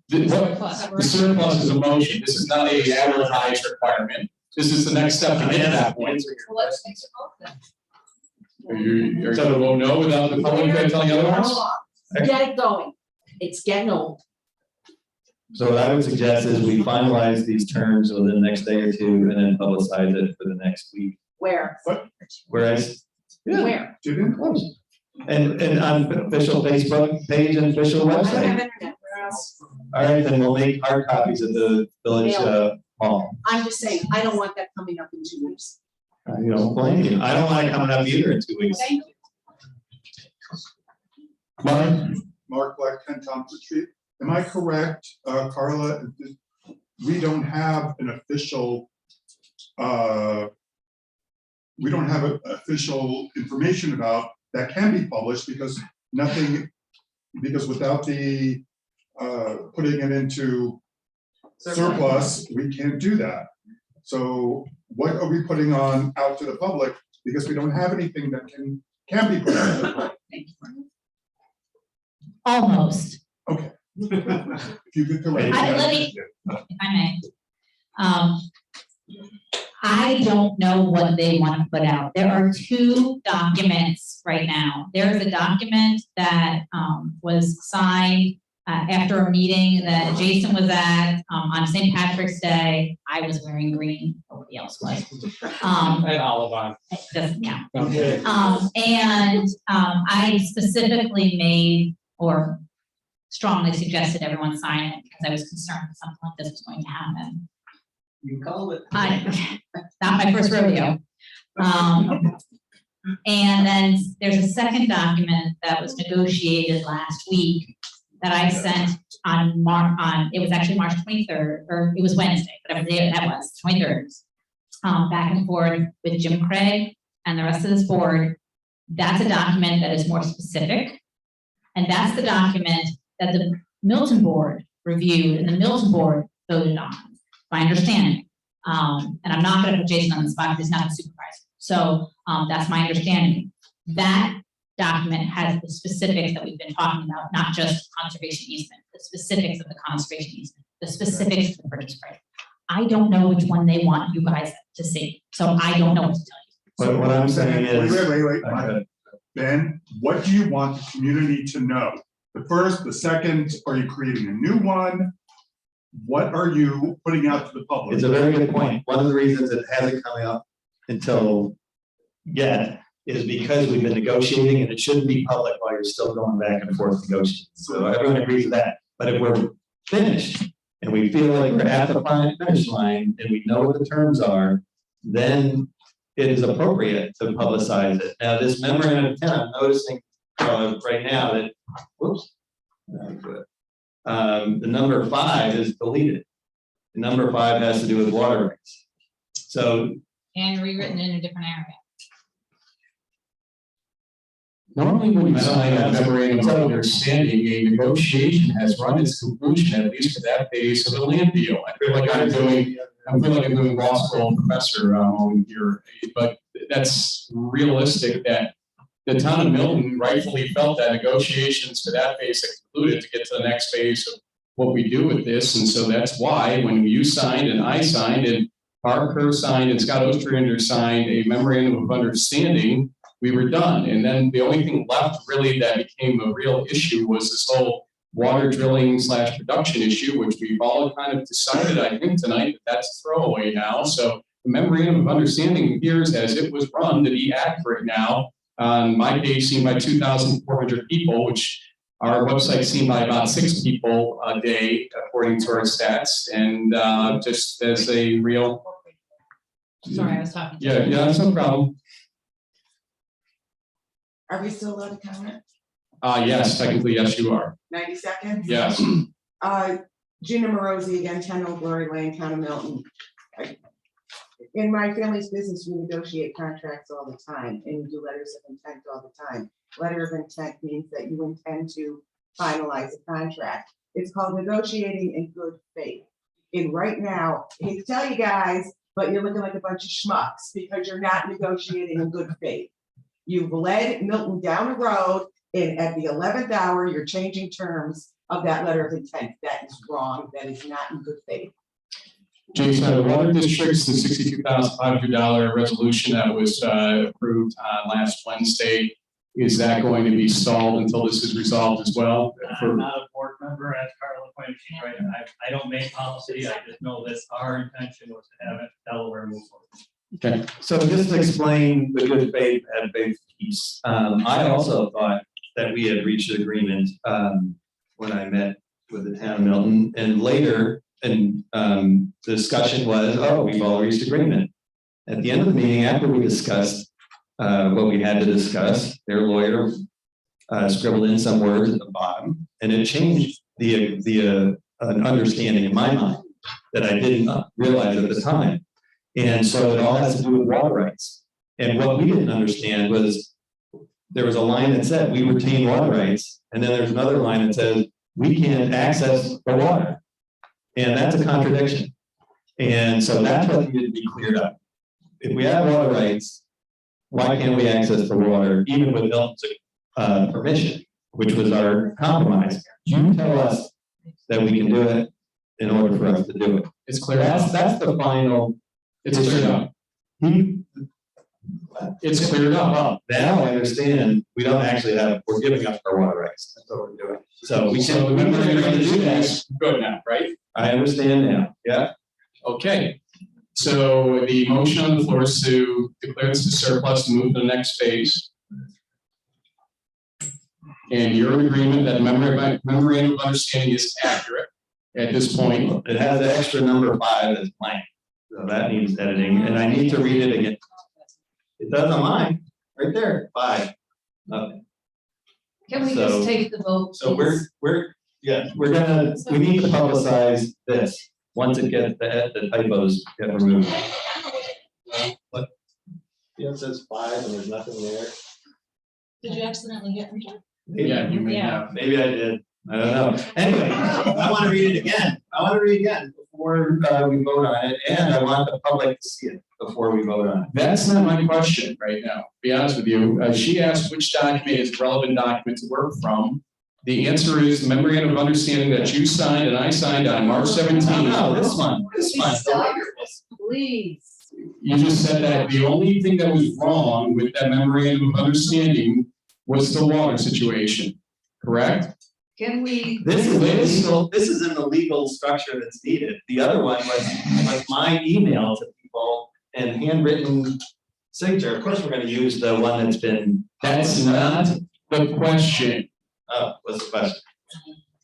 surplus is a motion. This is not a advertised requirement. This is the next step to get to that point. Well, let's fix it both then. Are you going to vote no without the public telling you otherwise? Get it going. It's getting old. So what I would suggest is we finalize these terms within the next day or two and then publicize it for the next week. Where? Whereas, yeah, Where? close. And on official Facebook page and official I don't have website. internet. Where else? All right, then we'll make hard copies at the village hall. I'm just saying, I don't want that coming up in 2 weeks. You don't blame you. I don't want it coming up either in 2 weeks. Thank you. Mark Black, 10 Thompson Street. Am I correct, Carla? We don't have an official, we don't have official information about that can be published because nothing, because without the putting it into surplus, we can't do that. So what are we putting on out to the public? Because we don't have anything that can be put out to the public. Almost. Okay. If you could correct. Let me, if I may. I don't know what they want to put out. There are 2 documents right now. There is a document that was signed after a meeting that Jason was at on St. Patrick's Day. I was wearing green, nobody else was. And olive on. It doesn't count. Okay. I specifically made or strongly suggested everyone sign it because I was concerned that something like this was going to happen. You called it. Not my first rodeo. And then there's a second document that was negotiated last week that I sent on it was actually March 23rd, or it was Wednesday, whatever day that was, 23rd. Back and forth with Jim Craig and the rest of this board. That's a document that is more specific. And that's the document that the Milton board reviewed and the Milton board voted on, my understanding. And I'm not gonna put Jason on the spot because he's not a supervisor. So that's my understanding. That document has the specifics that we've been talking about, not just conservation easement, the specifics of the conservation easement, the specifics of the purchase price. I don't know which one they want you guys to see, so I don't know what to tell you. But what I'm saying is. Wait. Ben, what do you want the community to know? The first, the second, are you creating a new one? What are you putting out to the public? It's a very good point. One of the reasons it hasn't come out until yet is because we've been negotiating and it shouldn't be public while you're still going back and forth negotiating. So everyone agrees with that. But if we're finished and we feel like we're at the finish line and we know what the terms are, then it is appropriate to publicize it. Now, this memorandum of intent, I'm noticing right now that, whoops, the number 5 is deleted. The number 5 has to do with water rights. So. And rewritten in a different area. Normally, when you sign a memorandum of understanding, a negotiation has run its conclusion, at least for that phase of the land deal. I feel like I'm doing law school professor here, but that's realistic that the town of Milton rightfully felt that negotiations for that phase had concluded to get to the next phase of what we do with this. And so that's why when you signed and I signed and Parker signed and Scott Ostrander signed a memorandum of understanding, we were done. And then the only thing left really that became a real issue was this whole water drilling / production issue, which we've all kind of decided, I think tonight, that that's throwaway now. So the memorandum of understanding appears as it was run to be accurate now. On my page seen by 2,400 people, which our website seen by about 6 people a day, according to our stats. And just as a real. Sorry, I was talking. Yeah, that's no problem. Are we still allowed to comment? Yes, technically, yes, you are. 90 seconds? Yes. Gina Morosi, again, 10 Old Glory Lane, Town of Milton. In my family's business, we negotiate contracts all the time and we do letters of intent all the time. Letter of intent means that you intend to finalize a contract. It's called negotiating in good faith. And right now, I hate to tell you guys, but you're looking like a bunch of schmucks because you're not negotiating in good faith. You've led Milton down a road, and at the 11th hour, you're changing terms of that letter of intent. That is wrong. That is not in good faith. Jason, the water district's the $62,500 resolution that was approved last Wednesday. Is that going to be stalled until this is resolved as well? I'm not a board member, as Carla pointed out, right? I don't make policy. I just know that our intention was to have it Delaware move forward. Okay. So just to explain the good faith and faith piece, I also thought that we had reached an agreement when I met with the town of Milton, and later, the discussion was, oh, we've all reached agreement. At the end of the meeting, after we discussed what we had to discuss, their lawyer scribbled in some words at the bottom, and it changed the understanding in my mind that I didn't realize at the time. And so it all has to do with water rights. And what we didn't understand was there was a line that said we retain water rights, and then there's another line that says we can't access the water. And that's a contradiction. And so that's what needed to be cleared up. If we have water rights, why can't we access the water, even with Milton's permission, which was our compromise? You tell us that we can do it in order for us to do it. It's clear. That's the final. It's cleared up. It's cleared up. Well, now I understand we don't actually have, we're giving up our water rights. That's what we're doing. So we So can, the memorandum of understanding is good now, right? I understand now. Yeah. Okay. So the motion on the floor is to declare this as surplus and move to the next phase. And you're in agreement that memorandum of understanding is accurate at this point. It has the extra number 5 as blank. So that needs editing, and I need to read it again. It does on mine. right there, 5, nothing. Can we So- just take the vote? So please? we need to publicize this, once it gets, the typos get removed. What? Yeah, it says 5 and there's nothing there. Did you accidentally hit enter? Yeah, you may have. Maybe I did, I don't know. Anyway, I want to read it again, before we vote on it, and I want the public to see it before we vote on it. That's not my question right now, to be honest with you. She asked which document is a relevant document to work from. The answer is the memorandum of understanding that you signed and I signed on March 17th. No, this one. Stop, please. You just said that the only thing that was wrong with that memorandum of understanding was the water situation, correct? Can we? This is illegal, this is in the legal structure that's needed. The other one was my email to people and handwritten signature. Of course, we're gonna use the one that's been. That's not the question. Oh, what's the question?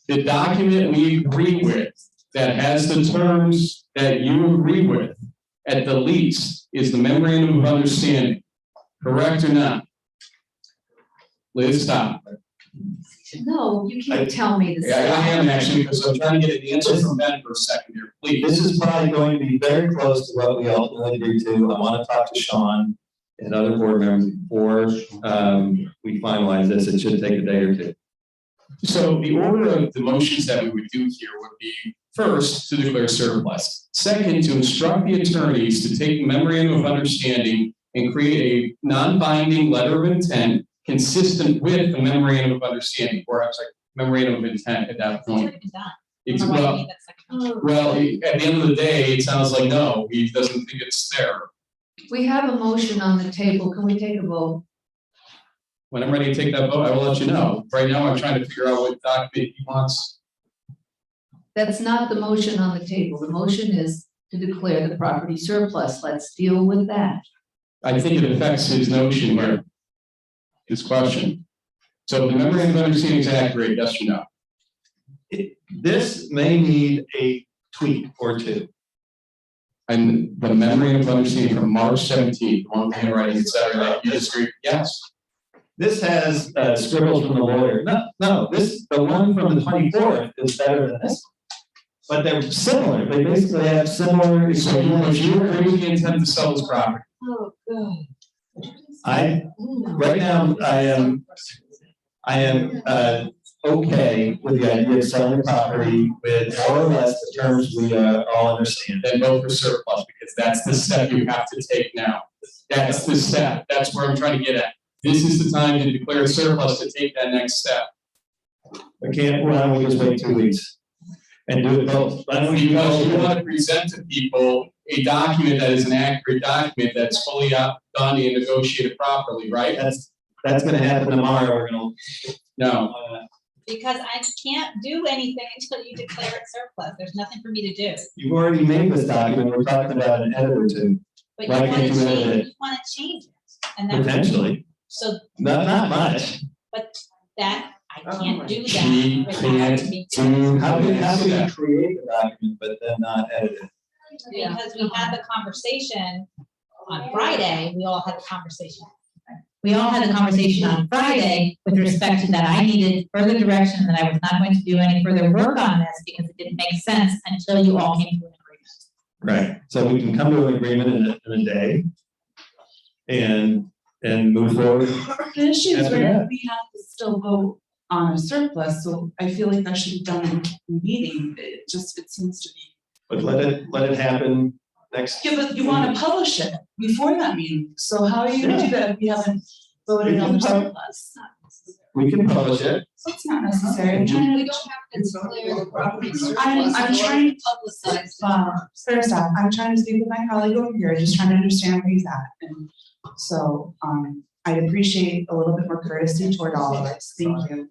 The document we agree with that has the terms that you agree with, at the least, is the memorandum of understanding, correct or not? Liz, stop. No, you can't tell me this. Yeah, I am actually, because I'm trying to get an answer from Ben for a second here, please. This is probably going to be very close to what we ultimately agree to. I want to talk to Sean and other board members before we finalize this. It should take a day or two. So the order of the motions that we would do here would be, first, to declare surplus. Second, to instruct the attorneys to take the memorandum of understanding and create a non-binding letter of intent consistent with the memorandum of understanding, or I'm sorry, memorandum of intent at that point. It's, well, at the end of the day, it sounds like no, he doesn't think it's there. We have a motion on the table. Can we take a vote? When I'm ready to take that vote, I will let you know. Right now, I'm trying to figure out what document he wants. That's not the motion on the table. The motion is to declare the property surplus. Let's deal with that. I think it affects his notion here, his question. So the memorandum of understanding is accurate, yes or no? This may need a tweak or two. And the memorandum of understanding from March 17th, the one with handwriting, et cetera, you disagree? Yes. This has scribbles from the lawyer. No, the one from the 24th is better than this one. But they're similar. They basically have similar. So you agree with the intent to sell this property? Oh, God. Right now, I am okay with the idea of selling the property with more or less the terms we all understand. Then vote for surplus, because that's the step you have to take now. That's the step. That's where I'm trying to get at. This is the time to declare surplus to take that next step. Why don't we just wait 2 weeks and do it both? Because you want to present to people a document that is an accurate document that's fully done and negotiated properly, right? That's gonna happen tomorrow. We're gonna. No. Because I can't do anything until you declare it surplus. There's nothing for me to do. You've already made this document. We're talking about an edit or two. But Why you can't want to you edit change, it? you want to change it. And that's. Potentially. So, Not much. but that, I can't do She that. without can't being- do How do that. you create the document but then not edit it? Because we had the conversation on Friday, we all had the conversation. We all had the conversation on Friday with respect to that I needed further direction, that I was not going to do any further work on this because it didn't make sense until you all came to an agreement. Right. So we can come to an agreement in a day and move forward. The issue is After where that. we have to still vote on a surplus, so I feel like that should be done in the meeting. It seems to be. But let it happen next. Yeah, but you want to publish it before that meeting, so how are you gonna do that if we haven't voted on the surplus? We can publish it. So it's not necessary. I'm trying We to. don't have to declare the property surplus. I'm trying to publicize. First off, I'm trying to speak with my colleague over here, just trying to understand where he's at, and so, I'd appreciate a little bit more courtesy toward all of us, thank you.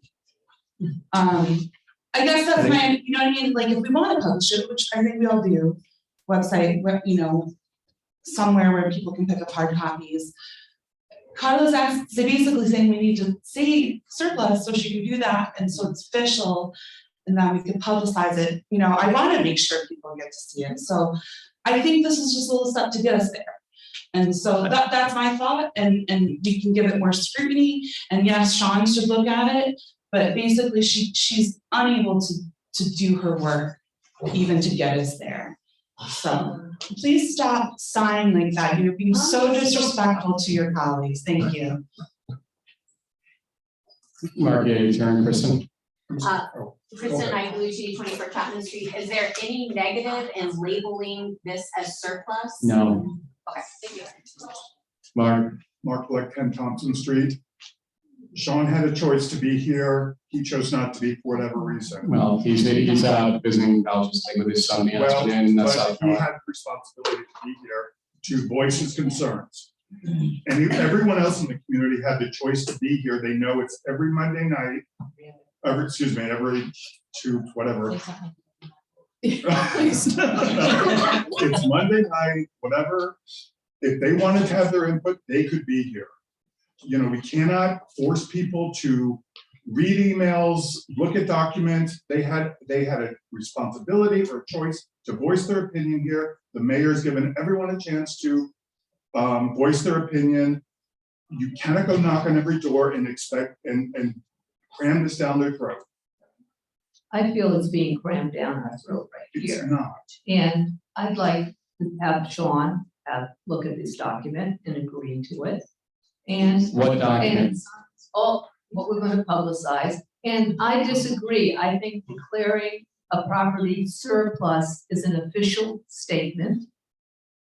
I guess that's my, you know what I mean, like, if we wanna publish it, which I think we all do, website, where, you know, somewhere where people can pick up hard copies. Carla's asked, they basically saying we need to say surplus, so she can do that, and so it's official, and then we can publicize it, you know, I wanna make sure people get to see it, so I think this is just a little step to get us there. And so that's my thought, and we can give it more scrutiny, and yes, Sean should look at it, but basically she's unable to do her work even to get us there. So please stop sighing like that. You're being so disrespectful to your colleagues. Thank you. Mark, your turn, Kristen. Kristen Iaglucci, 24 Chapman Street. Is there any negative in labeling this as surplus? No. Okay, thank you. Mark, Mark Black, 10 Thompson Street. Sean had a choice to be here. He chose not to be for whatever reason. well, he's out visiting Ballston with his son yesterday, and that's But he had the responsibility to be here to voice his concerns. And everyone else in the community had the choice to be here. They know it's every Monday night, every two, whatever. It's Monday night, whatever. If they wanted to have their input, they could be here. You know, we cannot force people to read emails, look at documents. They had a responsibility or a choice to voice their opinion here. The mayor's given everyone a chance to voice their opinion. You cannot go knock on every door and expect and cram this down their throat. I feel it's being crammed down our throat right It's here. not. And I'd like to have Sean look at this document and agree to it. And what document? and all what we're going to publicize. And I disagree. I think declaring a property surplus is an official statement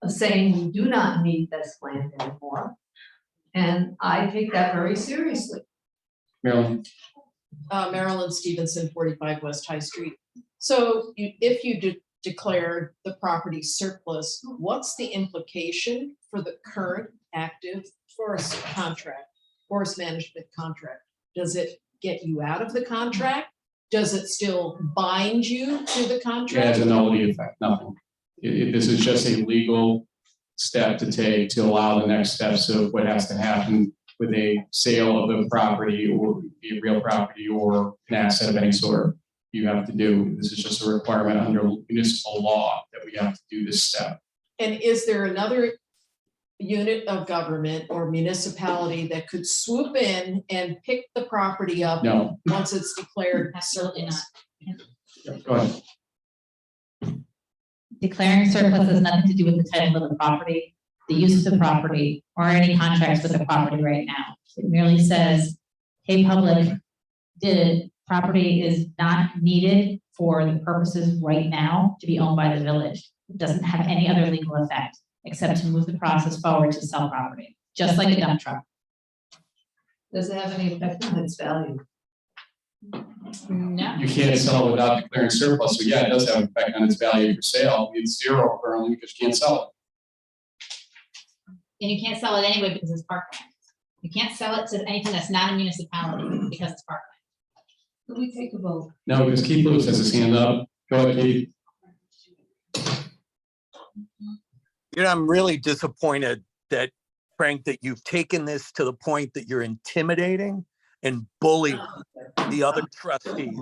of saying we do not need this land anymore. And I take that very seriously. Marilyn, Marilyn Stevenson, 45 West High Street. So if you declare the property surplus, what's the implication for the current active forest management contract? Does it get you out of the contract? Does it still bind you to the it contract? has a nullity effect, nothing. This is just a legal step to take to allow the next steps of what has to happen with a sale of a property, or be a real property or an asset of any sort. You have to do. This is just a requirement under municipal law that we have to do this step. And is there another unit of government or municipality that could swoop in and pick the property up No. once it's declared Absolutely surplus? not. Go ahead. Declaring surplus has nothing to do with the title of the property, the use of the property, or any contracts with the property right now. It merely says, hey, public, the property is not needed for the purposes right now to be owned by the village. It doesn't have any other legal effect except to move the process forward to sell property, just like a dump truck. Does it have any effect on its value? No. You can't sell it without declaring surplus, so yeah, it does have an effect on its value for sale. It's zero currently because you can't sell it. And you can't sell it anyway because it's parkland. You can't sell it to anything that's not a municipality because it's parkland. Can we take a vote? No, because Keith Lewis has his hand up. Go ahead, Keith. You know, I'm really disappointed that, Frank, that you've taken this to the point that you're intimidating and bullying the other trustees.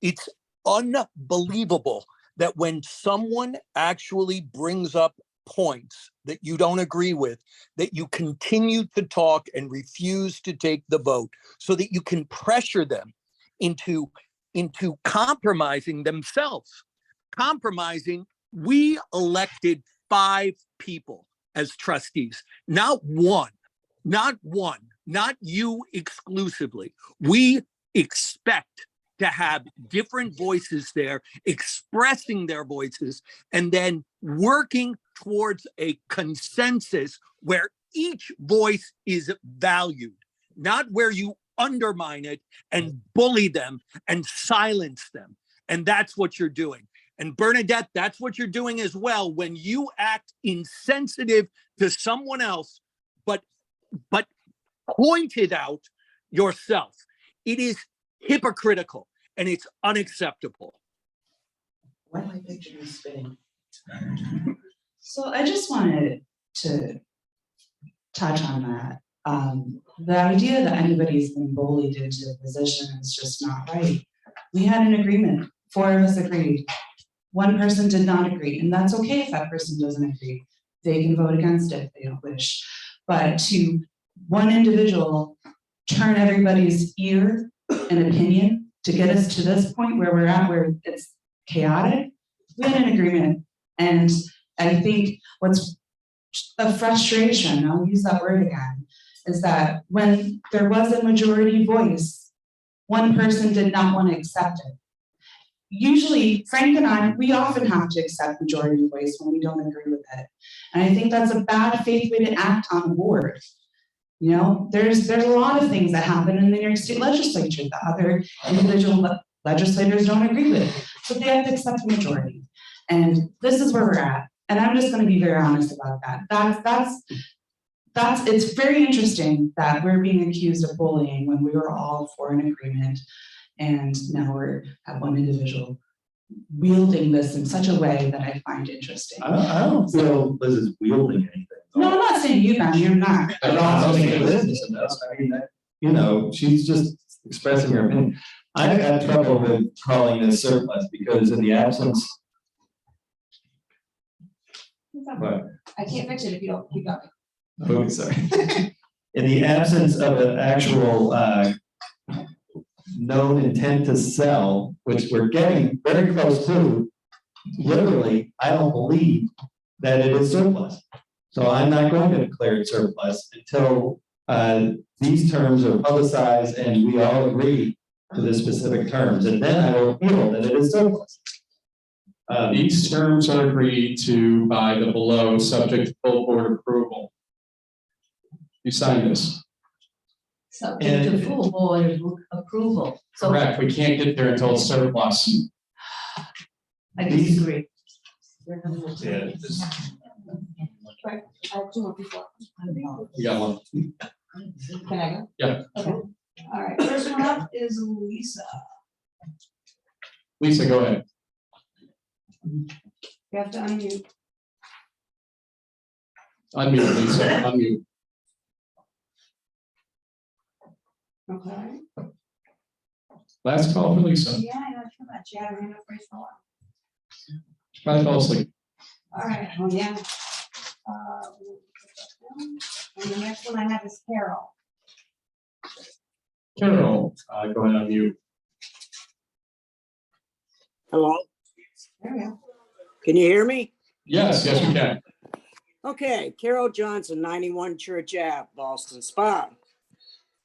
It's unbelievable that when someone actually brings up points that you don't agree with, that you continue to talk and refuse to take the vote so that you can pressure them into compromising themselves. Compromising, we elected 5 people as trustees, not one, not you exclusively. We expect to have different voices there, expressing their voices, and then working towards a consensus where each voice is valued, not where you undermine it and bully them and silence them. And that's what you're doing. And Bernadette, that's what you're doing as well when you act insensitive to someone else, but point it out yourself. It is hypocritical and it's unacceptable. Why am I picturing spinning? So I just wanted to touch on that. The idea that anybody's been bullied into a position is just not right. We had an agreement. 4 of us agreed. One person did not agree, and that's okay if that person doesn't agree. they can vote against it if they don't wish. But to one individual turn everybody's ear and opinion to get us to this point where we're at, where it's chaotic, we had an agreement. And I think what's a frustration, I'll use that word again, is that when there was a majority voice, one person did not want to accept it. Usually, Frank and I, we often have to accept majority voice when we don't agree with it. And I think that's a bad faith way to act on the board. You know, there's a lot of things that happen in the New York State legislature that other individual legislators don't agree with, but they have to accept the majority. And this is where we're at. And I'm just going to be very honest about that. It's very interesting that we're being accused of bullying when we were all for an agreement. And now we're at one individual wielding this in such a way that I find interesting. I don't feel Liz is wielding anything. No, I'm not saying you, Ben, you're not. I don't think Liz is. I mean, you know, she's just expressing her opinion. I've had trouble with calling this surplus because in the absence. What? I can't fix it if you don't keep going. Oh, sorry. In the absence of an actual known intent to sell, which we're getting very close to, literally, I don't believe that it is surplus. So I'm not going to declare it surplus until these terms are publicized and we all agree to the specific terms, and then I will feel that it is surplus. These terms are agreed to by the below, subject to full board approval. You signed this. Subject to full board approval. So Correct. We can't get there until it's surplus. I disagree. Yeah, Right, I have two more people. You got one. Can I go? Yeah. Okay, all right, first one up is Lisa. Lisa, go ahead. You have to unmute. Unmute, Lisa. Unmute. Okay. Last call for Lisa. Yeah, I know, too much. Yeah, I ran up first for a while. She probably fell asleep. All right, oh, yeah. And the next one I have is Carol. Carol, go ahead on mute. Hello, There we go. can you hear me? Yes, yes, we can. Okay, Carol Johnson, 91 Church Ave, Ballston Spa.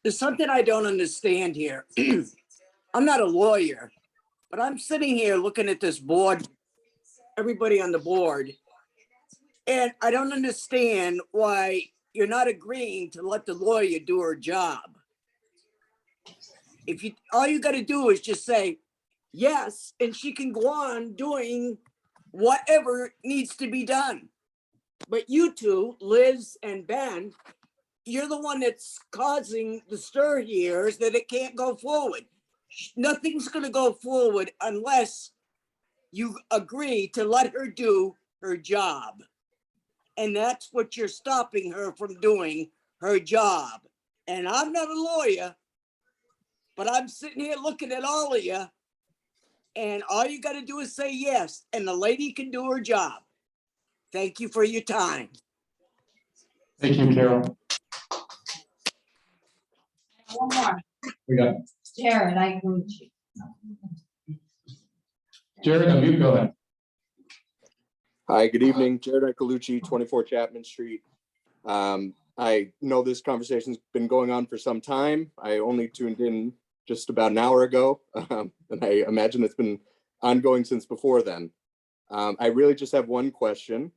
There's something I don't understand here. I'm not a lawyer, but I'm sitting here looking at this board, everybody on the board, and I don't understand why you're not agreeing to let the lawyer do her job. If you, all you gotta do is just say yes, and she can go on doing whatever needs to be done. But you two, Liz and Ben, you're the one that's causing the stir here, is that it can't go forward. Nothing's gonna go forward unless you agree to let her do her job. And that's what you're stopping her from doing, her job. And I'm not a lawyer, but I'm sitting here looking at all of you, and all you gotta do is say yes, and the lady can do her job. Thank you for your time. Thank you, Carol. One more. We got Jared, I agree with you. Jared, unmute, go ahead. Hi, good evening. Jared Icolucci, 24 Chapman Street. I know this conversation's been going on for some time. I only tuned in just about an hour ago, and I imagine it's been ongoing since before then. I really just have one question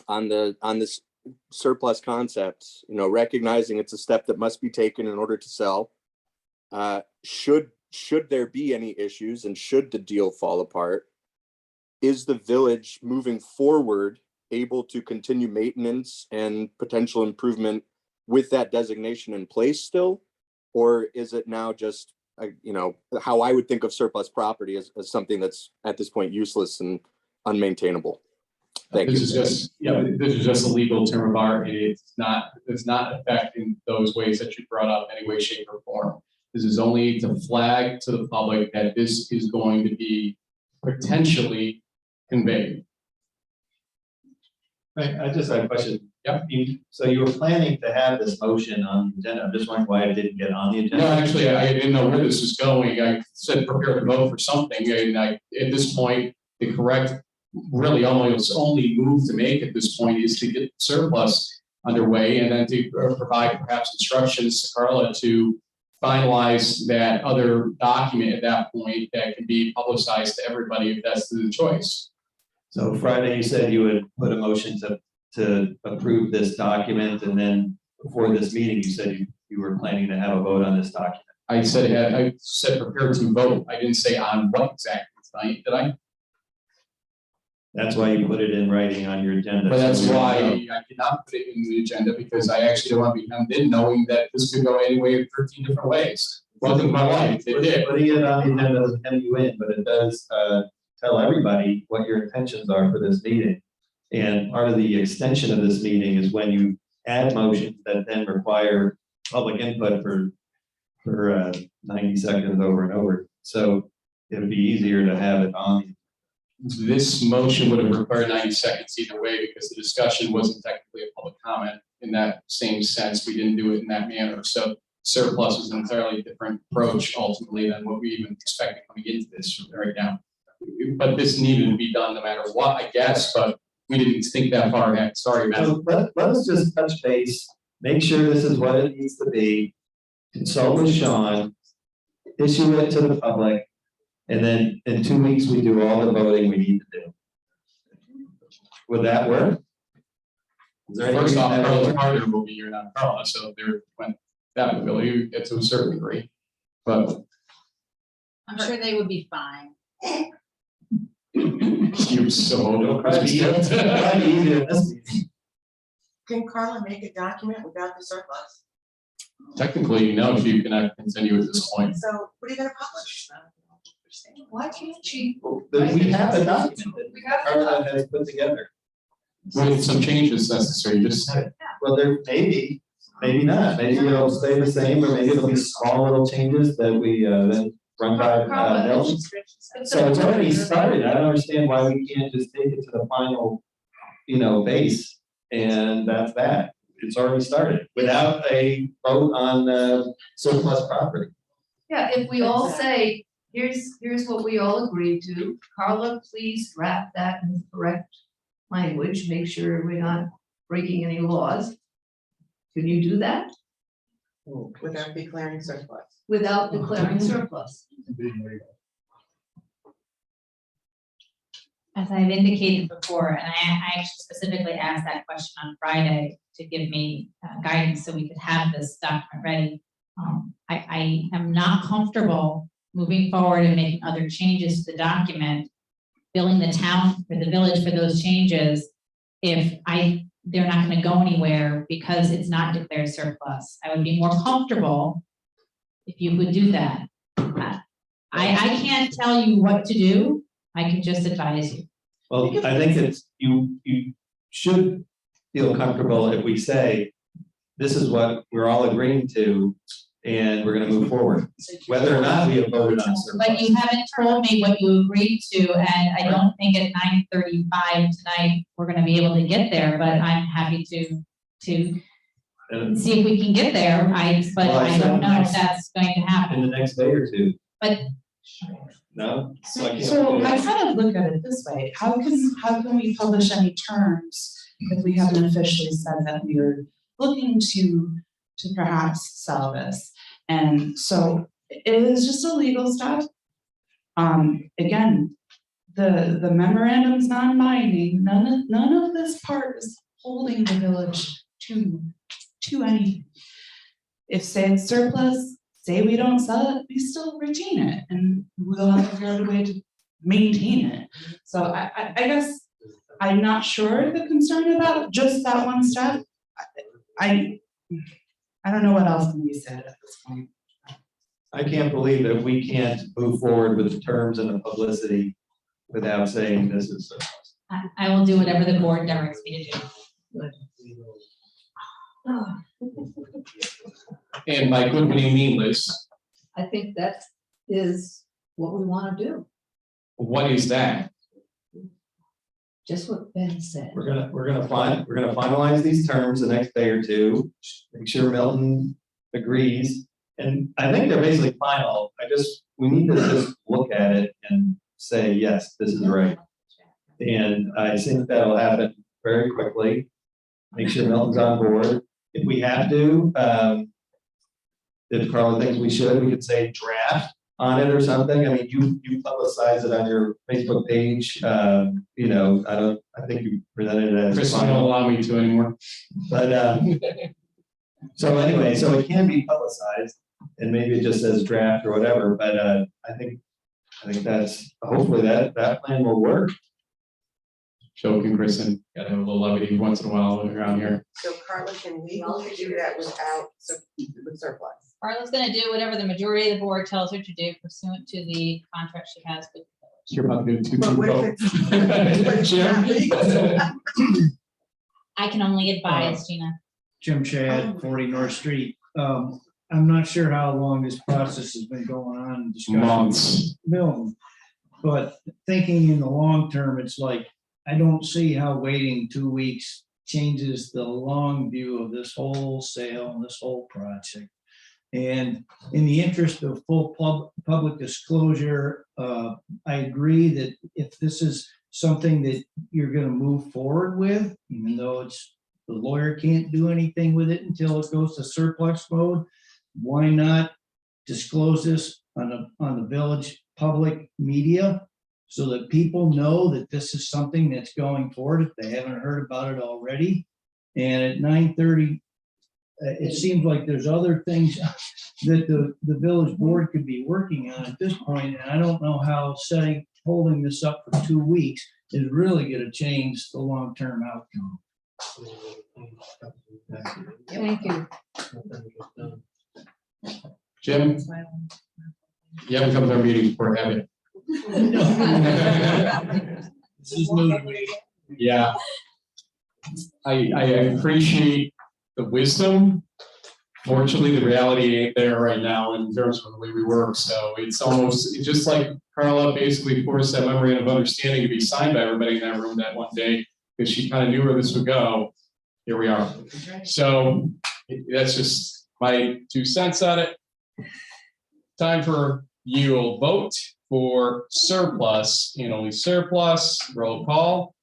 on this surplus concept. You know, recognizing it's a step that must be taken in order to sell. Should there be any issues and should the deal fall apart, is the village moving forward able to continue maintenance and potential improvement with that designation in place still? Or is it now just, you know, how I would think of surplus property as something that's at this point useless and unmaintainable? Thank you. This is just a legal term of art. It's not affecting those ways that you brought up in any way, shape, or form. This is only to flag to the public that this is going to be potentially conveyed. Right, I just have a question. Yep. So you were planning to have this motion on the agenda. I'm just wondering why it didn't get on the agenda. No, actually, I didn't know where this was going. I said prepare to vote for something, and at this point, the correct, really almost only move to make at this point is to get surplus underway, and then to provide perhaps instructions to Carla to finalize that other document at that point that can be publicized to everybody if that's the choice. So Friday, you said you would put a motion to approve this document, and then before this meeting, you said you were planning to have a vote on this document. I said prepare to vote. I didn't say on what exactly tonight, did I? That's why you put it in writing on your agenda. But that's So we why know. I did not put it in the agenda, because I actually don't want to be hemmed in knowing that this could go any way 13 different ways. Welcome to my life. It did. Putting it on the agenda doesn't hem you in, but it does tell everybody what your intentions are for this meeting. And part of the extension of this meeting is when you add motions that then require public input for 90 seconds over and over. So it would be easier to have it on. This motion would have required 90 seconds either way, because the discussion wasn't technically a public comment in that same sense. We didn't do it in that manner. So surplus was an entirely different approach ultimately than what we even expected coming into this right now. But this needed to be done no matter what, I guess, but we didn't think that far ahead. Sorry, man. So let us just touch base, make sure this is what it needs to be, consult with Sean, issue it to the public, and then in 2 weeks, we do all the voting we need to do. Would that work? Is there any First reason off, that would Carla's work? partner will be here, not Carla, so there went that ability to a certain degree. But I'm sure they would be fine. you're so no That'd be easier than this meeting. Can Carla make a document without the surplus? Technically, no, she cannot continue at this point. So what are you gonna publish? Why can't she? We have a document that Carla has put together. With some changes necessary, just Well, there may be, maybe not, maybe it'll stay the same, or maybe it'll be small little changes that we then run by Milton. So it's already started. I don't understand why we can't just take it to the final, base, and that's that. It's already started without a vote on surplus property. Yeah, if we all say, here's what we all agreed to, Carla, please draft that in correct language, make sure we're not breaking any laws. Can you do that Without declaring surplus. without declaring surplus? As I've indicated before, and I actually specifically asked that question on Friday to give me guidance so we could have this document ready. I am not comfortable moving forward and making other changes to the document, billing the town or the village for those changes if they're not going to go anywhere because it's not declared surplus. I would be more comfortable if you would do that. I can't tell you what to do. I can just advise you. Well, I think it's, you should feel comfortable if we say, this is what we're all agreeing to, and we're gonna move forward, whether or not we have voted on surplus. But you haven't told me what you agreed to, and I don't think at 9:35 tonight, we're gonna be able to get there, but I'm happy to And see if we can get there. But Well, I I don't said know if next- that's going to happen. in the next day or two, But no? So I can't So do I that. kind of look at it this way, how can we publish any terms if we haven't officially said that we are looking to perhaps sell this? And so it is just a legal step. Again, the memorandum's non-binding, none of this part is holding the village to anything. If say it's surplus, say we don't sell it, we still retain it, and we'll have to figure out a way to maintain it. So I guess I'm not sure the concern about just that one step. I don't know what else can be said at this point. I can't believe that we can't move forward with the terms and the publicity without saying this is surplus. I will do whatever the board directs me to do. And by good, what do you mean, Liz? I think that is what we want to do. What is that? Just what Ben said. We're gonna finalize these terms the next day or two, make sure Milton agrees. And I think they're basically final. We need to just look at it and say, yes, this is right. And I think that'll happen very quickly. Make sure Milton's on board. If we have to, if Carla thinks we should, we could say draft on it or something. I mean, you publicize it on your Facebook page. You know, I think you presented it as Chris won't final. allow me to anymore. But, so anyway, so it can be publicized and maybe it just says draft or whatever, but, I think that's, hopefully that plan will work. Joking, Kristen, gotta have a little levity once in a while around here. So Carla, can we do that without, with surplus? Carla's gonna do whatever the majority of the board tells her to do pursuant to the contract she has with the village. You're about to do two. But what if it's not legal? I can only advise, Gina. Jim Shad, 40 North Street. I'm not sure how long this process has been going on. Discussion with Months. Milton, but thinking in the long term, it's like, I don't see how waiting 2 weeks changes the long view of this whole sale and this whole project. And in the interest of full public disclosure, I agree that if this is something that you're gonna move forward with, even though the lawyer can't do anything with it until it goes to surplus mode, why not disclose this on the village public media so that people know that this is something that's going forward if they haven't heard about it already? And at 9:30, it seems like there's other things that the village board could be working on at this point, and I don't know how holding this up for 2 weeks is really gonna change the long-term outcome. Thank you. Jim? You haven't come to our meeting before, have you? This is new to me. Yeah. I appreciate the wisdom. Fortunately, the reality ain't there right now in terms of the way we work. So it's just like Carla basically forced that memorandum of understanding to be signed by everybody in that room that one day, because she kind of knew where this would go. Here we are. So that's just my 2 cents on it. Time for you'll vote for surplus and only surplus. Roll call.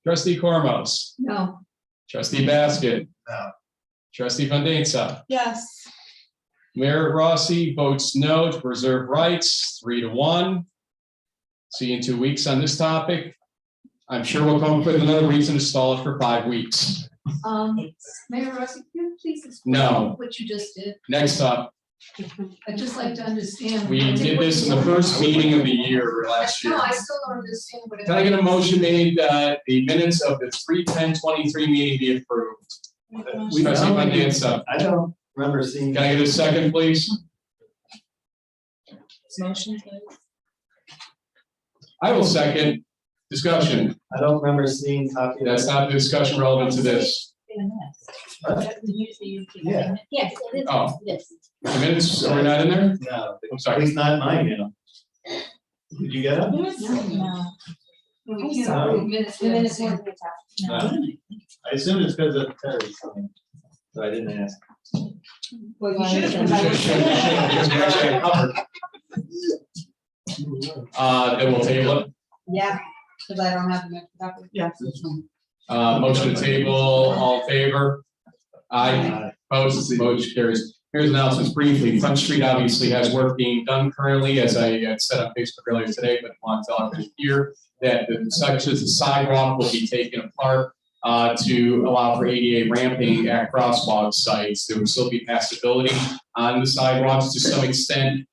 Trustee Cormos. No. Trustee Basket. No. Trustee Van Denza. Yes. Mayor Rossi votes no to preserve rights, 3-1. See you in 2 weeks on this topic. I'm sure we'll come up with another reason to stall it for 5 weeks. Mayor Rossi, can you please explain No. what you just did? Next up, I'd just like to understand. we did this in the first meeting of the year last year. No, I still don't understand what it. Can I get a motion made that the minutes of the 3/10/23 meeting be approved? Trustee Van Denza. I don't remember seeing. Can I get a second, please? Motion, please. I will second. Discussion. I don't remember seeing copy. of That's that. not the discussion relevant to this. Yeah. Yes, it is. Oh. Yes. The minutes are not in there? No, I'm at sorry. least not mine, you know. Did you get them? No. We can't approve minutes. we haven't seen. No. I assume it's because of Terry's sign, so I didn't ask. Well, you should have. Then we'll table it. Yeah, because I don't have them. Yeah. Motion to table, all in favor? Aye. Opposed, motion carries. Here's announcements briefly. Front Street obviously has work being done currently, as I had said on Facebook earlier today, but I want to tell everybody here that the sections of sidewalk will be taken apart to allow for ADA ramping at crosswalk sites. There will still be passability on the sidewalks to some extent.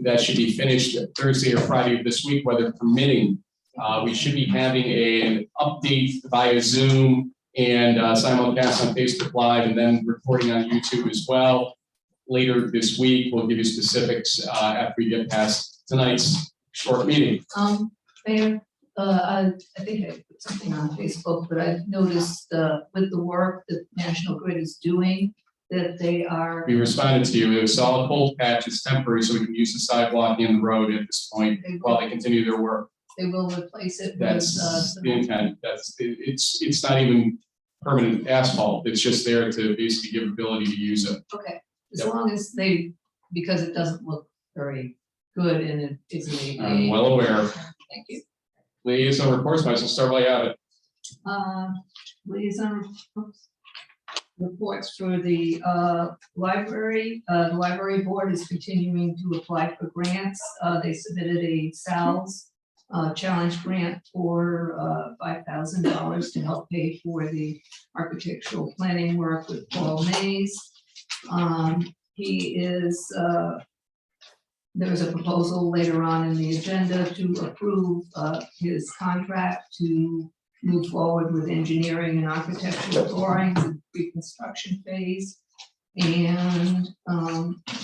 That should be finished Thursday or Friday of this week, weather permitting. We should be having an update via Zoom and simulcast on Facebook Live, and then recording on YouTube as well. Later this week, we'll give you specifics after we get past tonight's short meeting. Mayor, I think I put something on Facebook, but I've noticed with the work that National Grid is doing, that they are. We responded to you. The solid cold patch is temporary, so we can use the sidewalk and the road at this point while they continue their work. They will replace it with, That's the intent. It's not even permanent asphalt. It's just there to basically give ability to use it. okay, as Yep. long as they, because it doesn't look very good and it isn't a. I'm well aware. Thank you. Liaison reports, might as well start while you have it. Liaison reports for the library. The library board is continuing to apply for grants. They submitted a SALS challenge grant for $5,000 to help pay for the architectural planning work with Paul Mays. He is, there is a proposal later on in the agenda to approve his contract to move forward with engineering and architectural drawings in pre-construction phase. And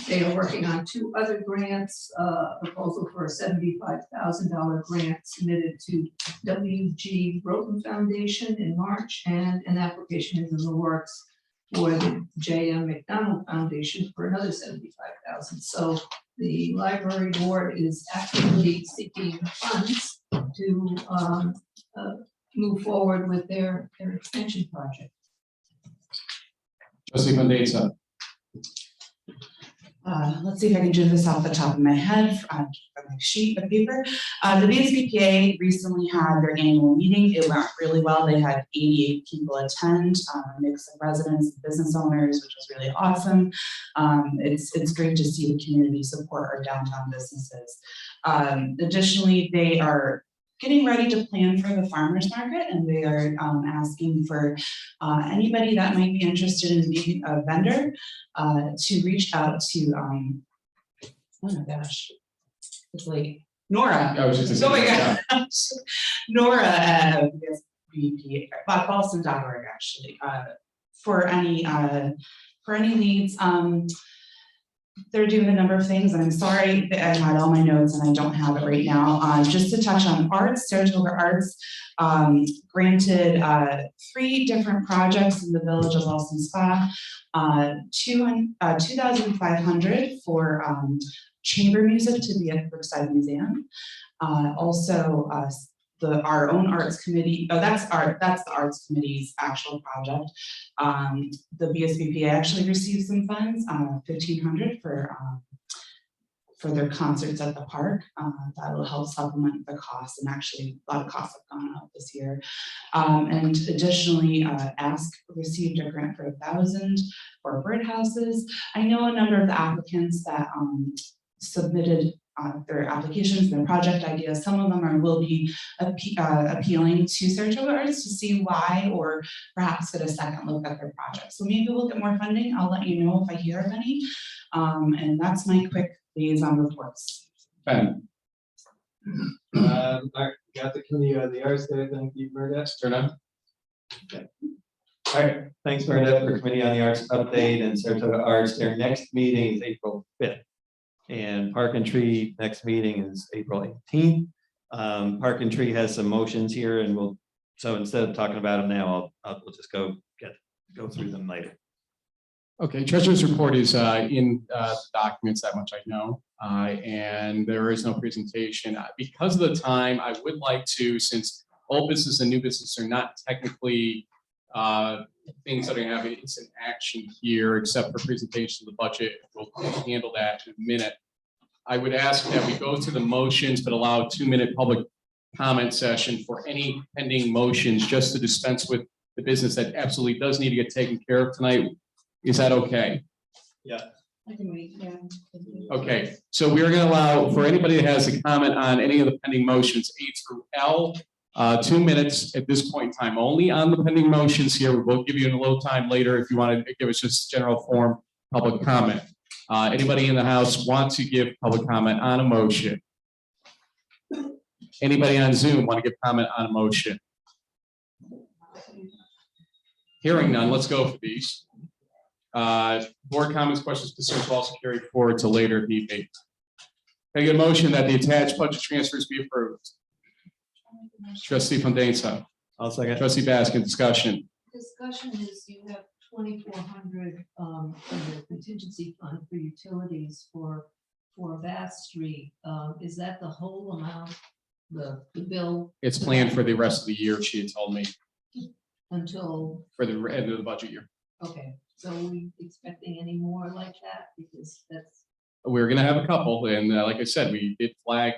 they are working on 2 other grants, a proposal for a $75,000 grant submitted to W.G. Broughton Foundation in March, and an application is in the works for the J.M. McDonald Foundation for another $75,000. So the library board is actively seeking funds to move forward with their extension project. Trustee Fandesa. Let's see if I can do this off the top of my head on my sheet of paper. The BSBPA recently had their annual meeting. It went really well. They had 88 people attend, a mix of residents and business owners, which was really awesome. It's great to see the community support our downtown businesses. Additionally, they are getting ready to plan for the farmers market, and they are asking for anybody that might be interested in being a vendor to reach out to, oh my gosh, it's like Nora. I was just Oh my saying, gosh, Nora at Ballston.org actually, for any leads. They're doing a number of things, and I'm sorry that I had all my notes and I don't have it right now. Just to touch on arts, Saratoga Arts granted 3 different projects in the village of Ballston Spa, $2,500 for chamber music to be at Brookside Museum. Also, our own arts committee, that's the arts committee's actual project. The BSBPA actually received some funds, $1,500 for their concerts at the park. That will help supplement the costs, and actually a lot of costs have gone up this year. And additionally, Ask received a grant for $1,000 for birdhouses. I know a number of the applicants that submitted their applications, their project ideas. Some of them will be appealing to Saratoga Arts to see why, or perhaps get a second look at their project. So maybe we'll get more funding. I'll let you know if I hear of any. And that's my quick liaison reports. Ben. I got the committee of the arts there. Thank you, Bernadette. Turn on. Okay. All right. Thanks, Bernadette, for committee on the arts update and Saratoga Arts. Their next meeting is April 5th. And Park and Tree next meeting is April 18th. Park and Tree has some motions here, and so instead of talking about them now, we'll just go through them later. Okay, treasurer's report is in documents, that much I know, and there is no presentation. Because of the time, I would like to, since old business and new business are not technically things that are gonna have instant action here, except for presentation of the budget. We'll handle that in a minute. I would ask that we go to the motions, but allow a 2-minute public comment session for any pending motions, just to dispense with the business that absolutely does need to get taken care of tonight. Is that okay? Yeah. I can wait, yeah. Okay, so we're gonna allow for anybody that has a comment on any of the pending motions, A through L, 2 minutes at this point in time, only on the pending motions here. We will give you a little time later if you want to give us just general form public comment. Anybody in the house want to give public comment on a motion? Anybody on Zoom want to give comment on a motion? Hearing none, let's go for these. Board comments, questions, concerns will also carry forward to later in the evening. Can I get a motion that the attached budget transfers be approved? Trustee Fandesa. I'll second. Trustee Baskin, discussion. Discussion is you have 2,400 for the contingency fund for utilities for Bath Street. Is that the whole amount the bill It's planned for the rest of the year, she had told me, until, for the end of the budget year. okay, so are we expecting any more like that? Because that's, We're gonna have a couple, and like I said, we did flag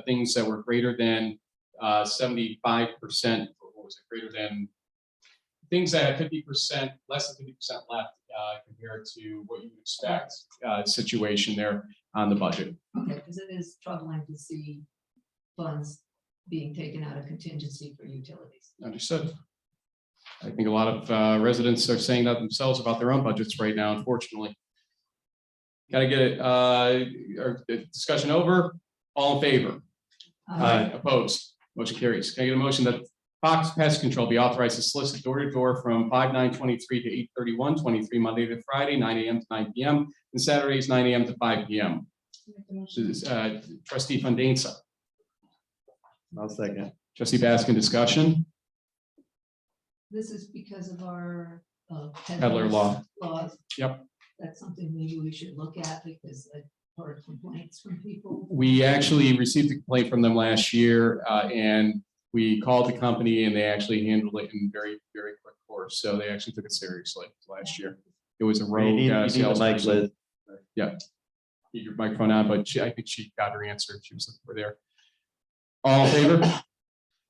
things that were greater than 75%. What was it? Greater than things that had 50%, less than 50% left compared to what you would expect situation there on the budget. okay, because it is troubling to see funds being taken out of contingency for utilities. Understood. I think a lot of residents are saying that themselves about their own budgets right now, unfortunately. Got to get it, our discussion over. All in favor? Aye. Opposed? Motion carries. Can I get a motion that Fox Pest Control be authorized to solicit door-to-door from 5/9/23 to 8/31/23, Monday to Friday, 9 a.m. to 9 p.m., and Saturdays, 9 a.m. to 5 p.m. This is Trustee Fandesa. I'll second. Trustee Baskin, discussion. This is because of our Peddler law. laws. Yep. That's something maybe we should look at because I've heard complaints from people. We actually received a complaint from them last year, and we called the company and they actually handled it in very, very quick course. So they actually took it seriously last year. It was a rogue You need the mic, salesperson. Liz. Yeah. Keep your microphone on, but I think she got her answer. She was looking for there. All in favor?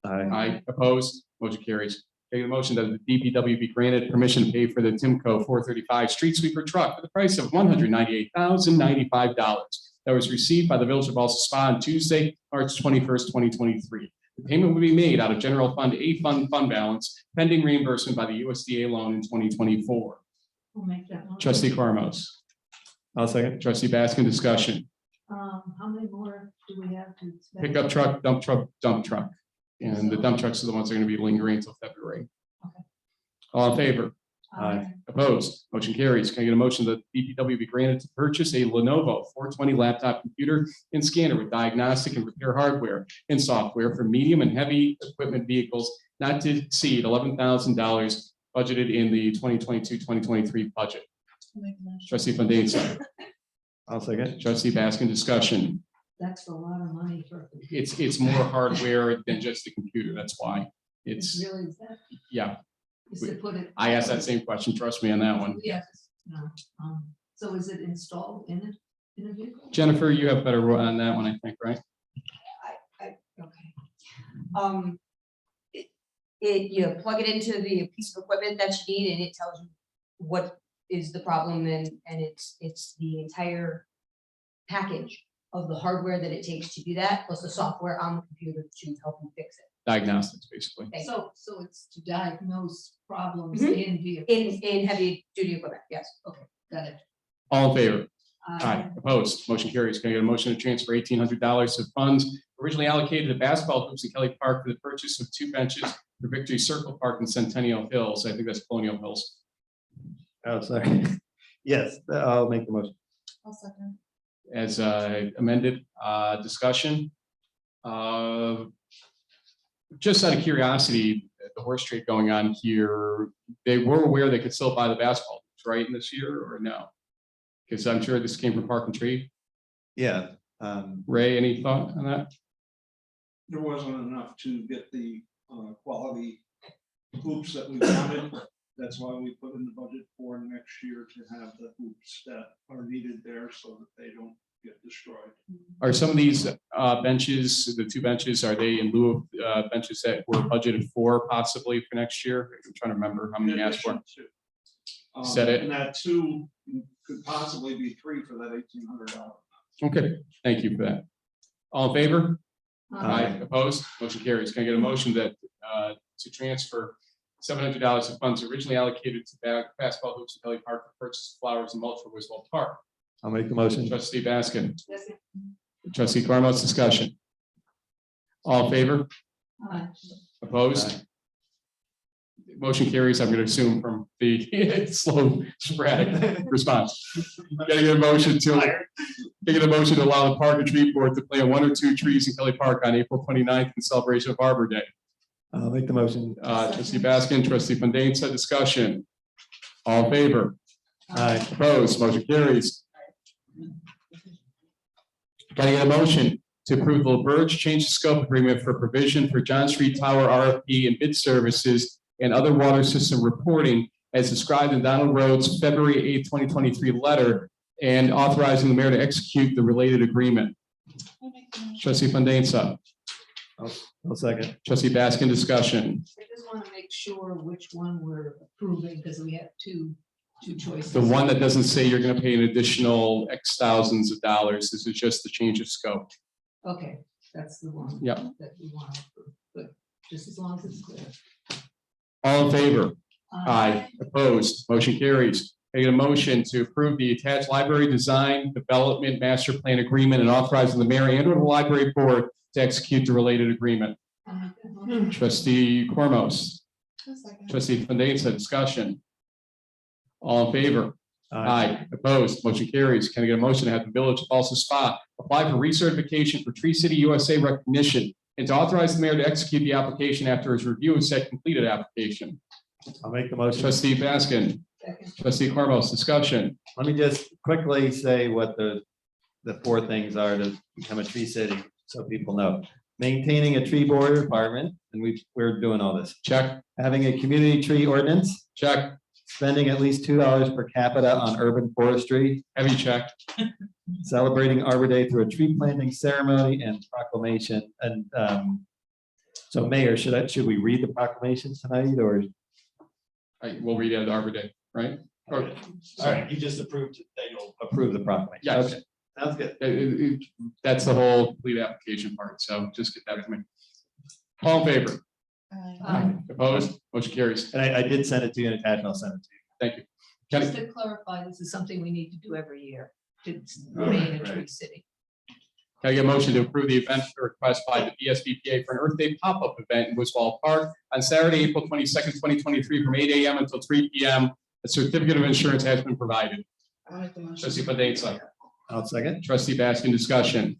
Aye. Aye. Opposed? Motion carries. Take a motion that the DPW be granted permission to pay for the Timco 435 street sweeper truck for the price of $198,095. That was received by the Village of Ballston Spa on Tuesday, March 21st, 2023. The payment will be made out of General Fund A fund balance pending reimbursement by the USDA loan in 2024. We'll make that motion. Trustee Cormos. I'll second. Trustee Baskin, discussion. How many more do we have to? expect? Pickup truck, dump truck, dump truck. And the dump trucks are the ones that are going to be lingering until February. Okay. All in favor? Aye. Opposed? Motion carries. Can I get a motion that DPW be granted to purchase a Lenovo 420 laptop computer and scanner with diagnostic and repair hardware and software for medium and heavy equipment vehicles not to exceed $11,000 budgeted in the 2022-2023 budget? Trustee Fandesa. I'll second. Trustee Baskin, discussion. That's a lot of money for. It's more hardware than just the computer. That's why. It's, Really, is that, yeah. is to put it. I asked that same question. Trust me on that one. Yes, no, so is it installed in a vehicle? Jennifer, you have better on that one, I think, right? Okay. You plug it into the piece of equipment that you need and it tells you what is the problem and it's the entire package of the hardware that it takes to do that, plus the software on the computer to help you fix it. Diagnostics, basically. Thank So it's to diagnose problems Mhm. in vehicles. In heavy duty equipment, yes. Okay, got it. All in favor? Aye. Opposed? Motion carries. Can I get a motion to transfer $1,800 of funds originally allocated to basketball hoops in Kelly Park for the purchase of 2 benches for Victory Circle Park in Centennial Hills? I think that's Colonial Hills. Oh, sorry. Yes, I'll make the motion. I'll second. As amended, discussion. Just out of curiosity, the horse trade going on here, they were aware they could still buy the basketball hoops, right, in this year or no? Because I'm sure this came from Park and Trade. Yeah. Ray, any thought on that? There wasn't enough to get the quality hoops that we wanted. That's why we put in the budget for next year to have the hoops that are needed there so that they don't get destroyed. Are some of these benches, the 2 benches, are they in lieu of benches that were budgeted for possibly for next year? I'm trying to remember how many you asked for. Said it. And that 2 could possibly be 3 for that $1,800. Okay, thank you for that. All in favor? Aye. Opposed? Motion carries. Can I get a motion that to transfer $700 of funds originally allocated to basketball hoops in Kelly Park for purchase of flowers and mulch for Wiswell Park? I'll make the motion. Trustee Baskin. Yes. Trustee Cormos, discussion. All in favor? Aye. Opposed? Motion carries, I'm going to assume from the slow sporadic response. Gotta get a motion to allow the Park and Tree Board to plant 1 or 2 trees in Kelly Park on April 29th in celebration of Arbor Day. I'll make the motion. Trustee Baskin, Trustee Fandesa, discussion. All in favor? Aye. Opposed? Motion carries. Can I get a motion to approve the LaBerge change of scope agreement for provision for John Street Tower RFP and bid services and other water system reporting as described in Donald Rhodes' February 8, 2023 letter, and authorizing the mayor to execute the related agreement. Trustee Fandesa. I'll second. Trustee Baskin, discussion. I just want to make sure which one we're approving because we have two choices. The one that doesn't say you're going to pay an additional X thousands of dollars. This is just the change of scope. Okay, that's the one. Yep. That we want to approve, but just as long as it's clear. All in favor? Aye. Opposed? Motion carries. I get a motion to approve the attached library design development master plan agreement and authorizing the mayor and or the library board to execute the related agreement. Trustee Cormos. Trustee Fandesa, discussion. All in favor? Aye. Opposed? Motion carries. Can I get a motion to have the Village of Ballston Spa apply for recertification for Tree City USA recognition and to authorize the mayor to execute the application after his review of said completed application? I'll make the motion. Trustee Baskin. Trustee Cormos, discussion. Let me just quickly say what the four things are to become a tree city, so people know. Maintaining a tree board requirement, and we're doing all this. Check. Having a community tree ordinance. Check. Spending at least $2 per capita on urban forestry. Heavy check. Celebrating Arbor Day through a tree planting ceremony and proclamation. And so, Mayor, should we read the proclamations tonight, or? We'll read it at Arbor Day, right? All right, you just approved that you'll approve the proclamation. Yes. Okay, sounds good. That's the whole complete application part, so just get that to me. All in favor? Aye. Opposed? Motion carries. And I did send it to you in attachment. I'll send it to you. Thank you. Just to clarify, this is something we need to do every year to remain a tree city. Can I get a motion to approve the event request by the BSBPA for an Earth Day pop-up event in Wiswall Park on Saturday, April 22nd, 2023, from 8 a.m. until 3 p.m. A certificate of insurance has been provided. Trustee Fandesa. I'll second. Trustee Baskin, discussion.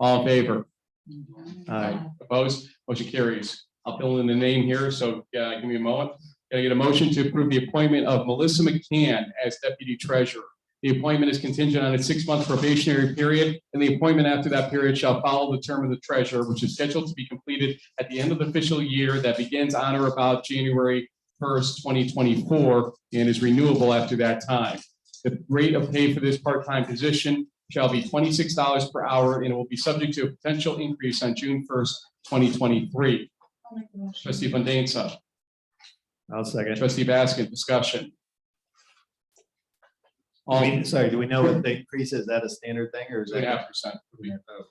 All in favor? Aye. Opposed? Motion carries. I'll fill in the name here, so give me a moment. Can I get a motion to approve the appointment of Melissa McCann as Deputy Treasurer? The appointment is contingent on a 6-month probationary period, and the appointment after that period shall follow the term of the treasurer, which is scheduled to be completed at the end of the official year that begins on or about January 1st, 2024, and is renewable after that time. The rate of pay for this part-time position shall be $26 per hour, and it will be subject to a potential increase on June 1st, 2023. Trustee Fandesa. I'll second. Trustee Baskin, discussion. Do we know what the increase is? Is that a standard thing, or is that 2.5%?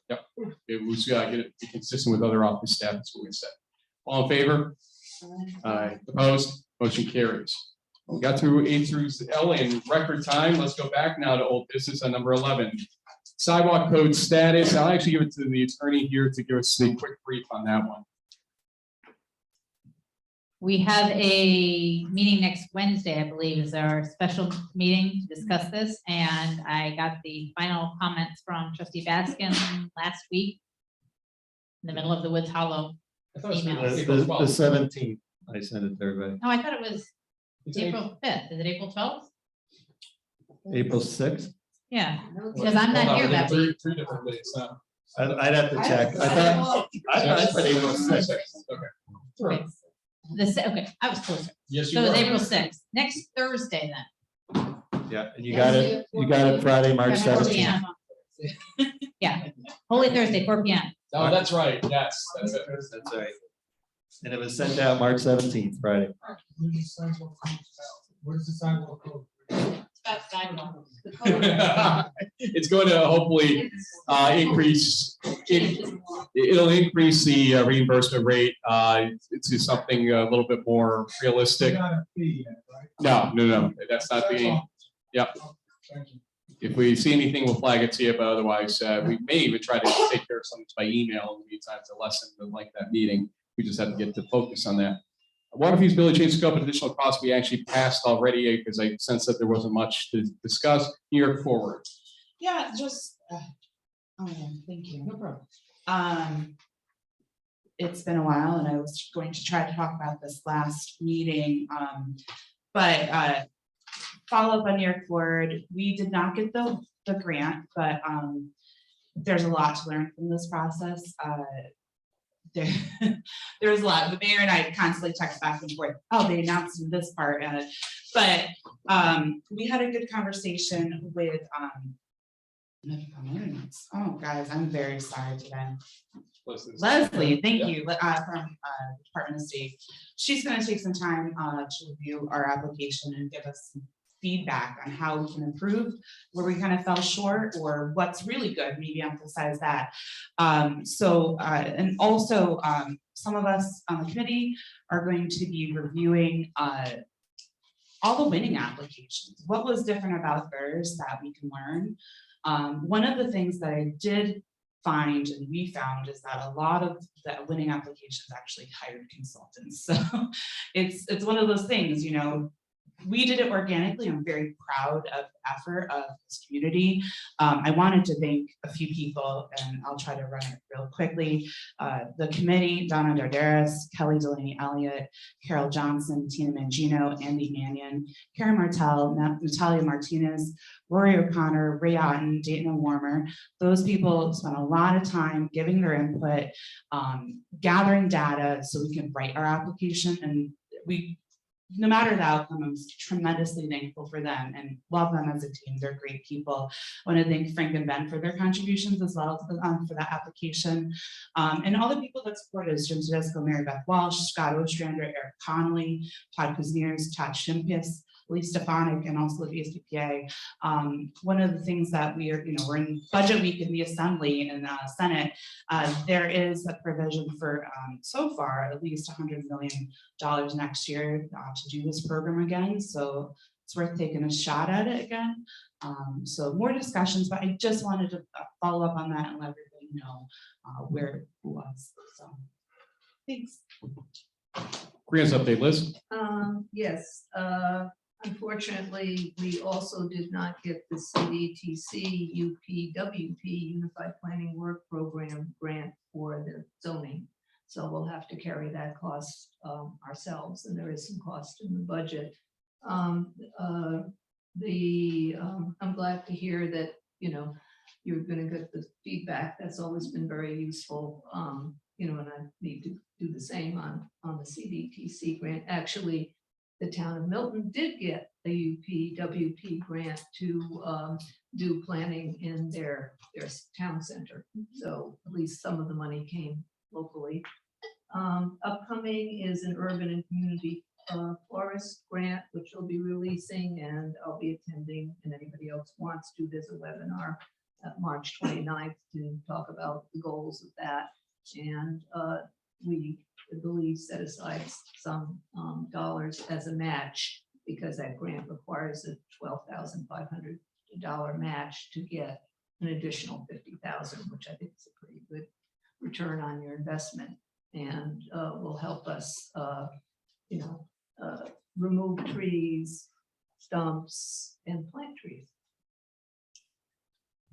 Yep. It was get it be consistent with other office staff. That's what we said. All in favor? Aye. Opposed? Motion carries. We got through A through L in record time. Let's go back now to old business on number 11. Sidewalk code status. I'll actually give it to the attorney here to give us a quick brief on that one. We have a meeting next Wednesday, I believe, is our special meeting to discuss this. And I got the final comments from Trustee Baskin last week in the middle of the Woods Hollow email. the 17th? I sent it to everybody. No, I thought it was April 5th. Is it April 12th? April 6th? Yeah, because I'm not here that week. Three different dates. I'd have to check. I thought April 6th. Okay. Okay, I was closer. Yes, So you it was are. April 6th. Next Thursday then. Yeah, and you got it. You got it Friday, March 4 17th. p.m. Yeah, Holy Thursday, 4 p.m. Oh, that's right. Yes, that's it. That's right. And it was sent out March 17th, Friday. Where's the sidewalk code? It's about sidewalks. It's going to hopefully increase. It'll increase the reimbursement rate to something a little bit more realistic. No, that's not being. Yep. If we see anything, we'll flag it to you. But otherwise, we may even try to take care of something by email in the meantime to lessen the like that meeting. We just have to get to focus on that. Water feasibility change scope and additional costs we actually passed already because I sensed that there wasn't much to discuss. New York forward. Yeah, just, thank you. No problem. It's been a while and I was going to try to talk about this last meeting. But follow up on New York forward, we did not get the grant, but there's a lot to learn from this process. There, there's a lot. The mayor and I constantly text back and forth. Oh, they announced this part, but we had a good conversation with. Oh, guys, I'm very sorry today. Leslie, thank you, from Department of State. She's going to take some time to review our application and give us some feedback on how we can improve, where we kind of fell short, or what's really good, maybe emphasize that. And also some of us on the committee are going to be reviewing all the winning applications. What was different about theirs that we can learn? One of the things that I did find and we found is that a lot of the winning applications actually hired consultants. So it's one of those things, you know, we did it organically. I'm very proud of the effort of this community. I wanted to thank a few people, and I'll try to run it real quickly. The committee: Donna Dardaris, Kelly Delaney Elliott, Carol Johnson, Tina Mangino, Andy Mannion, Karen Martell, Natalia Martinez, Rory O'Connor, Ray Otten, Dayton Warmer. Those people spent a lot of time giving their input, gathering data so we can write our application, and no matter the outcome, I'm tremendously thankful for them and love them as a team. They're great people. I want to thank Frank and Ben for their contributions as well to for that application. And all the people that supported us: Jim Tedesco, Mary Beth Walsh, Scott Ostrander, Eric Connolly, Todd Kuzniers, Todd Shimkus, Lee Stefanik, and also the VSBPA. One of the things that we're in budget week in the Assembly and Senate, there is a provision for so far at least $100 million next year to do this program again. So it's worth taking a shot at it again. So more discussions, but I just wanted to follow up on that and let everybody know where it was. So thanks. Grants update, Liz. Yes, unfortunately, we also did not get the CDTC UPWP Unified Planning Work Program grant for the zoning. So we'll have to carry that cost ourselves, and there is some cost in the budget. I'm glad to hear that, you're going to get the feedback. That's always been very useful. And I need to do the same on the CDTC grant. Actually, the town of Milton did get the UPWP grant to do planning in their town center. So at least some of the money came locally. Upcoming is an urban and community forest grant, which we'll be releasing, and I'll be attending, and anybody else wants to, there's a webinar at March 29th to talk about the goals of that. And we, I believe, set aside some dollars as a match, because that grant requires a $12,500 match to get an additional $50,000, which I think is a pretty good return on your investment, and will help us, remove trees, stumps, and plant trees.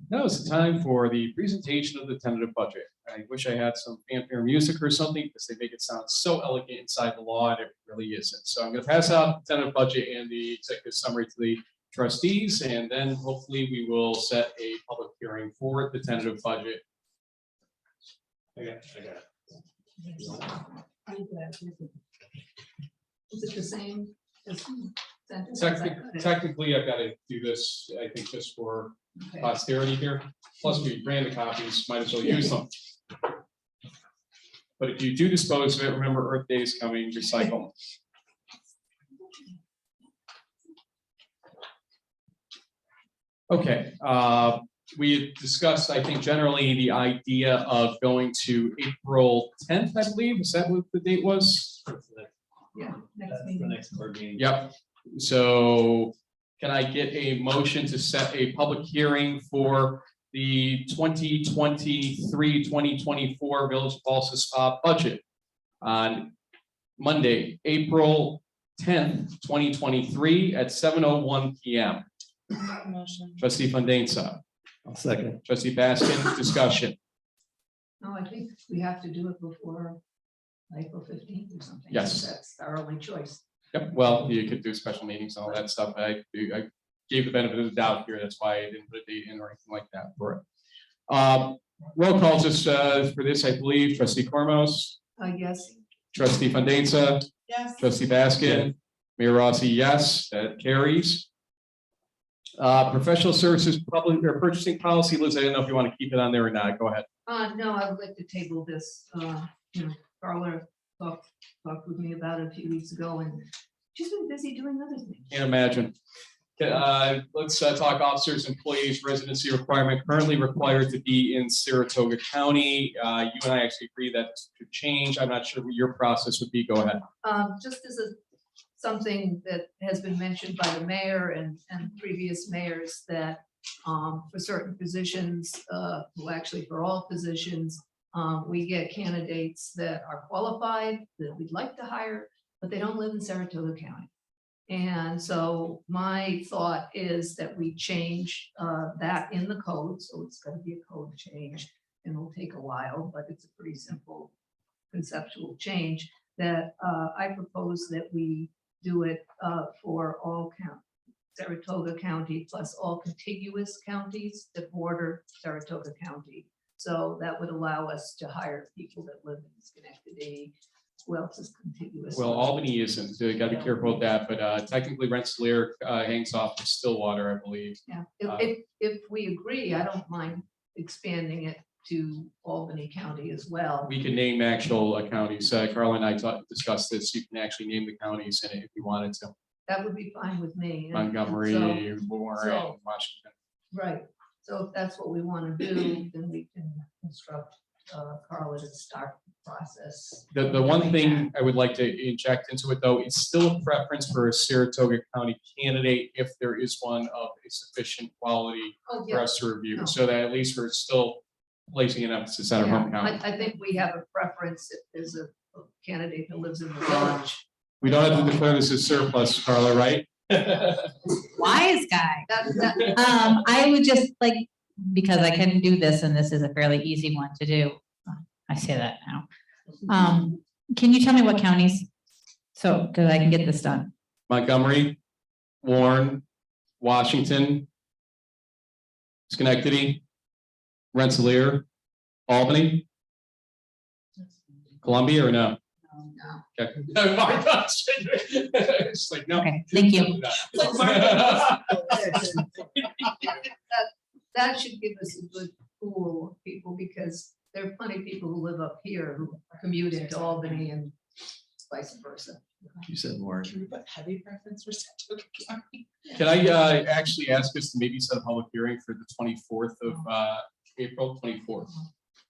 Now it's the time for the presentation of the tentative budget. I wish I had some fanfare music or something, because they make it sound so elegant inside the law, and it really isn't. So I'm going to pass out the tentative budget and the executive summary to the trustees, and then hopefully we will set a public hearing for the tentative budget. I got it. Is it the same? Technically, I've got to do this, I think, just for posterity here. Plus, we ran the copies, might as well use them. But if you do dispose of it, remember Earth Day is coming, recycle. Okay, we had discussed, I think, generally the idea of going to April 10th, I believe. Is that what the date was? Yeah, That's the next board meeting. Yep. So can I get a motion to set a public hearing for the 2023-2024 Village of Ballston Spa budget on Monday, April 10th, 2023 at 7:01 p.m. Motion. Trustee Fondainsa. I'll second. Trustee Baskin, discussion. No, I think we have to do it before April 15th or something. Yes. That's our only choice. Yep, well, you could do special meetings and all that stuff. I gave the benefit of the doubt here. That's why I didn't put a date in or anything like that for it. Roll call just for this, I believe, trustee Cormos, Yes. trustee Fondainza, Yes. trustee Baskin, Mayor Rossi, yes, that carries. Professional services, public or purchasing policy, Liz, I don't know if you want to keep it on there or not. Go ahead. No, I would like to table this. Carla talked with me about it a few weeks ago, and she's been busy doing other things. Can't imagine. Okay, let's talk officers, employees, residency requirement currently required to be in Saratoga County. You and I actually agree that could change. I'm not sure what your process would be. Go ahead. Just as something that has been mentioned by the mayor and previous mayors, that for certain positions, well, actually for all positions, we get candidates that are qualified, that we'd like to hire, but they don't live in Saratoga County. And so my thought is that we change that in the code. So it's going to be a code change, and it'll take a while, but it's a pretty simple conceptual change that I propose that we do it for all Saratoga County plus all contiguous counties that border Saratoga County. So that would allow us to hire people that live in Schenectady. Who else is contiguous? Well, Albany isn't, so you got to be careful with that, but technically Rensselaer hangs off of Stillwater, I believe. Yeah, if we agree, I don't mind expanding it to Albany County as well. We can name actual counties. Carla and I discussed this. You can actually name the counties in it if you wanted to. That would be fine with me. And Montgomery, Warren, so- Washington. Right, so if that's what we want to do, then we can instruct Carla to start the process. The one thing I would like to inject into it, though, it's still a preference for a Saratoga County candidate if there is one of a sufficient quality Oh, for yeah. us to review, No. so that at least we're still placing an emphasis on our home county. I think we have a preference if there's a candidate that lives in the village. We don't have to declare this as surplus, Carla, right? Wise guy. That- I would just like, because I can do this and this is a fairly easy one to do. I say that now. Can you tell me what counties? So, because I can get this done. Montgomery, Warren, Washington, Schenectady, Rensselaer, Albany, Columbia, or no? Okay. It's like, no. Okay, thank you. That should give us a good pool of people, because there are plenty of people who live up here who commute into Albany and vice versa. You said Warren. Can we put heavy preference for Saratoga County? Can I actually ask us to maybe set a public hearing for the 24th of April, 24th?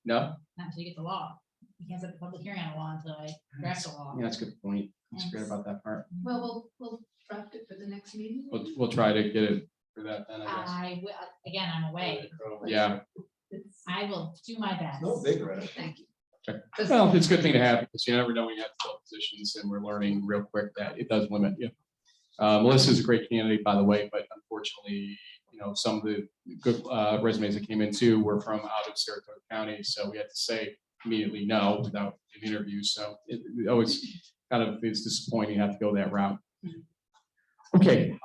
No? Not until you get the law. You can't set the public hearing on a law until I draft the law. Yeah, that's a good point. I forgot about that part. Well, we'll draft it for the next meeting. We'll try to get it for that then, I guess. I will, again, I'm away. Yeah, I will do my best. Thank you. okay. Well, it's a good thing to have, because you never know when you have to fill positions, and we're learning real quick that it does limit you. Melissa's a great candidate, by the way, but unfortunately, some of the good resumes that came in too were from out of Saratoga County, so we had to say immediately no without an interview. So it always kind of is disappointing to have to go that route. Okay,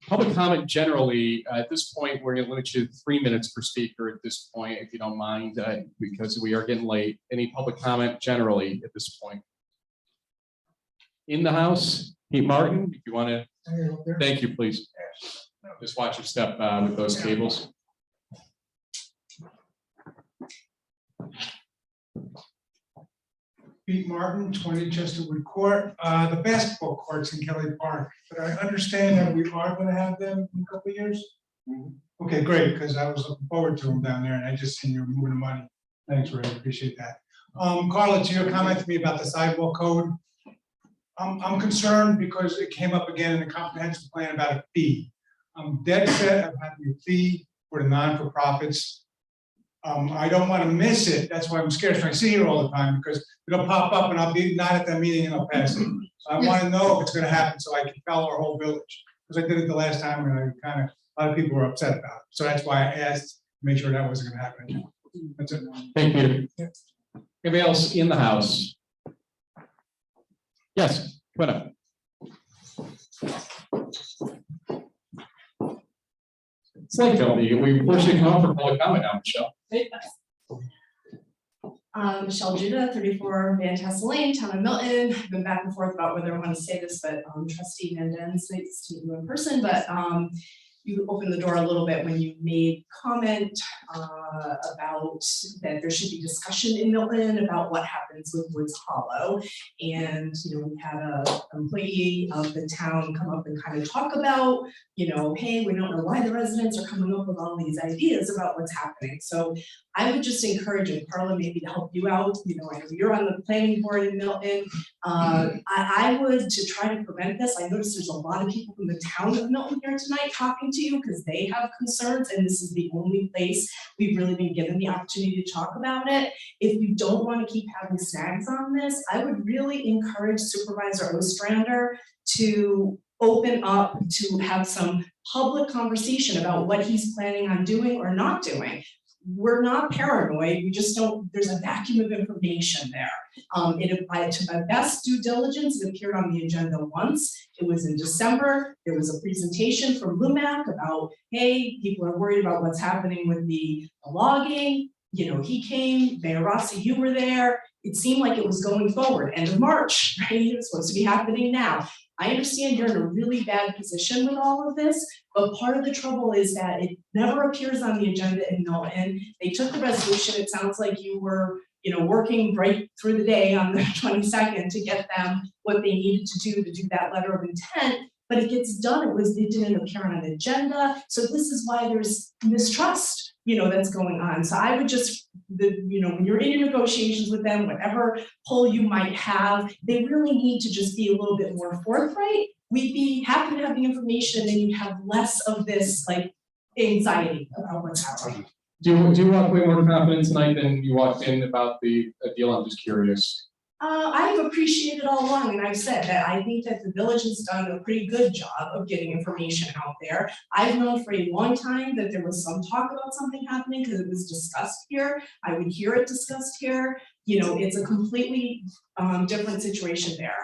public comment generally, at this point, we're going to limit you to 3 minutes per speaker at this point, if you don't mind, because we are getting late. Any public comment generally at this point? In the house, Pete Martin, if you want to, thank you, please. Just watch your step with those cables. Pete Martin, 20 Chesterwood Court. The basketball courts in Kelly Park, but I understand that we are going to have them in a couple of years. Okay, great, because I was looking forward to them down there, and I just seen you moving the money. Thanks, Ray, appreciate that. Carla, to your comment to me about the sidewalk code, I'm concerned because it came up again in the comprehensive plan about a fee. I'm dead set of having a fee for the non-for-profits. I don't want to miss it. That's why I'm scared. So I sit here all the time, because it'll pop up and I'll be not at that meeting and I'll pass it. So I want to know if it's going to happen so I can tell our whole village, because I did it the last time and a lot of people were upset about it. So that's why I asked to make sure that wasn't going to happen. That's it. Thank you. Anybody else in the house? Yes, come on up. It's like, we push you to come up for public comment now, Michelle. Michelle Judah, 34 Van Tassel Lane, Town of Milton. I've been back and forth about whether I want to say this, but Trustee Van Den, it's nice to meet you in person, but you opened the door a little bit when you made comment about that there should be discussion in Milton about what happens with Woods Hollow. And, we had an employee of the town come up and kind of talk about, hey, we don't know why the residents are coming up with all these ideas about what's happening. So I would just encourage you, Carla, maybe to help you out. I know you're on the planning board in Milton. I would, to try to prevent this, I noticed there's a lot of people from the town of Milton here tonight talking to you because they have concerns, and this is the only place we've really been given the opportunity to talk about it. If you don't want to keep having snags on this, I would really encourage Supervisor Ostrander to open up to have some public conversation about what he's planning on doing or not doing. We're not paranoid, we just don't, there's a vacuum of information there. It applied to my best due diligence, it appeared on the agenda once, it was in December, there was a presentation from Lumac about, hey, people are worried about what's happening with the logging, he came, Mayor Rossi, you were there, it seemed like it was going forward, end of March, right, it was supposed to be happening now. I understand you're in a really bad position with all of this, but part of the trouble is that it never appears on the agenda in Milton. They took the resolution, it sounds like you were, working right through the day on the 22nd to get them what they needed to do that letter of intent, but it gets done, it didn't appear on an agenda, so this is why there's mistrust, that's going on. So I would just, when you're in your negotiations with them, whatever pull you might have, they really need to just be a little bit more forthright. We'd be happy to have the information, and then you'd have less of this anxiety about what's happening. Do you walk away more confident tonight than you walked in about the deal? I'm just curious. I've appreciated all along, and I've said that I think that the village has done a pretty good job of getting information out there. I've known for a long time that there was some talk about something happening because it was discussed here. I would hear it discussed here. It's a completely different situation there.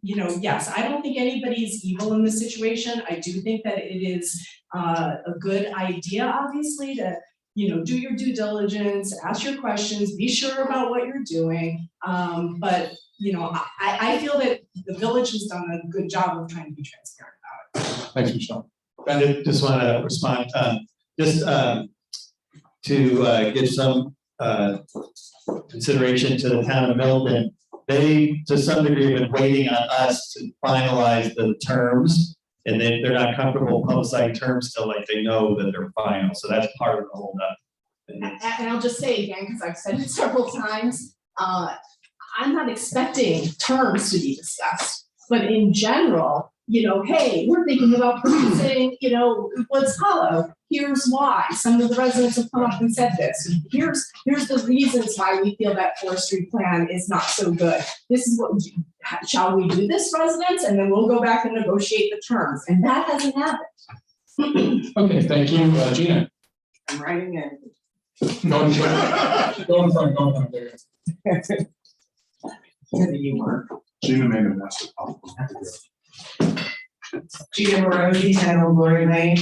Yes, I don't think anybody's evil in this situation. I do think that it is a good idea, obviously, to do your due diligence, ask your questions, be sure about what you're doing. But I feel that the village has done a good job of trying to be transparent about it. Thanks, Michelle. I just want to respond, to give some consideration to the town of Milton. They, to some degree, have been waiting on us to finalize the terms. And they're not comfortable publicizing terms till they know that they're final. So that's part of the holdup. And I'll just say again, because I've said it several times, I'm not expecting terms to be discussed, but in general, hey, we're thinking about purchasing, Woods Hollow. Here's why. Some of the residents have come up and said this. Here's the reasons why we feel that forestry plan is not so good. This is what shall we do this, residents? And then we'll go back and negotiate the terms. And that hasn't happened. Okay, thank you, Gina. I'm writing in. Go in front. Go in front. There you go. Gina made a mess of it. Gina Morosi, 10 Old Glory Lane.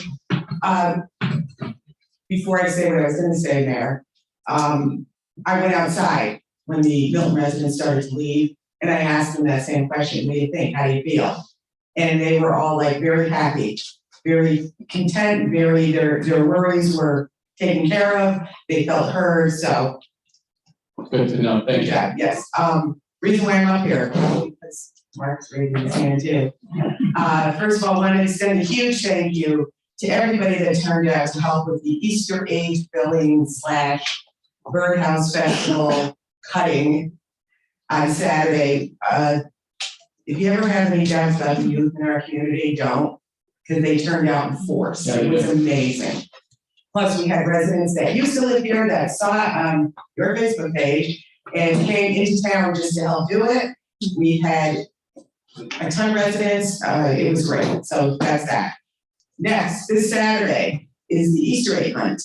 Before I say what I was gonna say, Mayor, I went outside when the Milton residents started to leave, and I asked them that same question, what do you think, how do you feel? And they were all very happy, very content, their worries were taken care of, they felt heard, so. Good to know, thank you. Yes, reason why I'm up here, because Mark's raising his hand too. First of all, I want to send a huge thank you to everybody that turned out to help with the Easter egg filling / birdhouse festival cutting on Saturday. If you ever have any doubts about the youth in our community, don't, because they turned out in force. It was amazing. Plus, we had residents that used to live here that saw it on your Facebook page and came into town just to help do it. We had a ton of residents. It was great. So that's that. Next, this Saturday is the Easter egg hunt.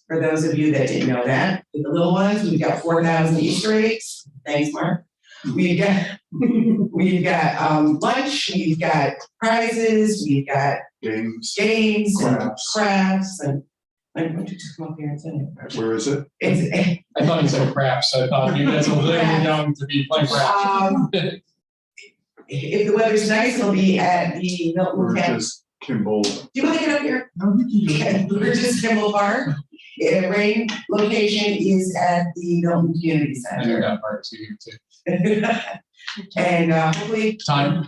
For those of you that didn't know that, with the little ones, we've got 4,000 Easter eggs. Thanks, Mark. We've got, lunch, we've got prizes, we've got Games. games and Crafts. crafts and. Like, what did you just come up here and say? Where is it? It's, I thought you said craps. I thought you guys were little young to be playing craps. if the weather's nice, it'll be at the Milton Or Camp. just Kimball? Do you want to get up here? No, we can just. Okay, Burgess Kimball Park. Rain location is at the Milton Community I Center. got part two here too. And hopefully Time?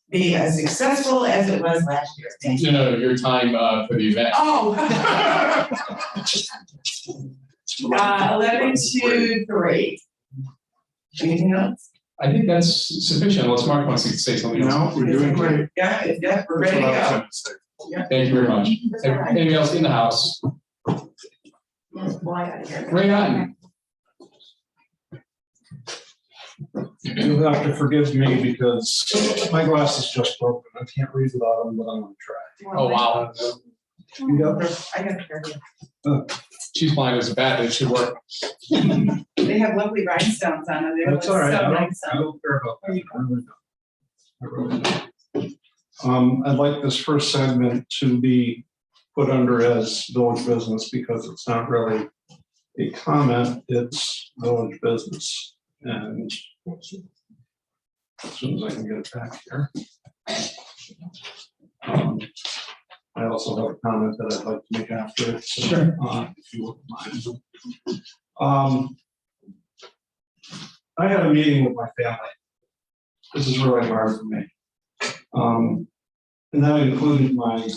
be as successful as it was last year. Thank you. No, your time for the event. Oh. 11 to 3. Anything else? I think that's sufficient, unless Mark wants to say something else. No, we're doing great. Yeah, we're ready to go. Thank you very much. Anything else in the house? Ray Hutton. You'll have to forgive me because my glasses just broken. I can't read without them, but I'm gonna try. Oh, wow. You got there? I got there. She's blind as a bat, it should work. They have lovely rhinestones on them. They look That's all right. so I nice. don't care about that. I really don't. I'd like this first segment to be put under as village business because it's not really a comment, it's village business. And as soon as I can get it back here. I also have a comment that I'd like to make after it. So, Sure. If you wouldn't mind. I had a meeting with my family. This is really hard for me. And that included my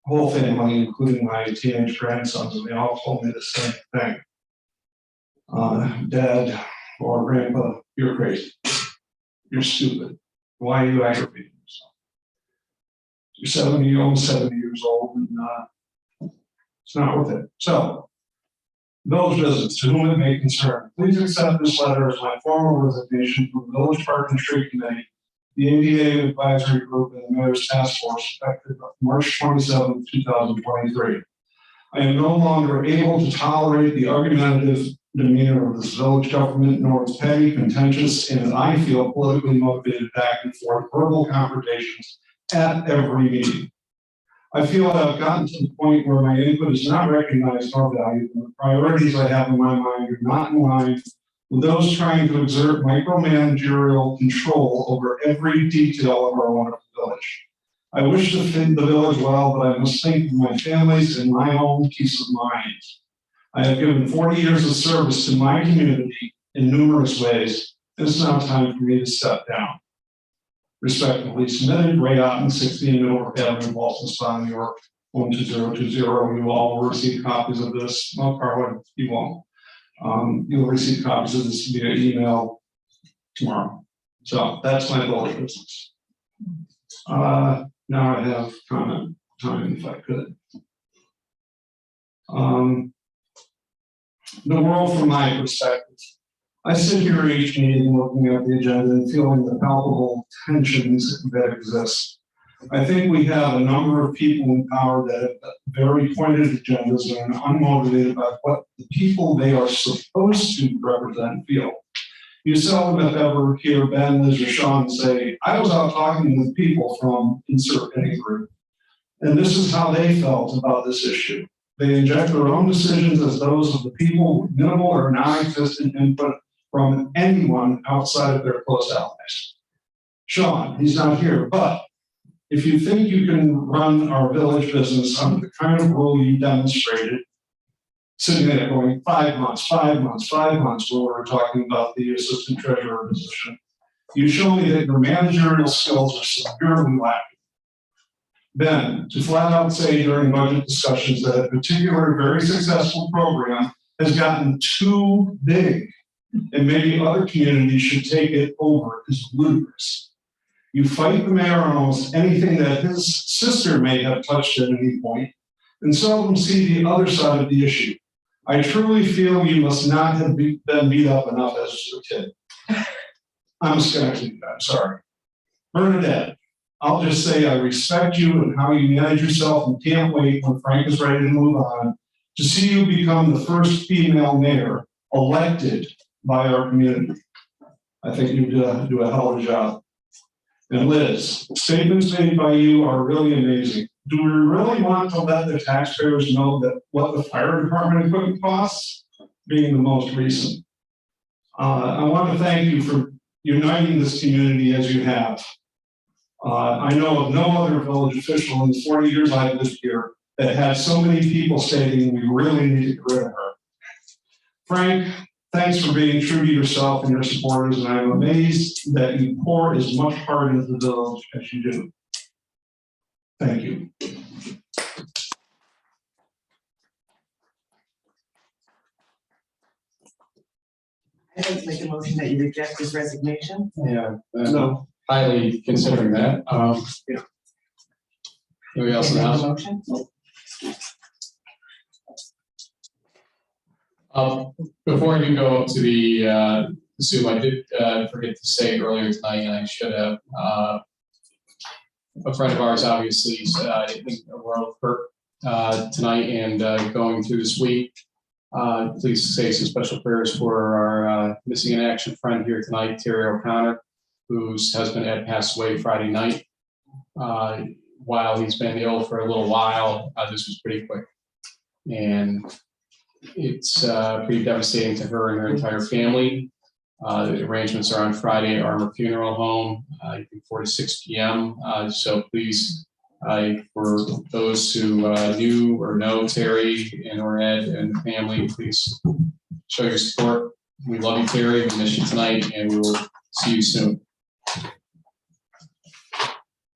whole family, including my teenage grandsons, and they all told me the same thing. Dad or Grandpa, you're crazy. You're stupid. Why are you aggravating yourself? You're almost 70 years old, and it's not worth it. So, village business, to whom it may concern, please accept this letter as my formal resignation from the Village Park and Street Committee, the ADA Advisory Group, and the Mayor's Task Force, effective March 27, 2023. I am no longer able to tolerate the argumentative demeanor of this village government, nor its petty, contentious, and I feel politically motivated back and forth verbal confrontations at every meeting. I feel I've gotten to the point where my input is not recognized nor valued, and the priorities I have in my mind are not in line with those trying to exert micromanagerial control over every detail of our wonderful village. I wish to fit the village well, but I must think of my families and my own peace of mind. I have given 40 years of service to my community in numerous ways. It's now time for me to step down. Respectfully submitted, Ray Otten, 16 Middlebrook Avenue, Ballston, Spa, New York, 12020. You all will receive copies of this. Well, Carla, you won't. You'll receive copies of this via email tomorrow. So that's my village business. Now I have comment time if I could. The world from my perspective. I sit here each meeting looking at the agenda and feeling the palpable tensions that exist. I think we have a number of people in power that have very pointed agendas and are unmotivated about what the people they are supposed to represent feel. You seldom if ever hear Ben, Liz, or Sean say, I was out talking with people from insert any group. And this is how they felt about this issue. They inject their own decisions as those of the people with minimal or non-existent input from anyone outside of their close allies. Sean, he's not here, but if you think you can run our village business under the kind of rule you demonstrated, sitting there going 5 months, 5 months, 5 months when we were talking about the assistant treasurer position, you show me that your managerial skills are severely lacking. Ben, to flat out say during budget discussions that a particular very successful program has gotten too big and maybe other communities should take it over is ludicrous. You fight the mayor on almost anything that his sister may have touched at any point and seldom see the other side of the issue. I truly feel you must not have been beat up enough as a kid. I'm skeptical, I'm sorry. Bernadette, I'll just say I respect you and how you manage yourself and can't wait when Frank is ready to move on to see you become the first female mayor elected by our community. I think you do a hell of a job. And Liz, statements made by you are really amazing. Do we really want to let the taxpayers know that what the fire department equipment costs, being the most recent? I want to thank you for uniting this community as you have. I know of no other village official in the 40 years I've lived here that had so many people stating we really need to get rid of her. Frank, thanks for being true to yourself and your supporters, and I'm amazed that you pour as much heart into the village as you do. Thank you. I'd like to make a motion that you reject his resignation. Yeah. No. Highly considering that. Anybody else in the house? Motion? Before I do go up to the Zoom, I did forget to say earlier tonight, and I should have. A friend of ours, obviously, I think we're all hurt tonight and going through this week. Please say some special prayers for our missing in action friend here tonight, Terry O'Connor, whose husband had passed away Friday night. While he's been ill for a little while, this was pretty quick. And it's pretty devastating to her and her entire family. The arrangements are on Friday at Armor Funeral Home, 4 to 6 p.m. So please, for those who knew or know Terry and or Ed and the family, please show your support. We love you, Terry. We miss you tonight, and we will see you soon.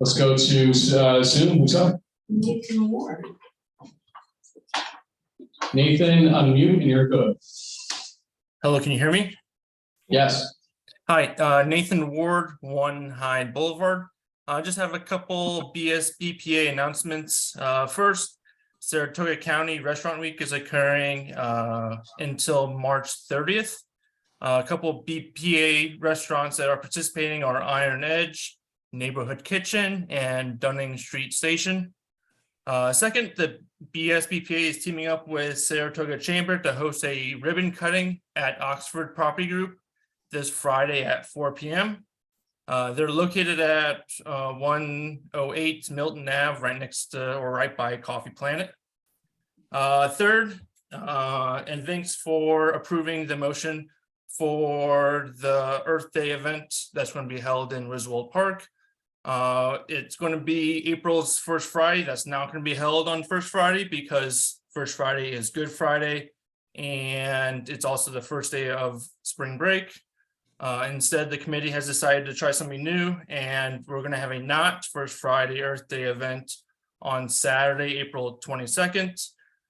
Let's go to Zoom. Who's up? Nathan Ward. Nathan, unmute and you're good. Hello, can you hear me? Yes. Hi, Nathan Ward, 1 Hyde Boulevard. I just have a couple BSBPA announcements. First, Saratoga County Restaurant Week is occurring until March 30th. A couple BPA restaurants that are participating are Iron Edge, Neighborhood Kitchen, and Dunning Street Station. Second, the BSBPA is teaming up with Saratoga Chamber to host a ribbon cutting at Oxford Property Group this Friday at 4 p.m. They're located at 108 Milton Ave, right next to or right by Coffee Planet. Third, and thanks for approving the motion for the Earth Day event that's going to be held in Roosevelt Park. It's going to be April's first Friday. That's not going to be held on First Friday because First Friday is Good Friday, and it's also the first day of spring break. Instead, the committee has decided to try something new, and we're going to have a not First Friday Earth Day event on Saturday, April 22nd.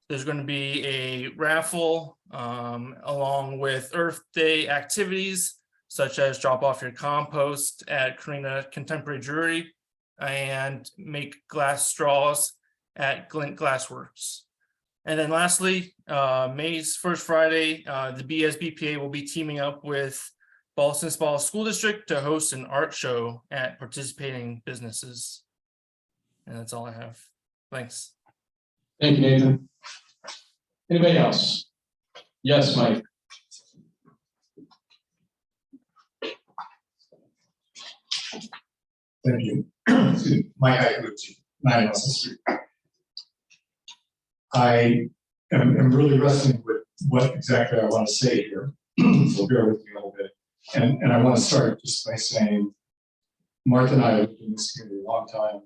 There's going to be a raffle along with Earth Day activities, such as drop off your compost at Karina Contemporary Jewelry and make glass straws at Glint Glassworks. And then lastly, May's first Friday, the BSBPA will be teaming up with Ballston School District to host an art show at participating businesses. And that's all I have. Thanks. Thank you, Nathan. Anybody else? Yes, Mike. Thank you. Mike Iacucci, 9 Russell Street. I am really wrestling with what exactly I want to say here, so bear with me a little bit. And I want to start just by saying, Martha and I have been in this community a long time.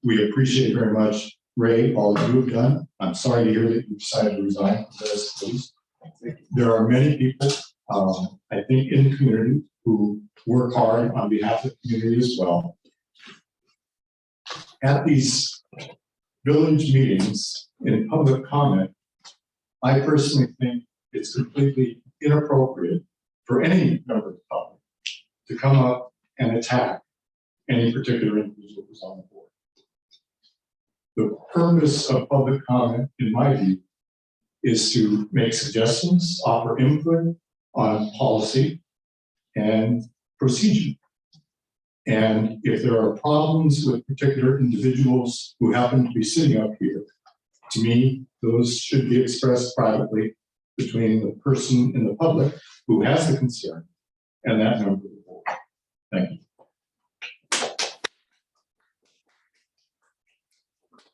We appreciate very much, Ray, all that you have done. I'm sorry to hear that you decided to resign from this, please. There are many people, I think, in the community who work hard on behalf of the community as well. At these village meetings in public comment, I personally think it's completely inappropriate for any member of the public to come up and attack any particular individual who's on the board. The purpose of public comment, in my view, is to make suggestions, offer input on policy and procedure. And if there are problems with particular individuals who happen to be sitting up here, to me, those should be expressed privately between the person in the public who has the concern and that member of the board. Thank you.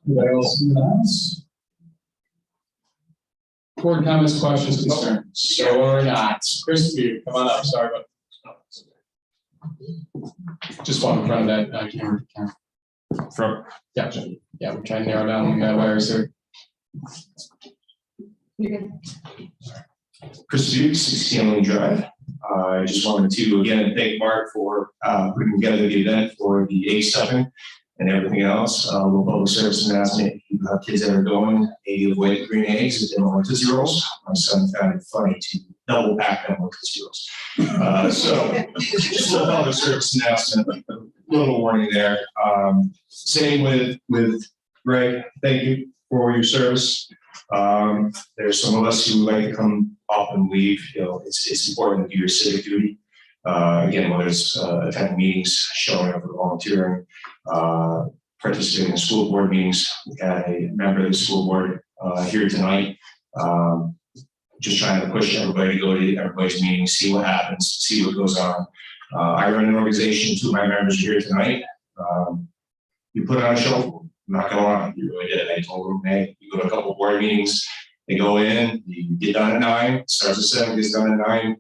Anybody else in the house? Board comments, questions, concerns, or not? Christie, come on up. Sorry about. Just walk in front of that camera. From, yeah, we're trying to narrow down the wires here. Chris Duke, 16 Lane Drive. I just wanted to again thank Mark for putting together the event for the egg stuffing and everything else. Little public service announcement: if you have kids that are going, maybe avoid the green eggs and don't want Tootsie Rolls. My son found it funny to double pack them with Tootsie Rolls. So just a public service announcement, a little warning there. Same with Greg. Thank you for your service. There's some of us who like to come up and leave. You know, it's important to do your civic duty. Again, whether it's attending meetings, showing up for volunteering, participating in school board meetings. We had a member of the school board here tonight. Just trying to push everybody to go to everybody's meetings, see what happens, see what goes on. I run an organization. 2 of my members are here tonight. You put on a show. I'm not going on. You really did. I told them, hey, you go to a couple of board meetings, they go in, you get done at 9, starts at 7, gets done at 9.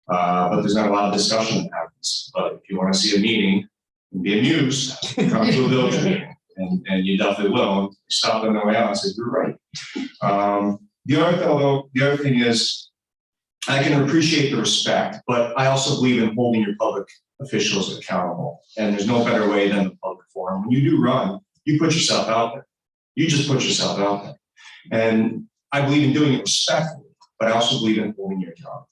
But there's not a lot of discussion that happens. But if you want to see a meeting and be amused, come to a village meeting. And you definitely will. Stop on the way out and say, you're right. The other thing is, I can appreciate the respect, but I also believe in holding your public officials accountable. And there's no better way than the public forum. When you do run, you put yourself out there. You just put yourself out there. And I believe in doing it respectfully, but I also believe in holding you accountable.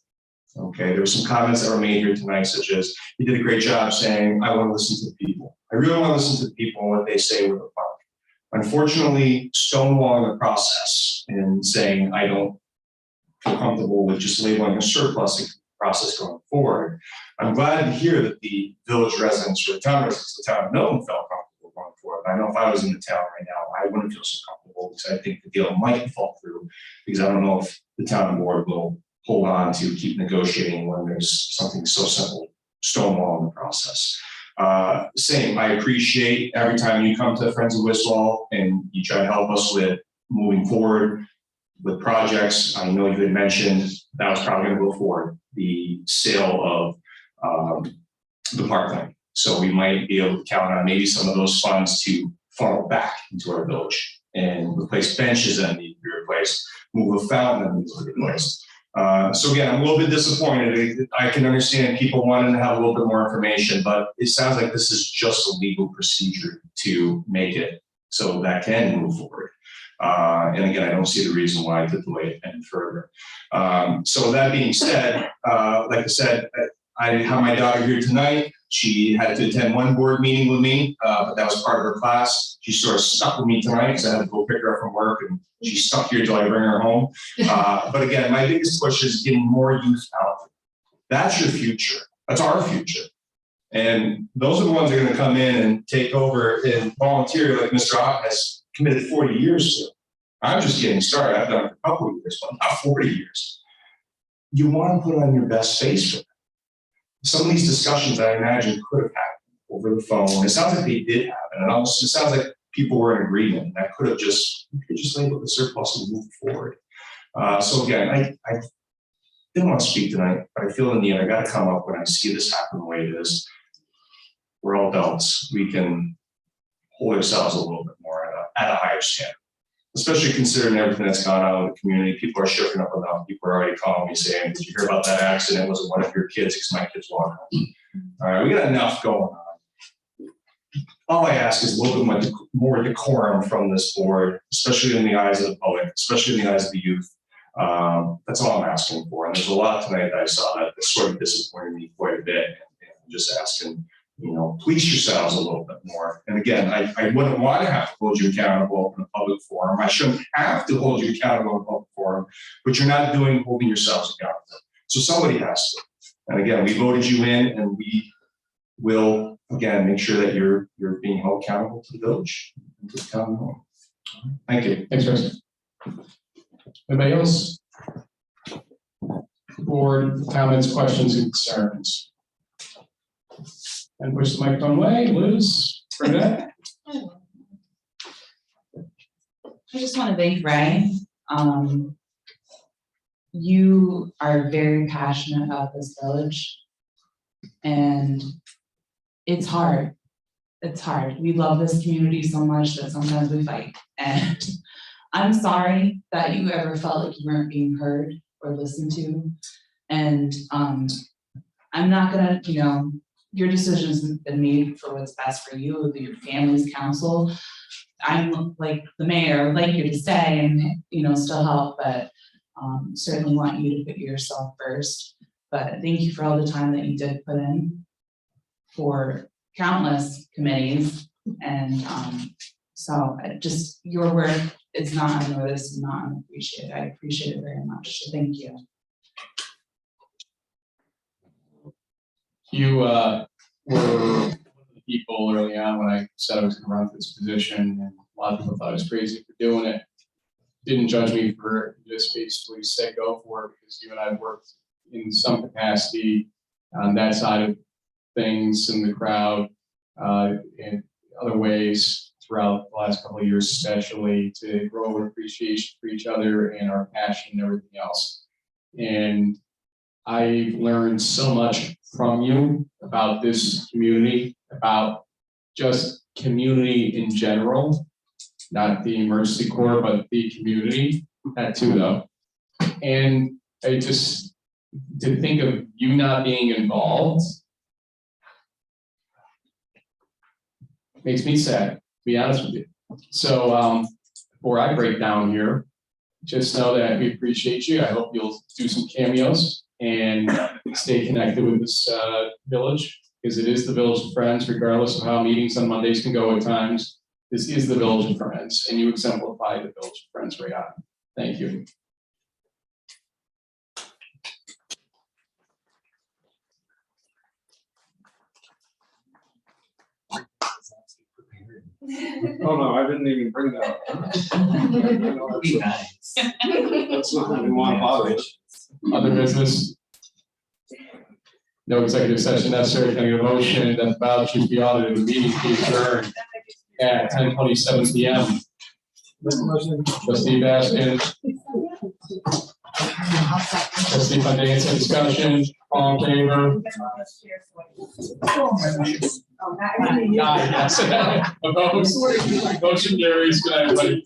Okay, there were some comments that were made here tonight, such as, you did a great job saying, I want to listen to the people. I really want to listen to the people and what they say with the park. Unfortunately, stonewalling the process and saying, I don't feel comfortable with just labeling a surplus process going forward. I'm glad to hear that the village residents, or the town residents of the town of Milton felt comfortable going forward. I know if I was in the town right now, I wouldn't feel so comfortable because I think the deal might fall through, because I don't know if the town board will hold on to keep negotiating when there's something so simple, stonewall in the process. Same, I appreciate every time you come to Friends of Wistwall and you try to help us with moving forward with projects. I know you had mentioned that was probably going to go forward, the sale of the parkland. So we might be able to count on maybe some of those funds to funnel back into our village and replace benches that need to be replaced, move a fountain that needs to be replaced. So again, I'm a little bit disappointed. I can understand people wanting to have a little bit more information, but it sounds like this is just a legal procedure to make it so that can move forward. And again, I don't see the reason why to delay it any further. So that being said, like I said, I have my daughter here tonight. She had to attend one board meeting with me, but that was part of her class. She sort of stuck with me tonight because I had to go pick her up from work, and she's stuck here till I bring her home. But again, my biggest push is getting more youth out there. That's your future. That's our future. And those are the ones that are going to come in and take over and volunteer like Mr. Ott has committed 40 years to. I'm just getting started. I've done it for a couple of years, but not 40 years. You want to put on your best face for them. Some of these discussions I imagine could have happened over the phone. It sounds like they did happen. And it sounds like people were in agreement. And that could have just labeled the surplus and moved forward. So again, I didn't want to speak tonight, but I feel in the end I got to come up when I see this happen the way it is. We're all adults. We can hold ourselves a little bit more at a higher standard. Especially considering everything that's gone on in the community. People are shooking up enough. People are already calling me saying, did you hear about that accident? Was it one of your kids? Because my kids walked home. All right, we got enough going on. All I ask is a little bit more decorum from this board, especially in the eyes of the public, especially in the eyes of the youth. That's all I'm asking for. And there's a lot tonight that I saw that sort of disappointed me quite a bit. And I'm just asking, police yourselves a little bit more. And again, I wouldn't want to have to hold you accountable in a public forum. I shouldn't have to hold you accountable in a public forum, but you're not holding yourselves accountable. So somebody has to. And again, we voted you in, and we will, again, make sure that you're being held accountable to the village and to the town home. Thank you. Thanks, Chris. Anybody else? Board comments, questions, and concerns? And push the microphone away, Liz, bring it up. I just want to thank Ray. You are very passionate about this village. And it's hard. It's hard. We love this community so much that sometimes we fight. And I'm sorry that you ever felt like you weren't being heard or listened to. And I'm not gonna, your decision's been made for what's best for you, your family's counsel. I'm like the mayor, I would like you to stay and, still help, but certainly want you to put yourself first. But thank you for all the time that you did put in for countless committees. And so just your work is not unnoticed, not unappreciated. I appreciate it very much. So thank you. You were one of the people early on when I said I was going to run for this position, and a lot of people thought I was crazy for doing it. Didn't judge me for it, just basically said go for it, because you and I worked in some capacity on that side of things in the crowd, in other ways throughout the last couple of years, especially to grow an appreciation for each other and our passion and everything else. And I've learned so much from you about this community, about just community in general, not the emergency corps, but the community, that too though. And I just, to think of you not being involved makes me sad, to be honest with you. So before I break down here, just know that we appreciate you. I hope you'll do some cameos and stay connected with this village, because it is the Village of Friends, regardless of how meetings on Mondays can go at times. This is the Village of Friends, and you exemplify the Village of Friends right on. Thank you. Oh, no, I didn't even bring that up. Be nice. That's not even one bother. Other business? No executive session necessary. Can I get a motion that the vouchers be audited, the meeting be adjourned at 10:27 p.m. Trustee Baskin. Trustee Fandesa, discussion, all in favor? Yes. Opposed? Motion carries. Good night, everybody.